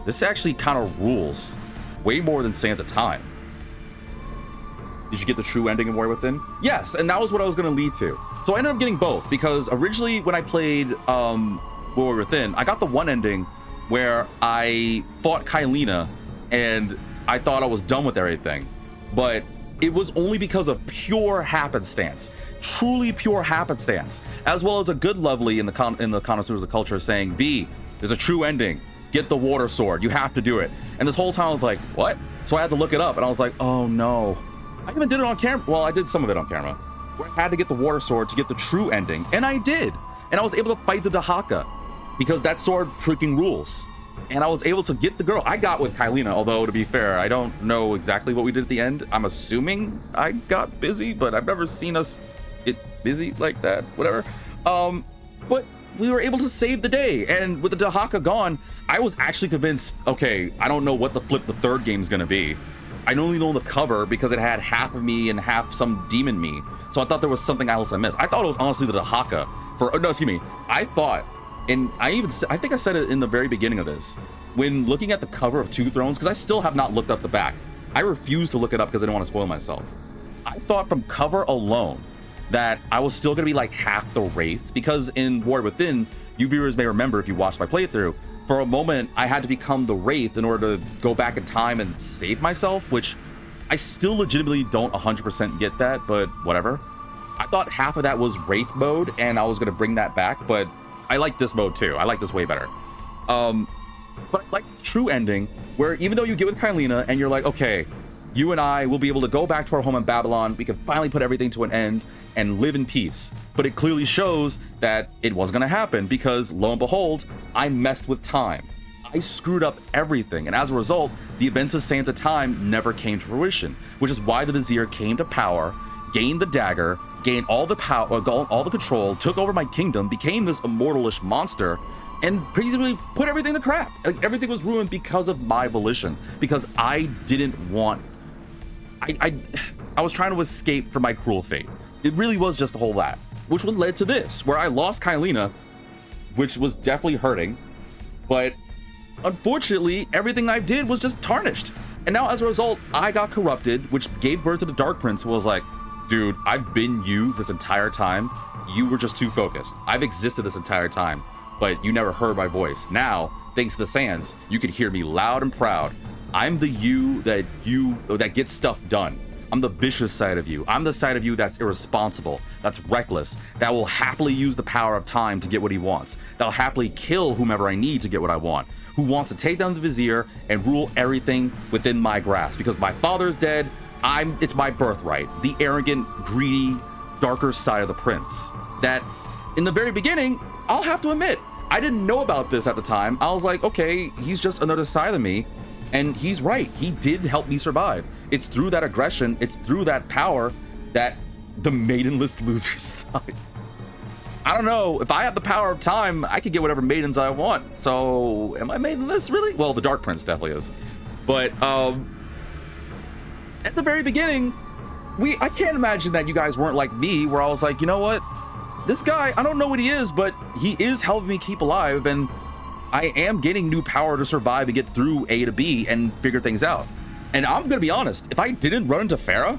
this actually kind of rules way more than Sands of Time. Did you get the true ending in Warrior Within? Yes, and that was what I was going to lead to. So I ended up getting both, because originally when I played Warrior Within, I got the one ending where I fought Kylina and I thought I was done with everything. But it was only because of pure happenstance, truly pure happenstance, as well as a good lovely in the connoisseurs of the culture saying, V, there's a true ending. Get the water sword. You have to do it. And this whole time I was like, what? So I had to look it up, and I was like, oh no. I even did it on camera. Well, I did some of it on camera, where I had to get the water sword to get the true ending, and I did. And I was able to fight the Dahaka, because that sword freaking rules. And I was able to get the girl. I got with Kylina, although to be fair, I don't know exactly what we did at the end. I'm assuming I got busy, but I've never seen us get busy like that, whatever. But we were able to save the day, and with the Dahaka gone, I was actually convinced, okay, I don't know what the third game is going to be. I only know the cover because it had half of me and half some demon me. So I thought there was something else I missed. I thought it was honestly the Dahaka I thought, and I think I said it in the very beginning of this, when looking at the cover of Two Thrones, because I still have not looked up the back. I refuse to look it up because I didn't want to spoil myself. I thought from cover alone that I was still going to be like half the Wraith, because in Warrior Within, you viewers may remember if you watched my playthrough, for a moment I had to become the Wraith in order to go back in time and save myself, which I still legitimately don't 100% get that, but whatever. I thought half of that was Wraith mode and I was going to bring that back, but I like this mode too. I like this way better. But I like the true ending, where even though you get with Kylina and you're like, okay, you and I will be able to go back to our home in Babylon, we can finally put everything to an end and live in peace. But it clearly shows that it wasn't going to happen, because lo and behold, I messed with time. I screwed up everything, and as a result, the events of Sands of Time never came to fruition, which is why the Vizier came to power, gained the dagger, gained all the power, all the control, took over my kingdom, became this immortalish monster, and basically put everything to crap. Like, everything was ruined because of my volition, because I didn't want... I was trying to escape from my cruel fate. It really was just a whole lot, which would led to this, where I lost Kylina, which was definitely hurting, but unfortunately, everything I did was just tarnished. And now as a result, I got corrupted, which gave birth to the Dark Prince, who was like, dude, I've been you this entire time. You were just too focused. I've existed this entire time, but you never heard my voice. Now, thanks to the Sands, you can hear me loud and proud. I'm the you that gets stuff done. I'm the vicious side of you. I'm the side of you that's irresponsible, that's reckless, that will happily use the power of time to get what he wants, that'll happily kill whomever I need to get what I want, who wants to take down the Vizier and rule everything within my grasp. Because my father's dead, it's my birthright. The arrogant, greedy, darker side of the prince. That, in the very beginning, I'll have to admit, I didn't know about this at the time. I was like, okay, he's just another side of me. And he's right, he did help me survive. It's through that aggression, it's through that power that the maidenless loser's side. I don't know, if I have the power of time, I could get whatever maidens I want. So, am I maidenless, really? Well, the Dark Prince definitely is. But, at the very beginning, I can't imagine that you guys weren't like me, where I was like, you know what? This guy, I don't know what he is, but he is helping me keep alive, and I am getting new power to survive and get through A to B and figure things out. And I'm gonna be honest, if I didn't run into Farah,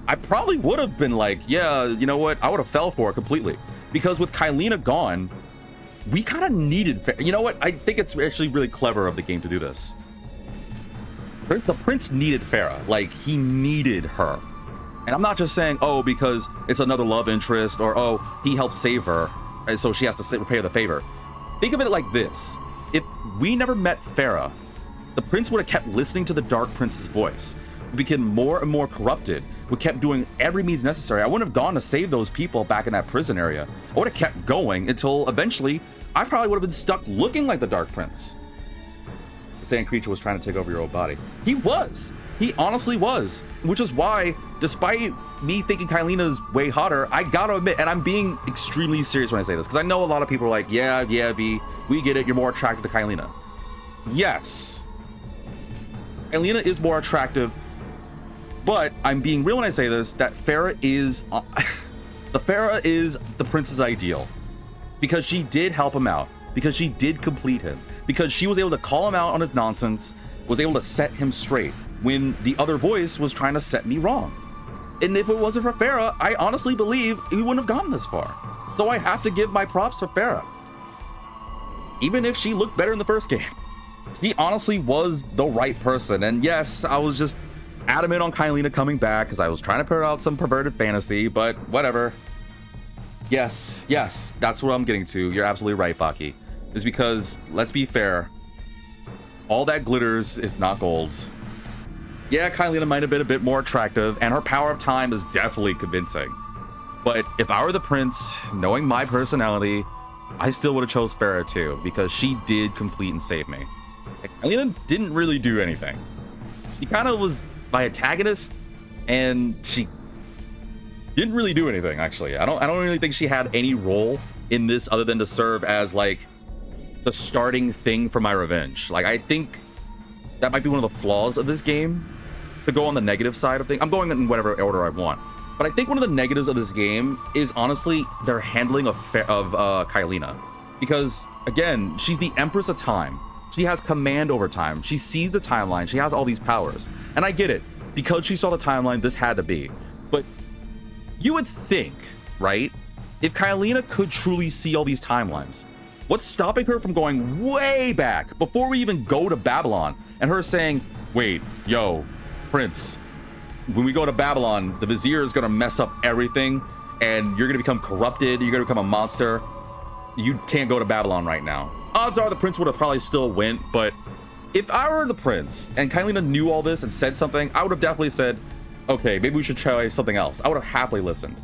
I probably would have been like, yeah, you know what? I would have fell for it completely. Because with Kylina gone, we kind of needed Farah. You know what? I think it's actually really clever of the game to do this. The prince needed Farah. Like, he needed her. And I'm not just saying, oh, because it's another love interest, or oh, he helped save her, and so she has to repay the favor. Think of it like this. If we never met Farah, the prince would have kept listening to the Dark Prince's voice. We became more and more corrupted. We kept doing every means necessary. I wouldn't have gone to save those people back in that prison area. I would have kept going until eventually I probably would have been stuck looking like the Dark Prince. The sand creature was trying to take over your old body. He was. He honestly was. Which is why, despite me thinking Kylina's way hotter, I gotta admit, and I'm being extremely serious when I say this, because I know a lot of people are like, yeah, V, we get it, you're more attracted to Kylina. Yes. Kylina is more attractive, but I'm being real when I say this, that Farah is... The Farah is the prince's ideal because she did help him out, because she did complete him, because she was able to call him out on his nonsense, was able to set him straight when the other voice was trying to set me wrong. And if it wasn't for Farah, I honestly believe he wouldn't have gotten this far. So I have to give my props for Farah. Even if she looked better in the first game, she honestly was the right person. And yes, I was just adamant on Kylina coming back because I was trying to put out some perverted fantasy, but whatever. Yes, that's what I'm getting to. You're absolutely right, Baki. Is because, let's be fair, all that glitters is not gold. Yeah, Kylina might have been a bit more attractive, and her power of time is definitely convincing. But if I were the prince, knowing my personality, I still would have chose Farah too, because she did complete and save me. Kylina didn't really do anything. She kind of was my antagonist, and she didn't really do anything, actually. I don't really think she had any role in this other than to serve as, like, the starting thing for my revenge. Like, I think that might be one of the flaws of this game, to go on the negative side of things. I'm going in whatever order I want. But I think one of the negatives of this game is honestly their handling of Kylina. Because, again, she's the Empress of Time. She has command over time. She sees the timeline. She has all these powers. And I get it. Because she saw the timeline, this had to be. But you would think, right? If Kylina could truly see all these timelines, what's stopping her from going way back before we even go to Babylon and her saying, wait, yo, Prince, when we go to Babylon, the Vizier is going to mess up everything and you're going to become corrupted. You're going to become a monster. You can't go to Babylon right now. Odds are the prince would have probably still went, but if I were the prince and Kylina knew all this and said something, I would have definitely said, okay, maybe we should try something else. I would have happily listened.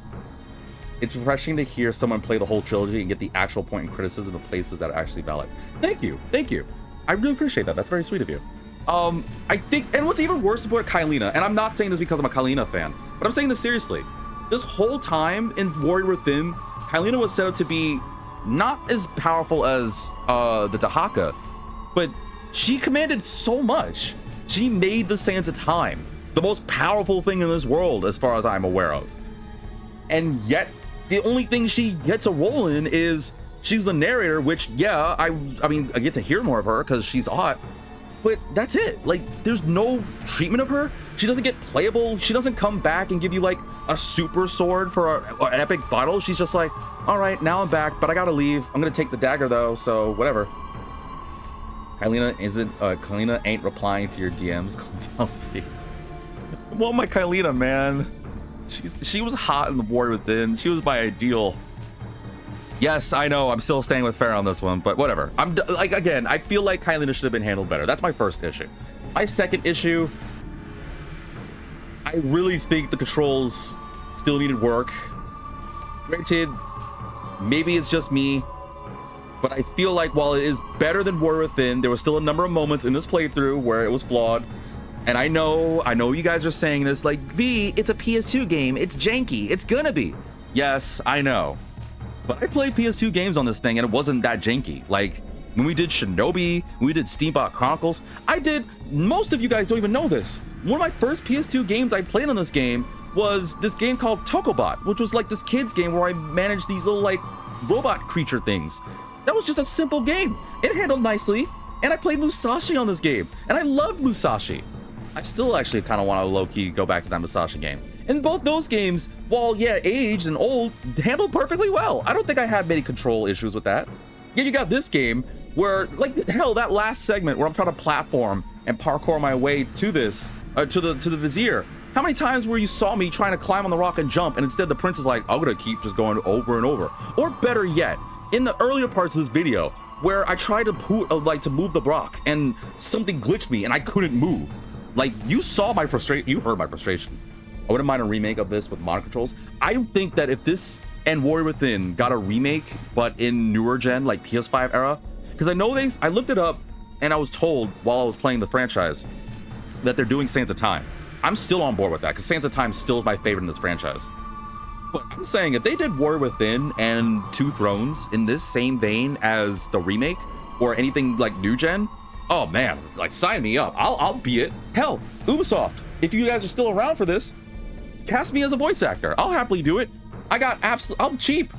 It's refreshing to hear someone play the whole trilogy and get the actual point in criticism of places that are actually valid. Thank you. I really appreciate that. That's very sweet of you. I think, and what's even worse about Kylina, and I'm not saying this because I'm a Kylina fan, but I'm saying this seriously. This whole time in Warrior Within, Kylina was set up to be not as powerful as the Dahaka, but she commanded so much. She made the Sands of Time the most powerful thing in this world, as far as I'm aware of. And yet, the only thing she gets a role in is she's the narrator, which, yeah, I mean, I get to hear more of her because she's hot. But that's it. Like, there's no treatment of her. She doesn't get playable. She doesn't come back and give you like a super sword for an epic battle. She's just like, all right, now I'm back, but I gotta leave. I'm gonna take the dagger though, so whatever. Kylina ain't replying to your DMs. Well, my Kylina, man. She was hot in the War Within. She was my ideal. Yes, I know. I'm still staying with Farah on this one, but whatever. Like, again, I feel like Kylina should have been handled better. That's my first issue. My second issue, I really think the controls still needed work. Granted, maybe it's just me, but I feel like while it is better than War Within, there was still a number of moments in this playthrough where it was flawed. And I know you guys are saying this like, V, it's a PS2 game. It's janky. It's gonna be. Yes, I know. But I played PS2 games on this thing and it wasn't that janky. Like, when we did Shinobi, when we did Steambot Chronicles, most of you guys don't even know this. One of my first PS2 games I played on this game was this game called Tokobot, which was like this kid's game where I managed these little like robot creature things. That was just a simple game. It handled nicely, and I played Musashi on this game, and I loved Musashi. I still actually kind of want to low-key go back to that Musashi game. And both those games, while yeah, aged and old, handled perfectly well. I don't think I had many control issues with that. Yet you got this game where, like, hell, that last segment where I'm trying to platform and parkour my way to this, to the Vizier. How many times where you saw me trying to climb on the rock and jump, and instead the prince is like, I'm gonna keep just going over and over. Or better yet, in the earlier parts of this video, where I tried to move the rock, and something glitched me, and I couldn't move. Like, you saw my frustration, you heard my frustration. I wouldn't mind a remake of this with modern controls. I think that if this and Warrior Within got a remake, but in newer gen, like PS5 era, because I looked it up, and I was told while I was playing the franchise that they're doing Sands of Time. I'm still on board with that, because Sands of Time still is my favorite in this franchise. But I'm saying if they did Warrior Within and Two Thrones in this same vein as the remake, or anything like new gen, oh man, like sign me up. I'll be it. Hell, Ubisoft, if you guys are still around for this, cast me as a voice actor. I'll happily do it. I got I'm cheap.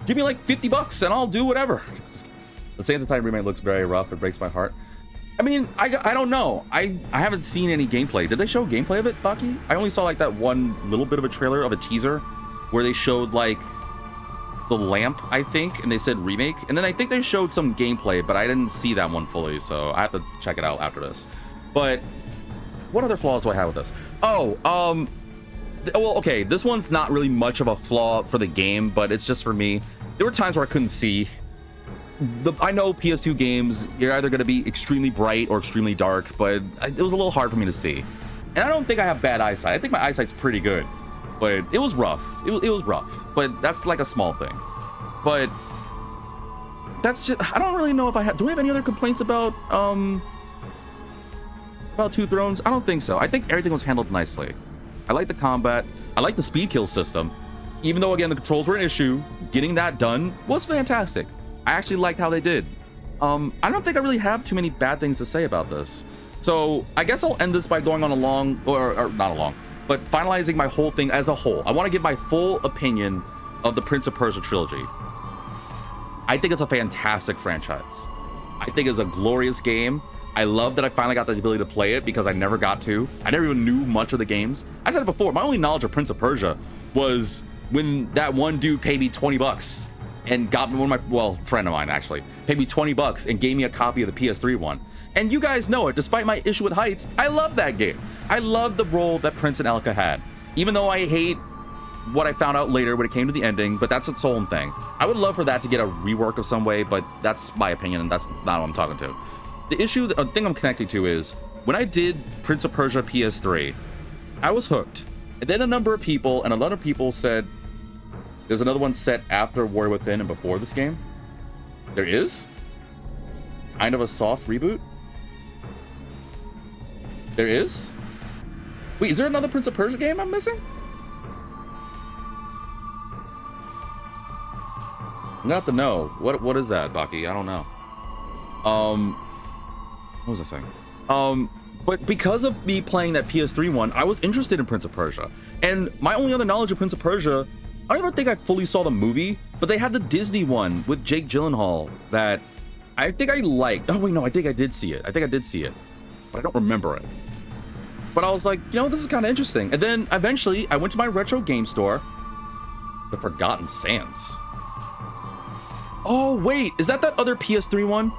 Give me like 50 bucks and I'll do whatever. The Sands of Time remake looks very rough. It breaks my heart. I mean, I don't know. I haven't seen any gameplay. Did they show gameplay of it, Bucky? I only saw like that one little bit of a trailer of a teaser where they showed like the lamp, I think, and they said remake. And then I think they showed some gameplay, but I didn't see that one fully, so I have to check it out after this. But what other flaws do I have with this? Oh, well, okay, this one's not really much of a flaw for the game, but it's just for me. There were times where I couldn't see. I know PS2 games, you're either going to be extremely bright or extremely dark, but it was a little hard for me to see. And I don't think I have bad eyesight. I think my eyesight's pretty good, but it was rough. It was rough, but that's like a small thing. But that's just, I don't really know if I have, do I have any other complaints about Two Thrones? I don't think so. I think everything was handled nicely. I like the combat. I like the speed kill system. Even though, again, the controls were an issue, getting that done was fantastic. I actually liked how they did. I don't think I really have too many bad things to say about this. So I guess I'll end this by going on a long, or not a long, but finalizing my whole thing as a whole. I want to give my full opinion of the Prince of Persia trilogy. I think it's a fantastic franchise. I think it's a glorious game. I love that I finally got the ability to play it because I never got to. I never even knew much of the games. I said it before, my only knowledge of Prince of Persia was when that one dude paid me 20 bucks and got me friend of mine actually, paid me 20 bucks and gave me a copy of the PS3 one. And you guys know it, despite my issue with heights, I love that game. I love the role that Prince and Elka had. Even though I hate what I found out later when it came to the ending, but that's its own thing. I would love for that to get a rework of some way, but that's my opinion and that's not what I'm talking to. The issue, the thing I'm connecting to is, when I did Prince of Persia PS3, I was hooked. And then a number of people, and a lot of people said, there's another one set after Warrior Within and before this game. There is? Kind of a soft reboot? There is? Wait, is there another Prince of Persia game I'm missing? I'm gonna have to know. What is that, Baki? I don't know. What was I saying? But because of me playing that PS3 one, I was interested in Prince of Persia. And my only other knowledge of Prince of Persia, I don't even think I fully saw the movie, but they had the Disney one with Jake Gyllenhaal that I think I liked. Oh wait, no, I think I did see it. But I don't remember it. But I was like, you know, this is kind of interesting. And then eventually I went to my retro game store, The Forgotten Sands. Oh wait, is that other PS3 one?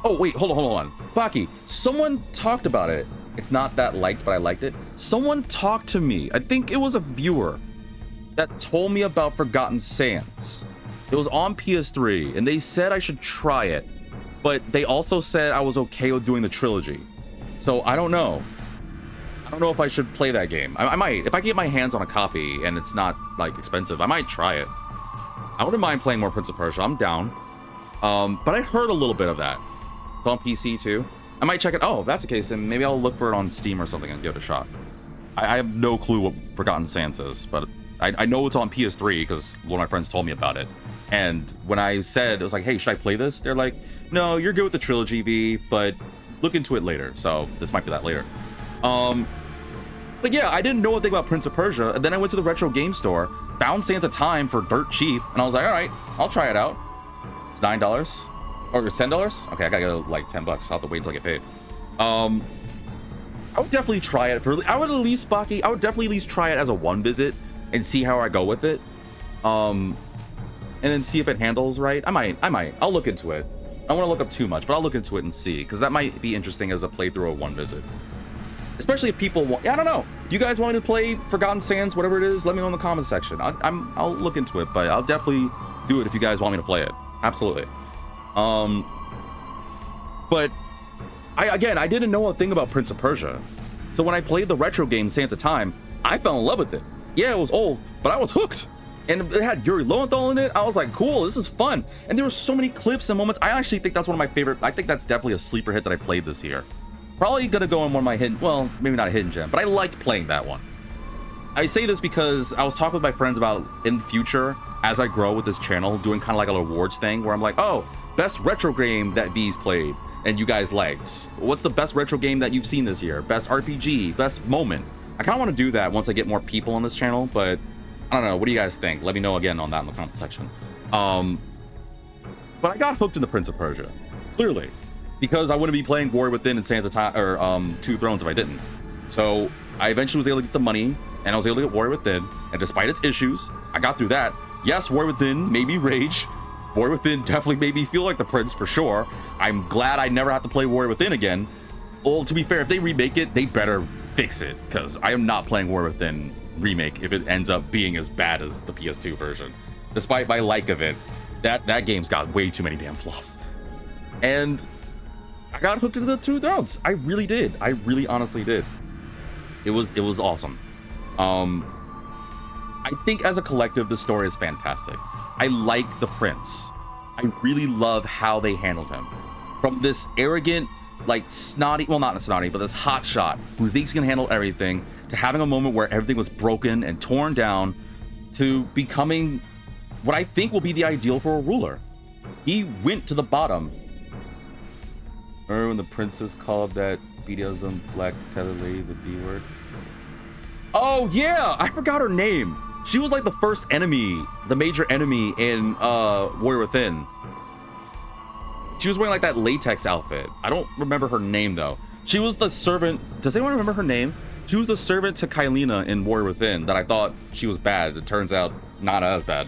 Oh wait, hold on. Baki, someone talked about it. It's not that liked, but I liked it. Someone talked to me. I think it was a viewer that told me about Forgotten Sands. It was on PS3, and they said I should try it, but they also said I was okay with doing the trilogy. So I don't know. I don't know if I should play that game. I might. If I get my hands on a copy and it's not like expensive, I might try it. I wouldn't mind playing more Prince of Persia. I'm down. But I heard a little bit of that. It's on PC too. I might check it. Oh, if that's the case, then maybe I'll look for it on Steam or something and give it a shot. I have no clue what Forgotten Sands is, but I know it's on PS3 because one of my friends told me about it. And when I said, it was like, hey, should I play this? They're like, no, you're good with the trilogy, V, but look into it later. So this might be that later. But yeah, I didn't know a thing about Prince of Persia. And then I went to the retro game store, found Sands of Time for dirt cheap. And I was like, all right, I'll try it out. It's $9 or it's $10. Okay, I gotta go like 10 bucks. I'll have to wait until I get paid. I would definitely try it I would definitely at least try it as a one visit and see how I go with it. And then see if it handles right. I might. I'll look into it. I don't want to look up too much, but I'll look into it and see, because that might be interesting as a playthrough of one visit. Especially if people want, I don't know. You guys want me to play Forgotten Sands, whatever it is, let me know in the comment section. I'll look into it, but I'll definitely do it if you guys want me to play it. Absolutely. But I didn't know a thing about Prince of Persia. So when I played the retro game Sands of Time, I fell in love with it. Yeah, it was old, but I was hooked. And it had Yuri Lowenthal in it. I was like, cool, this is fun. And there were so many clips and moments. I actually think that's one of my favorite. I think that's definitely a sleeper hit that I played this year. Probably gonna go in one of my hidden, well, maybe not a hidden gem, but I liked playing that one. I say this because I was talking with my friends about in the future, as I grow with this channel, doing kind of like a awards thing where I'm like, oh, best retro game that V's played and you guys liked. What's the best retro game that you've seen this year? Best RPG, best moment. I kind of want to do that once I get more people on this channel, but I don't know. What do you guys think? Let me know again on that in the comment section. But I got hooked in the Prince of Persia, clearly, because I wouldn't be playing Warrior Within and Sands of Time or Two Thrones if I didn't. So I eventually was able to get the money, and I was able to get Warrior Within, and despite its issues, I got through that. Yes, Warrior Within made me rage. Warrior Within definitely made me feel like the prince for sure. I'm glad I never have to play Warrior Within again. Well, to be fair, if they remake it, they better fix it, because I am not playing Warrior Within remake if it ends up being as bad as the PS2 version. Despite my like of it, that game's got way too many damn flaws. And I got hooked into the Two Thrones. I really did. I really honestly did. It was awesome. I think as a collective, the story is fantastic. I like the prince. I really love how they handled him. From this arrogant, like snotty, well, not snotty, but this hotshot who thinks he can handle everything, to having a moment where everything was broken and torn down, to becoming what I think will be the ideal for a ruler. He went to the bottom. Remember when the princess called that BDSM black tether lady the B word? Oh yeah, I forgot her name. She was like the first enemy, the major enemy in Warrior Within. She was wearing like that latex outfit. I don't remember her name though. She was the servant. Does anyone remember her name? She was the servant to Kylina in Warrior Within that I thought she was bad. It turns out not as bad.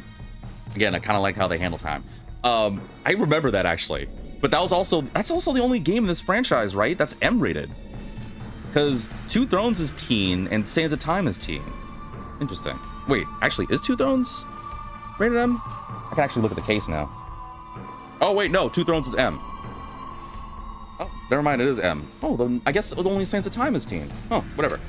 Again, I kind of like how they handle time. I remember that actually. But that's also the only game in this franchise, right? That's M-rated. Because Two Thrones is teen and Sands of Time is teen. Interesting. Wait, actually, is Two Thrones rated M? I can actually look at the case now. Oh wait, no, Two Thrones is M. Oh, never mind, it is M. Oh, then I guess only Sands of Time is teen. Oh, whatever.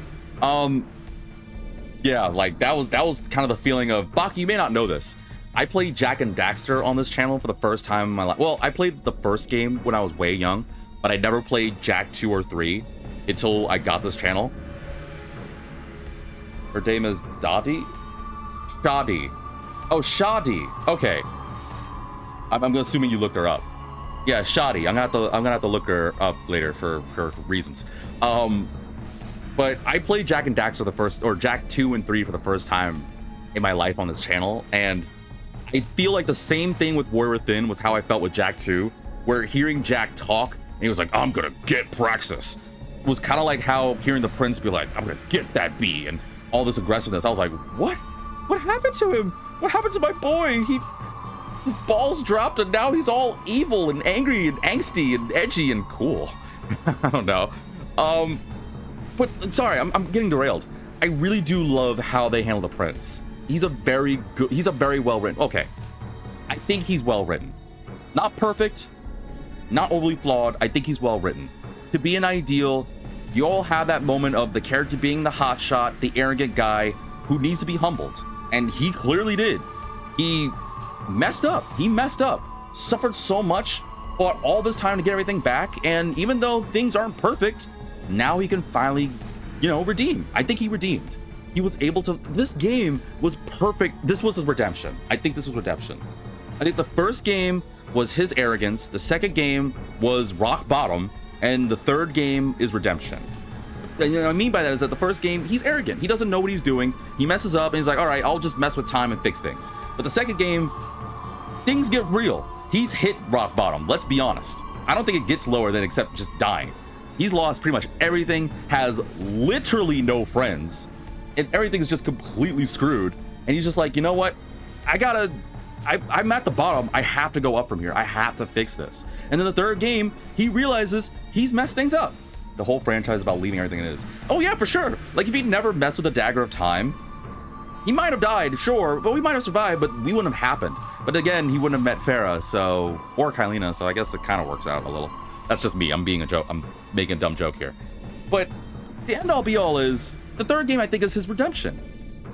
Yeah, like that was kind of the feeling of, Baki, you may not know this. I played Jak and Daxter on this channel for the first time in my life. Well, I played the first game when I was way young, but I never played Jak 2 or 3 until I got this channel. Her name is Dadi? Shadi. Oh, Shadi. Okay. I'm assuming you looked her up. Yeah, Shadi. I'm gonna have to look her up later for reasons. But I played Jak and Daxter Jak 2 and 3 for the first time in my life on this channel, and I feel like the same thing with Warrior Within was how I felt with Jak 2, where hearing Jak talk, and he was like, I'm gonna get Praxis, was kind of like how hearing the prince be like, I'm gonna get that bee, and all this aggressiveness. I was like, what? What happened to him? What happened to my boy? His balls dropped, and now he's all evil and angry and angsty and edgy and cool. I don't know. But sorry, I'm getting derailed. I really do love how they handle the prince. He's a very well written. Okay, I think he's well written. Not perfect, not overly flawed. I think he's well written. To be an ideal, you all have that moment of the character being the hotshot, the arrogant guy who needs to be humbled, and he clearly did. He messed up. Suffered so much, fought all this time to get everything back, and even though things aren't perfect, now he can finally, redeem. I think he redeemed. He was able to. This game was perfect. This was his redemption. I think this was redemption. I think the first game was his arrogance, the second game was rock bottom, and the third game is redemption. And what I mean by that is that the first game, he's arrogant. He doesn't know what he's doing. He messes up and he's like, all right, I'll just mess with time and fix things. But the second game, things get real. He's hit rock bottom. Let's be honest. I don't think it gets lower than except just dying. He's lost pretty much everything, has literally no friends, and everything's just completely screwed. And he's just like, you know what? I'm at the bottom. I have to go up from here. I have to fix this. And then the third game, he realizes he's messed things up. The whole franchise is about leaving everything it is. Oh yeah, for sure. Like if he'd never messed with the Dagger of Time, he might have died, sure, but we might have survived, but we wouldn't have happened. But again, he wouldn't have met Farah, or Kylina, so I guess it kind of works out a little. That's just me. I'm being a joke. I'm making a dumb joke here. But the end all be all is, the third game I think is his redemption.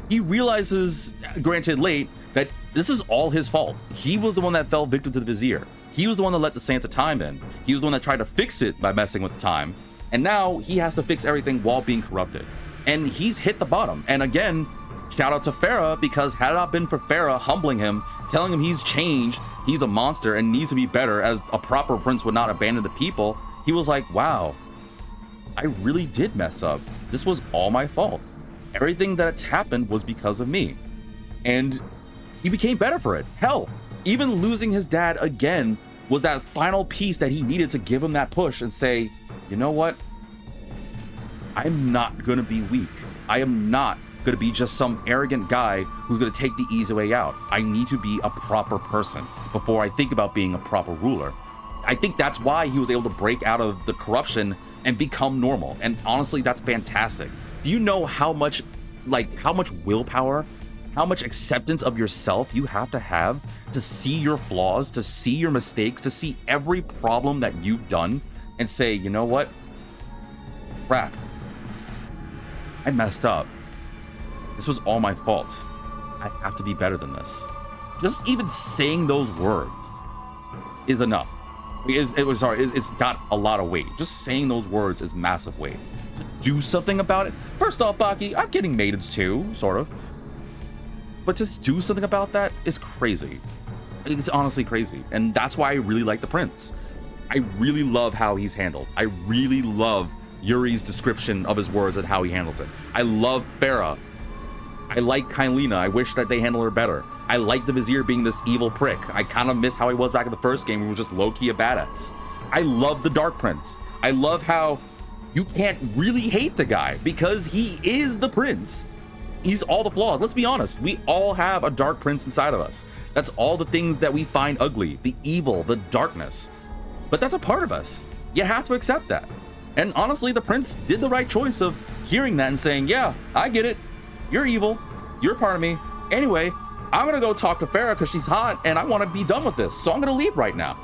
He realizes, granted late, that this is all his fault. He was the one that fell victim to the Vizier. He was the one that let the Sands of Time in. He was the one that tried to fix it by messing with the time. And now he has to fix everything while being corrupted. And he's hit the bottom. And again, shout out to Farah, because had it not been for Farah humbling him, telling him he's changed, he's a monster and needs to be better, as a proper prince would not abandon the people, he was like, wow, I really did mess up. This was all my fault. Everything that's happened was because of me. and he became better for it. Hell, even losing his dad again was that final piece that he needed to give him that push and say, you know what? I'm not gonna be weak. I am not gonna be just some arrogant guy who's gonna take the easy way out. I need to be a proper person before I think about being a proper ruler. I think that's why he was able to break out of the corruption and become normal. And honestly, that's fantastic. Do you know how much willpower, how much acceptance of yourself you have to see your flaws, to see your mistakes, to see every problem that you've done and say, you know what? Crap. I messed up. This was all my fault. I have to be better than this. Just even saying those words is enough. It's got a lot of weight. Just saying those words is massive weight. To do something about it. First off, Baki, I'm getting maidens too, sort of. But to do something about that is crazy. It's honestly crazy. And that's why I really like the prince. I really love how he's handled. I really love Yuri's description of his words and how he handles it. I love Farah. I like Kylina. I wish that they handled her better. I like the Vizier being this evil prick. I kind of miss how he was back in the first game. He was just low-key a badass. I love the Dark Prince. I love how you can't really hate the guy because he is the prince. He's all the flaws. Let's be honest. We all have a Dark Prince inside of us. That's all the things that we find ugly, the evil, the darkness. But that's a part of us. You have to accept that. And honestly, the prince did the right choice of hearing that and saying, yeah, I get it. You're evil. You're part of me. Anyway, I'm going to go talk to Farah because she's hot and I want to be done with this. So I'm going to leave right now.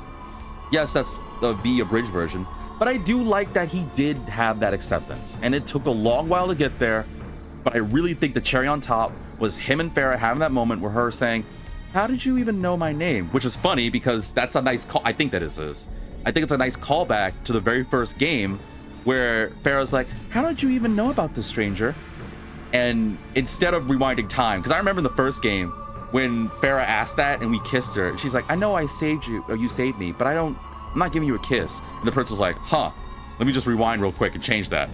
Yes, that's the V abridged version. But I do like that he did have that acceptance. And it took a long while to get there. But I really think the cherry on top was him and Farah having that moment where her saying, how did you even know my name? Which is funny because that's a nice call. I think that is. I think it's a nice callback to the very first game where Farah's like, how did you even know about this stranger? And instead of rewinding time, because I remember in the first game when Farah asked that and we kissed her, she's like, I know I saved you, or you saved me, but I'm not giving you a kiss. And the prince was like, huh, let me just rewind real quick and change that.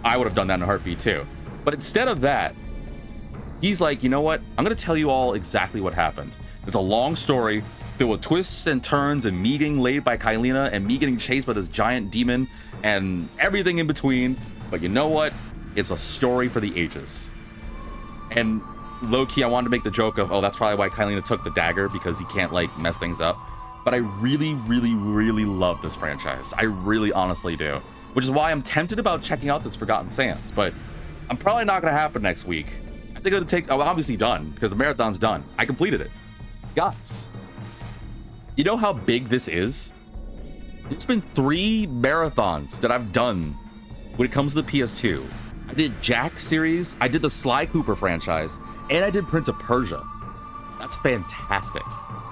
I would have done that in a heartbeat too. But instead of that, he's like, you know what? I'm going to tell you all exactly what happened. It's a long story filled with twists and turns and me getting laid by Kylina and me getting chased by this giant demon and everything in between. But you know what? It's a story for the ages. And low-key, I wanted to make the joke of, oh, that's probably why Kylina took the dagger, because he can't, like, mess things up. But I really, really, really love this franchise. I really honestly do. Which is why I'm tempted about checking out this Forgotten Sands. But I'm probably not going to happen next week. I think it'll take... I'm obviously done, because the marathon's done. I completed it. Guys, you know how big this is? It's been 3 marathons that I've done when it comes to the PS2. I did Jack series, I did the Sly Cooper franchise, and I did Prince of Persia. That's fantastic.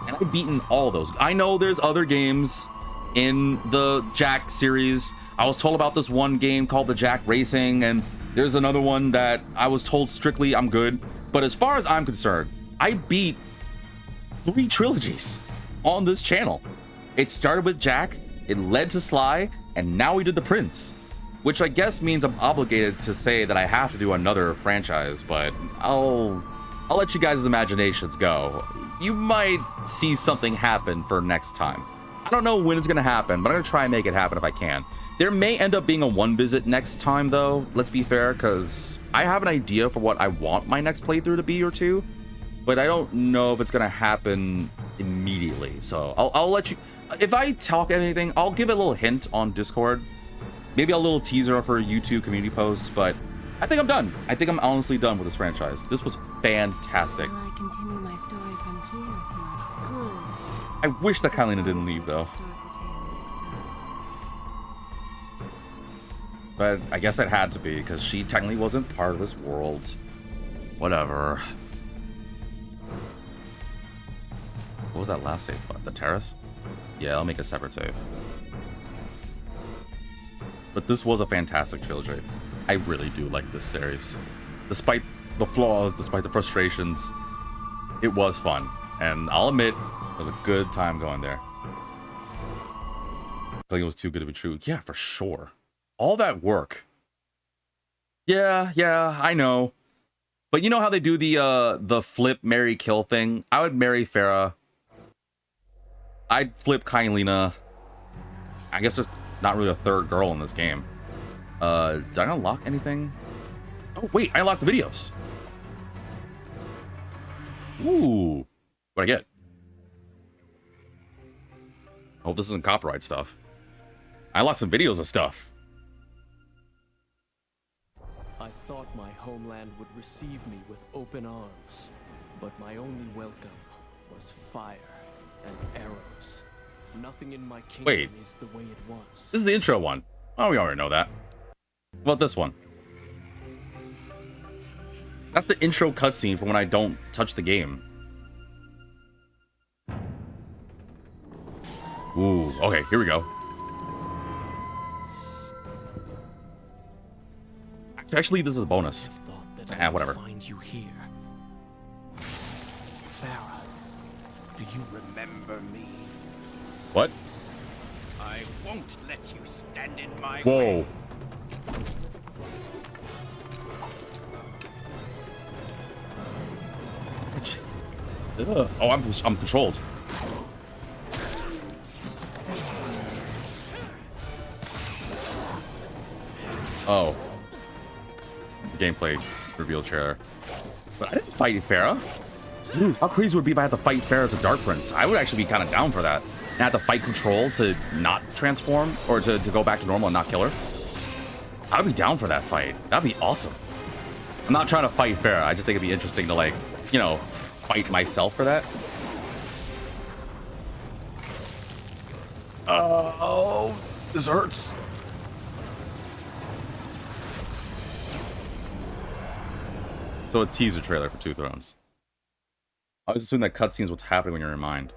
And I've beaten all those. I know there's other games in the Jack series. I was told about this one game called the Jack Racing, and there's another one that I was told strictly I'm good. But as far as I'm concerned, I beat 3 trilogies on this channel. It started with Jack, it led to Sly, and now we did the Prince. Which I guess means I'm obligated to say that I have to do another franchise, but I'll let you guys' imaginations go. You might see something happen for next time. I don't know when it's gonna happen, but I'm gonna try and make it happen if I can. There may end up being a 1 visit next time though, let's be fair, because I have an idea for what I want my next playthrough to be or 2, but I don't know if it's gonna happen immediately. So I'll let you, if I talk anything, I'll give it a little hint on Discord. Maybe a little teaser for a YouTube community post, but I think I'm done. I think I'm honestly done with this franchise. This was fantastic. Shall I continue my story from here for good? I wish that Kylina didn't leave though. Start the tale next time. But I guess it had to be, because she technically wasn't part of this world. Whatever. What was that last save? What, the terrace? Yeah, I'll make a separate save. But this was a fantastic trilogy. I really do like this series. Despite the flaws, despite the frustrations, it was fun. And I'll admit, it was a good time going there. I think it was too good to be true. Yeah, for sure. All that work. Yeah, I know. But you know how they do the flip, marry, kill thing? I would marry Farah. I'd flip Kailina. I guess there's not really a third girl in this game. Did I unlock anything? Oh, wait, I unlocked the videos. Ooh. What'd I get? Hope this isn't copyright stuff. I unlocked some videos of stuff. I thought my homeland would receive me with open arms, but my only welcome was fire and arrows. Nothing in my kingdom is the way it was. This is the intro one. Oh, we already know that. What about this one? That's the intro cutscene for when I don't touch the game. Ooh, okay, here we go. Actually, this is a bonus. Whatever. Find you here. Farah, do you remember me? What? I won't let you stand in my Whoa. way. Ugh. Oh, I'm controlled. Oh. It's a gameplay reveal trailer. But I didn't fight Farah. Dude, how crazy would it be if I had to fight Farah the Dark Prince? I would actually be kind of down for that. And I had to fight Control to not transform, or to go back to normal and not kill her. I'd be down for that fight. That'd be awesome. I'm not trying to fight Farah. I just think it'd be interesting to, like, you know, fight myself for that. Oh, this hurts. So a teaser trailer for Two Thrones. I always assume that cutscenes what's happening when you're in mind.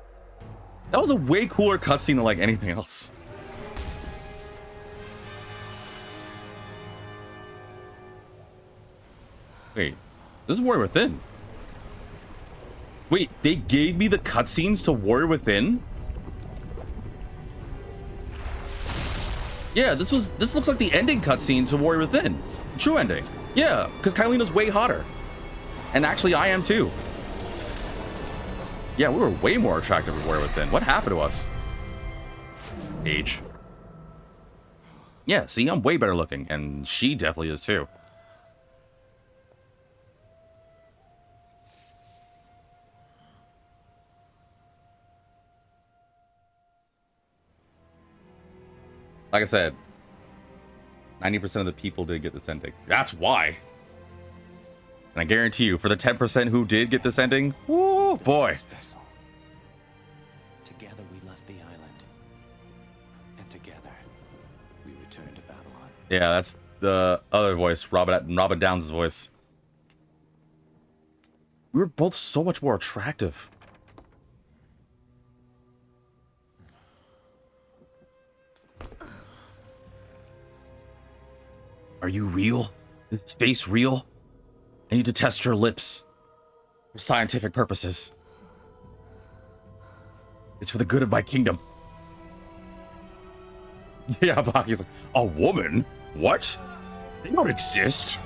That was a way cooler cutscene than like anything else. Wait, this is Warrior Within. Wait, they gave me the cutscenes to Warrior Within? Yeah, this looks like the ending cutscene to Warrior Within. The true ending. Yeah, because Kailina's way hotter. And actually, I am too. Yeah, we were way more attractive in Warrior Within. What happened to us? Age. Yeah, see, I'm way better looking, and she definitely is too. Like I said, 90% of the people did get this ending. That's why. And I guarantee you, for the 10% who did get this ending, woo, boy. Together we left the island. And together we returned to Babylon. Yeah, that's the other voice, Robin Downs' voice. We were both so much more attractive. Are you real? Is space real? I need to test your lips for scientific purposes. It's for the good of my kingdom. Yeah, Baki's like, a woman? What? They don't exist.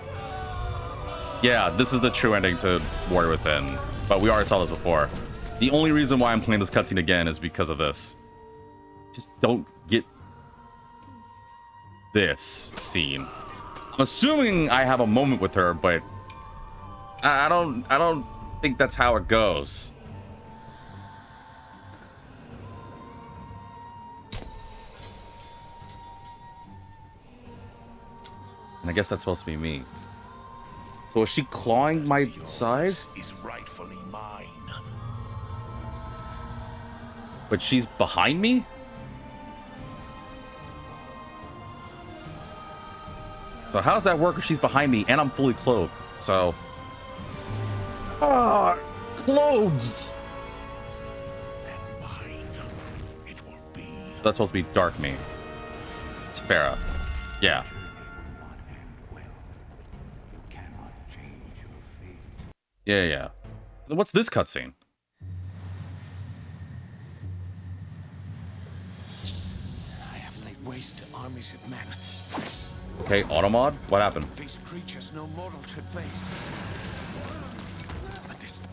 Yeah, this is the true ending to Warrior Within, but we already saw this before. The only reason why I'm playing this cutscene again is because of this. Just don't get this scene. I'm assuming I have a moment with her, but I don't think that's how it goes. And I guess that's supposed to be me. So is she clawing my side? Is rightfully mine. But she's behind me? So how does that work if she's behind me and I'm fully clothed? So... clothes! And mine it will be. So that's supposed to be dark me. It's Farah. Yeah. Yeah. Then what's this cutscene? I have laid waste to armies of men. Okay, auto mod? What happened? Face creatures no mortal should face.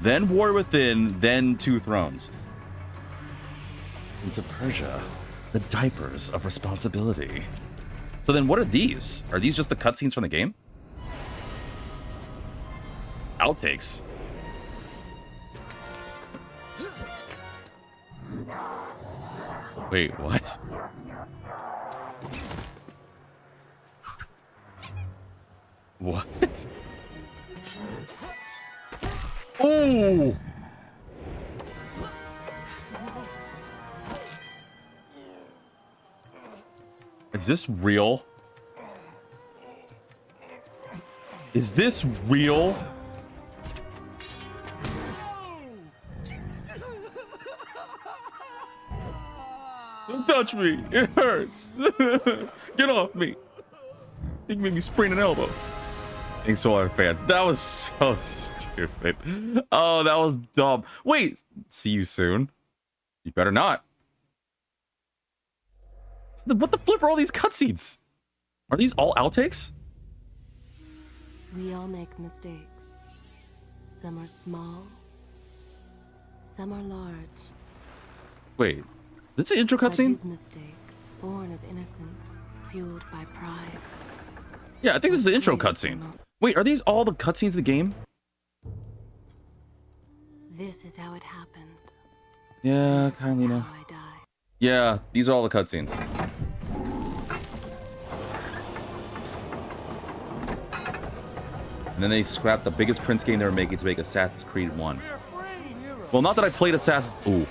then War Within, then Two Thrones. Into Persia, the diapers of responsibility. So then what are these? Are these just the cutscenes from the game? Outtakes. Wait, what? What? Oh! Is this real? Is this real? Don't touch me. It hurts. Get off me. You made me sprain an elbow. Thanks to all our fans. That was so stupid. Oh, that was dumb. Wait, see you soon. You better not. What the flip are all these cutscenes? Are these all outtakes? We all make mistakes. Some are small, some are large. Wait, this is an intro cutscene? His mistake, born of innocence, fueled by pride. Yeah, I think this is the intro cutscene. Wait, are these all the cutscenes of the game? This is how it happened. Yeah, kindly know. Yeah, these are all the cutscenes. And then they scrapped the biggest Prince game they were making to make Assassin's Creed 1. Well, not that I played Assassin's... Ooh.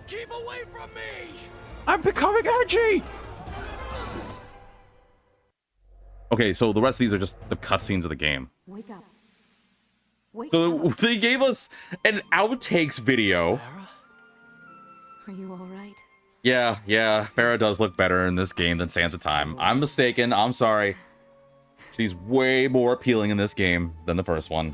Keep away from me! I'm becoming edgy! Okay, so the rest of these are just the cutscenes of the game. Wake up. Wake So up. they gave us an outtakes video. Are you all right? Yeah, Farah does look better in this game than Sands of Time. I'm mistaken, I'm sorry. She's way more appealing in this game than the first one.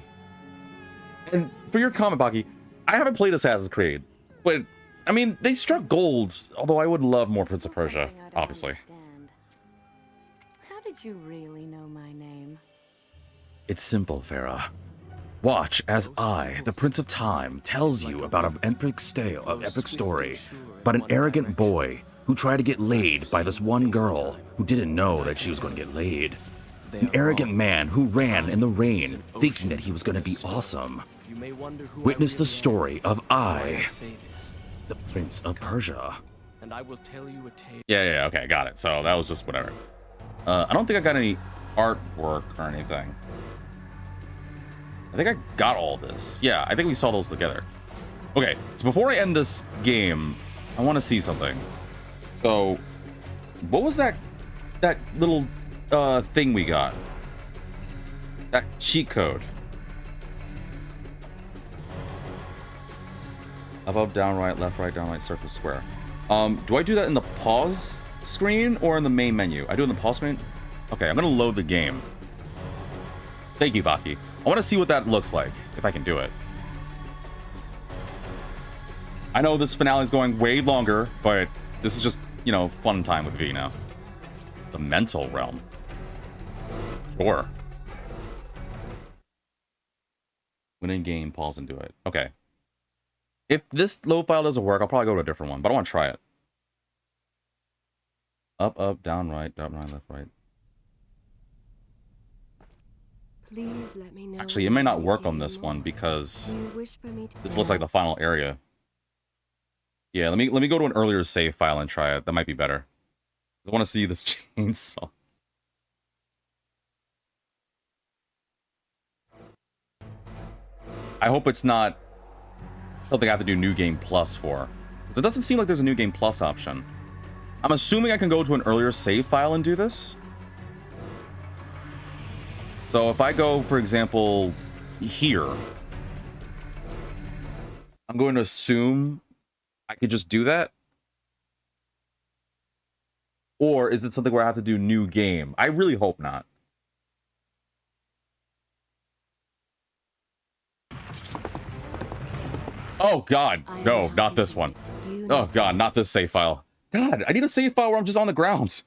And for your comment, Baki, I haven't played Assassin's Creed, but, I mean, they struck gold, although I would love more Prince of Persia, obviously. How did you really know my name? It's simple, Farah. Watch as I, the Prince of Time, tells you about an epic story about an arrogant boy who tried to get laid by this one girl who didn't know that she was going to get laid. An arrogant man who ran in the rain, thinking that he was going to be awesome. Witness the story of I, the Prince of Persia. And I will tell you a tale. Yeah, okay, got it. So that was just whatever. I don't think I got any artwork or anything. I think I got all this. Yeah, I think we saw those together. Okay, so before I end this game, I want to see something. So, what was that little thing we got? That cheat code. Up, down, right, left, right, down, right, circle, square. Do I do that in the pause screen or in the main menu? I do it in the pause screen? Okay, I'm gonna load the game. Thank you, Baki. I want to see what that looks like, if I can do it. I know this finale is going way longer, but this is just, you know, fun time with V now. The mental realm. Sure. When in game, pause and do it. Okay. If this load file doesn't work, I'll probably go to a different one, but I want to try it. Up, down, right, left, right. Please let me know. Actually, it may not work on this one because this looks like the final area. Yeah, let me go to an earlier save file and try it. That might be better. I want to see this chainsaw. I hope it's not something I have to do New Game Plus for. Because it doesn't seem like there's a New Game Plus option. I'm assuming I can go to an earlier save file and do this. So if I go, for example, here, I'm going to assume I could just do that. Or is it something where I have to do new game? I really hope not. Oh God, no, not this one. Oh God, not this save file. God, I need a save file where I'm just on the ground.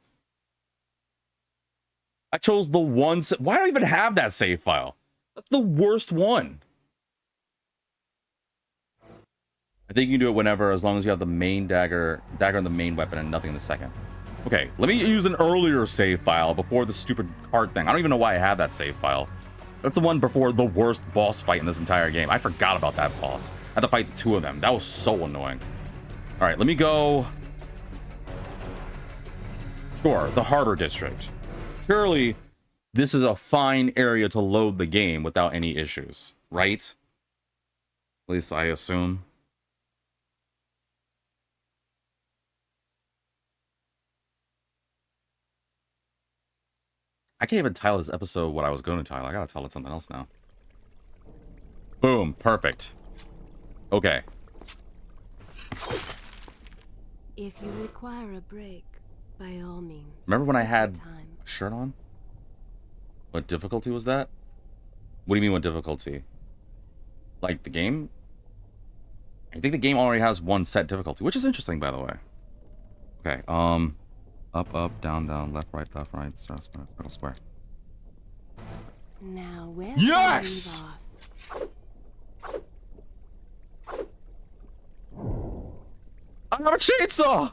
I chose the one. Why do I even have that save file? That's the worst one. I think you can do it whenever, as long as you have the main dagger in the main weapon and nothing in the second. Okay, let me use an earlier save file before the stupid cart thing. I don't even know why I have that save file. That's the one before the worst boss fight in this entire game. I forgot about that boss. I had to fight the two of them. That was so annoying. All right, let me go. Sure, the harder district. Surely this is a fine area to load the game without any issues, right? At least I assume. I can't even title this episode what I was going to title. I gotta title it something else now. Boom. Perfect. Okay. If you require a break, by all means. Remember when I had a shirt on? What difficulty was that? What do you mean what difficulty? Like the game? I think the game already has one set difficulty, which is interesting, by the way. Okay, up, up, down, down, left, right, square, circle, square. Now, where yes! I have a chainsaw!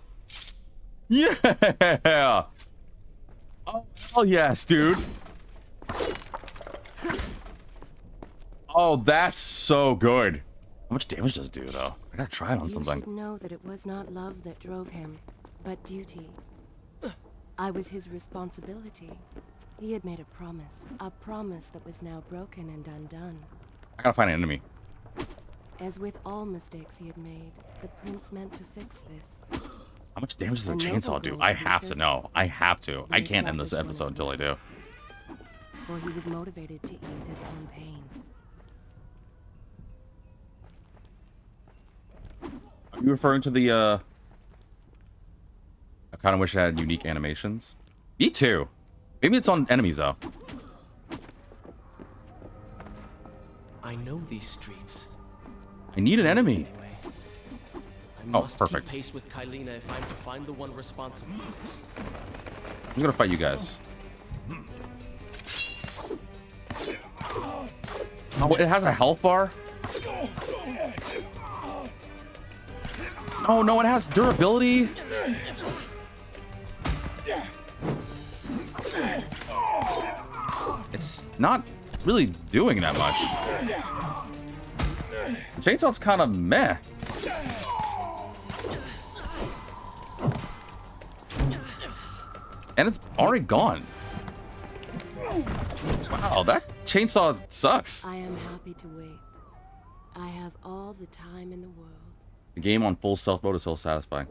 Yeah! Oh, hell yes, dude. Oh, that's so good. How much damage does it do, though? I gotta try it on something. You should know that it was not love that drove him, but duty. I was his responsibility. He had made a promise that was now broken and undone. I gotta find an enemy. As with all mistakes he had made, the prince meant to fix this. How much damage does the chainsaw do? I have to know. I have to. I can't end this episode until I do. For he was motivated to ease his own pain. Are you referring to the, I kind of wish it had unique animations. Me too. Maybe it's on enemies, though. I know these streets. I need an enemy. Anyway, I must perfect. keep pace with Kylina if I'm to find the one responsible for this. I'm gonna fight you guys. Oh, it has a health bar? Oh, no, it has durability. It's not really doing that much. The chainsaw's kind of meh. And it's already gone. Wow, that chainsaw sucks. I am happy to wait. I have all the time in the world. The game on full stealth mode is so satisfying.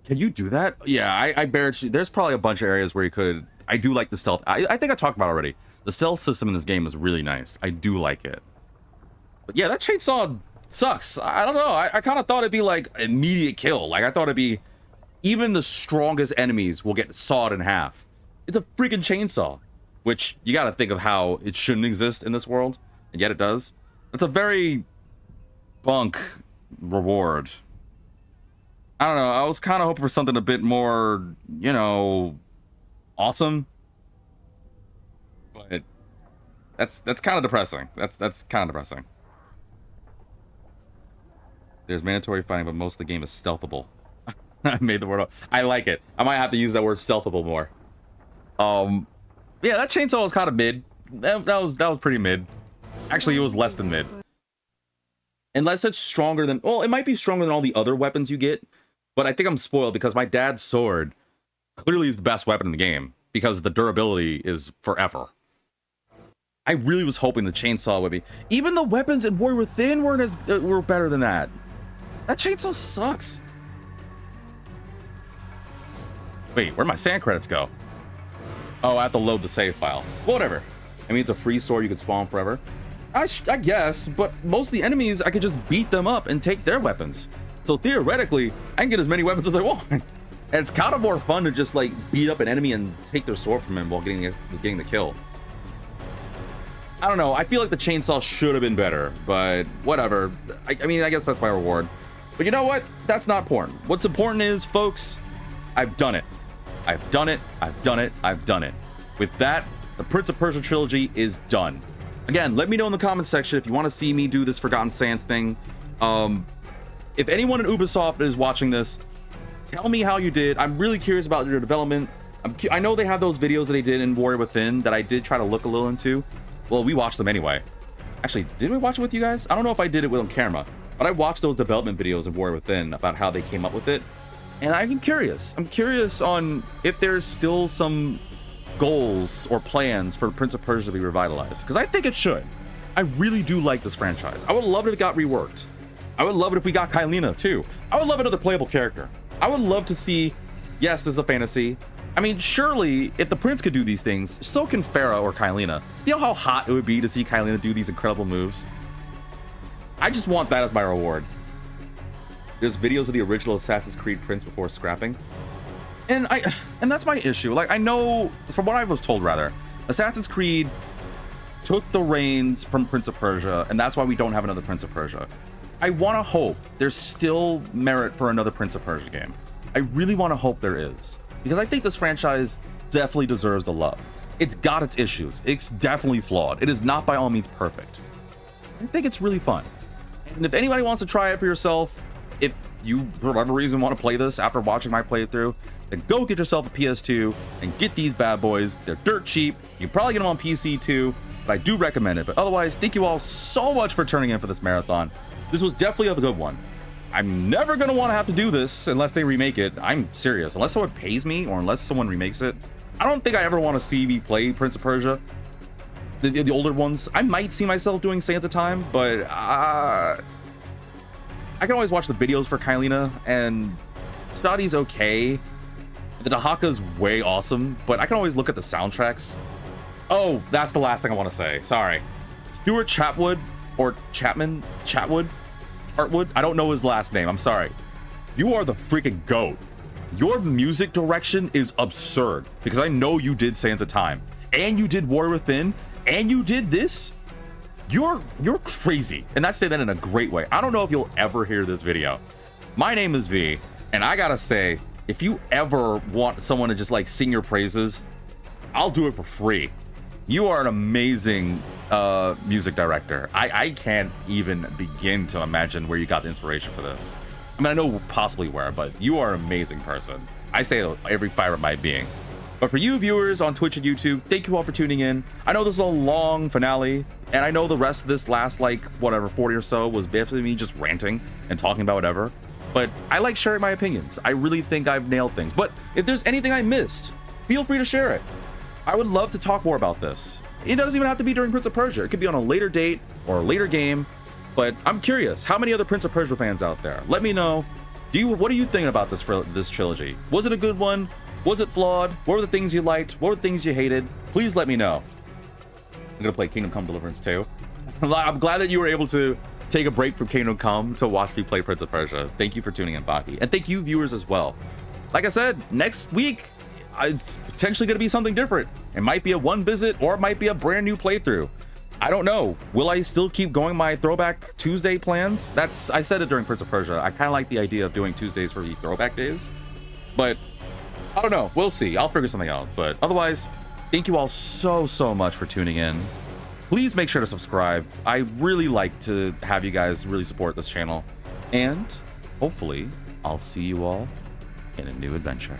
Can you do that? Yeah, I bear it. There's probably a bunch of areas where you could. I do like the stealth. I think I talked about it already. The stealth system in this game is really nice. I do like it. But yeah, that chainsaw sucks. I don't know. I kind of thought it'd be like immediate kill. Like I thought it'd be even the strongest enemies will get sawed in half. It's a freaking chainsaw, which you got to think of how it shouldn't exist in this world, and yet it does. It's a very bunk reward. I don't know. I was kind of hoping for something a bit more, you know, awesome. But that's kind of depressing. That's kind of depressing. There's mandatory fighting, but most of the game is stealthable. I made the word up. I like it. I might have to use that word stealthable more. Yeah, that chainsaw was kind of mid. That was pretty mid. Actually, it was less than mid. Unless it's stronger than... Well, it might be stronger than all the other weapons you get. But I think I'm spoiled because my dad's sword clearly is the best weapon in the game. Because the durability is forever. I really was hoping the chainsaw would be... Even the weapons in Warrior Within were better than that. That chainsaw sucks. Wait, where'd my sand credits go? Oh, I have to load the save file. Whatever. I mean, it's a free sword you could spawn forever. I guess, but most of the enemies, I could just beat them up and take their weapons. So theoretically, I can get as many weapons as I want. And it's kind of more fun to just like beat up an enemy and take their sword from him while getting the kill. I don't know. I feel like the chainsaw should have been better, but whatever. I mean, I guess that's my reward. But you know what? That's not important. What's important is, folks, I've done it. I've done it. I've done it. I've done it. With that, the Prince of Persia trilogy is done. Again, let me know in the comments section if you want to see me do this Forgotten Sands thing. If anyone in Ubisoft is watching this, tell me how you did. I'm really curious about your development. I know they have those videos that they did in Warrior Within that I did try to look a little into. Well, we watched them anyway. Actually, did we watch it with you guys? I don't know if I did it with on camera, but I watched those development videos in Warrior Within about how they came up with it. And I'm curious. I'm curious on if there's still some goals or plans for Prince of Persia to be revitalized, because I think it should. I really do like this franchise. I would love it if it got reworked. I would love it if we got Kylina too. I would love another playable character. I would love to see, yes, this is a fantasy. I mean, surely if the prince could do these things, so can Farah or Kylina. You know how hot it would be to see Kylina do these incredible moves? I just want that as my reward. There's videos of the original Assassin's Creed prince before scrapping. And that's my issue. Like, I know, from what I was told rather, Assassin's Creed took the reins from Prince of Persia, and that's why we don't have another Prince of Persia. I want to hope there's still merit for another Prince of Persia game. I really want to hope there is, because I think this franchise definitely deserves the love. It's got its issues. It's definitely flawed. It is not by all means perfect. I think it's really fun. And if anybody wants to try it for yourself, if you, for whatever reason, want to play this after watching my playthrough, then go get yourself a PS2 and get these bad boys. They're dirt cheap. You can probably get them on PC too, but I do recommend it. But otherwise, thank you all so much for turning in for this marathon. This was definitely a good one. I'm never going to want to have to do this unless they remake it. I'm serious. Unless someone pays me or unless someone remakes it, I don't think I ever want to see me play Prince of Persia. The older ones. I might see myself doing Sands of Time, but I can always watch the videos for Kylina, and Shadi's okay. The Dahaka's way awesome, but I can always look at the soundtracks. Oh, that's the last thing I want to say. Sorry. Stuart Chatwood, or Chatwood? I don't know his last name. I'm sorry. You are the freaking GOAT. Your music direction is absurd, because I know you did Sands of Time, and you did Warrior Within, and you did this. You're crazy, and I say that in a great way. I don't know if you'll ever hear this video. My name is V, and I gotta say, if you ever want someone to just like sing your praises, I'll do it for free. You are an amazing music director. I can't even begin to imagine where you got the inspiration for this. I mean, I know possibly where, but you are an amazing person. I say it every fiber of my being. But for you viewers on Twitch and YouTube, thank you all for tuning in. I know this is a long finale, and I know the rest of this last, like, whatever, 40 or so was basically me just ranting and talking about whatever. But I like sharing my opinions. I really think I've nailed things. But if there's anything I missed, feel free to share it. I would love to talk more about this. It doesn't even have to be during Prince of Persia. It could be on a later date or a later game. But I'm curious, how many other Prince of Persia fans out there? Let me know. What are you thinking about this trilogy? Was it a good one? Was it flawed? What were the things you liked? What were the things you hated? Please let me know. I'm gonna play Kingdom Come Deliverance too. I'm glad that you were able to take a break from Kingdom Come to watch me play Prince of Persia. Thank you for tuning in, Baki. And thank you viewers as well. Like I said, next week, it's potentially gonna be something different. It might be a one visit or it might be a brand new playthrough. I don't know. Will I still keep going my Throwback Tuesday plans? I said it during Prince of Persia. I kind of like the idea of doing Tuesdays for the throwback days, but I don't know. We'll see. I'll figure something out. But otherwise, thank you all so much for tuning in. Please make sure to subscribe. I really like to have you guys really support this channel. And hopefully, I'll see you all in a new adventure.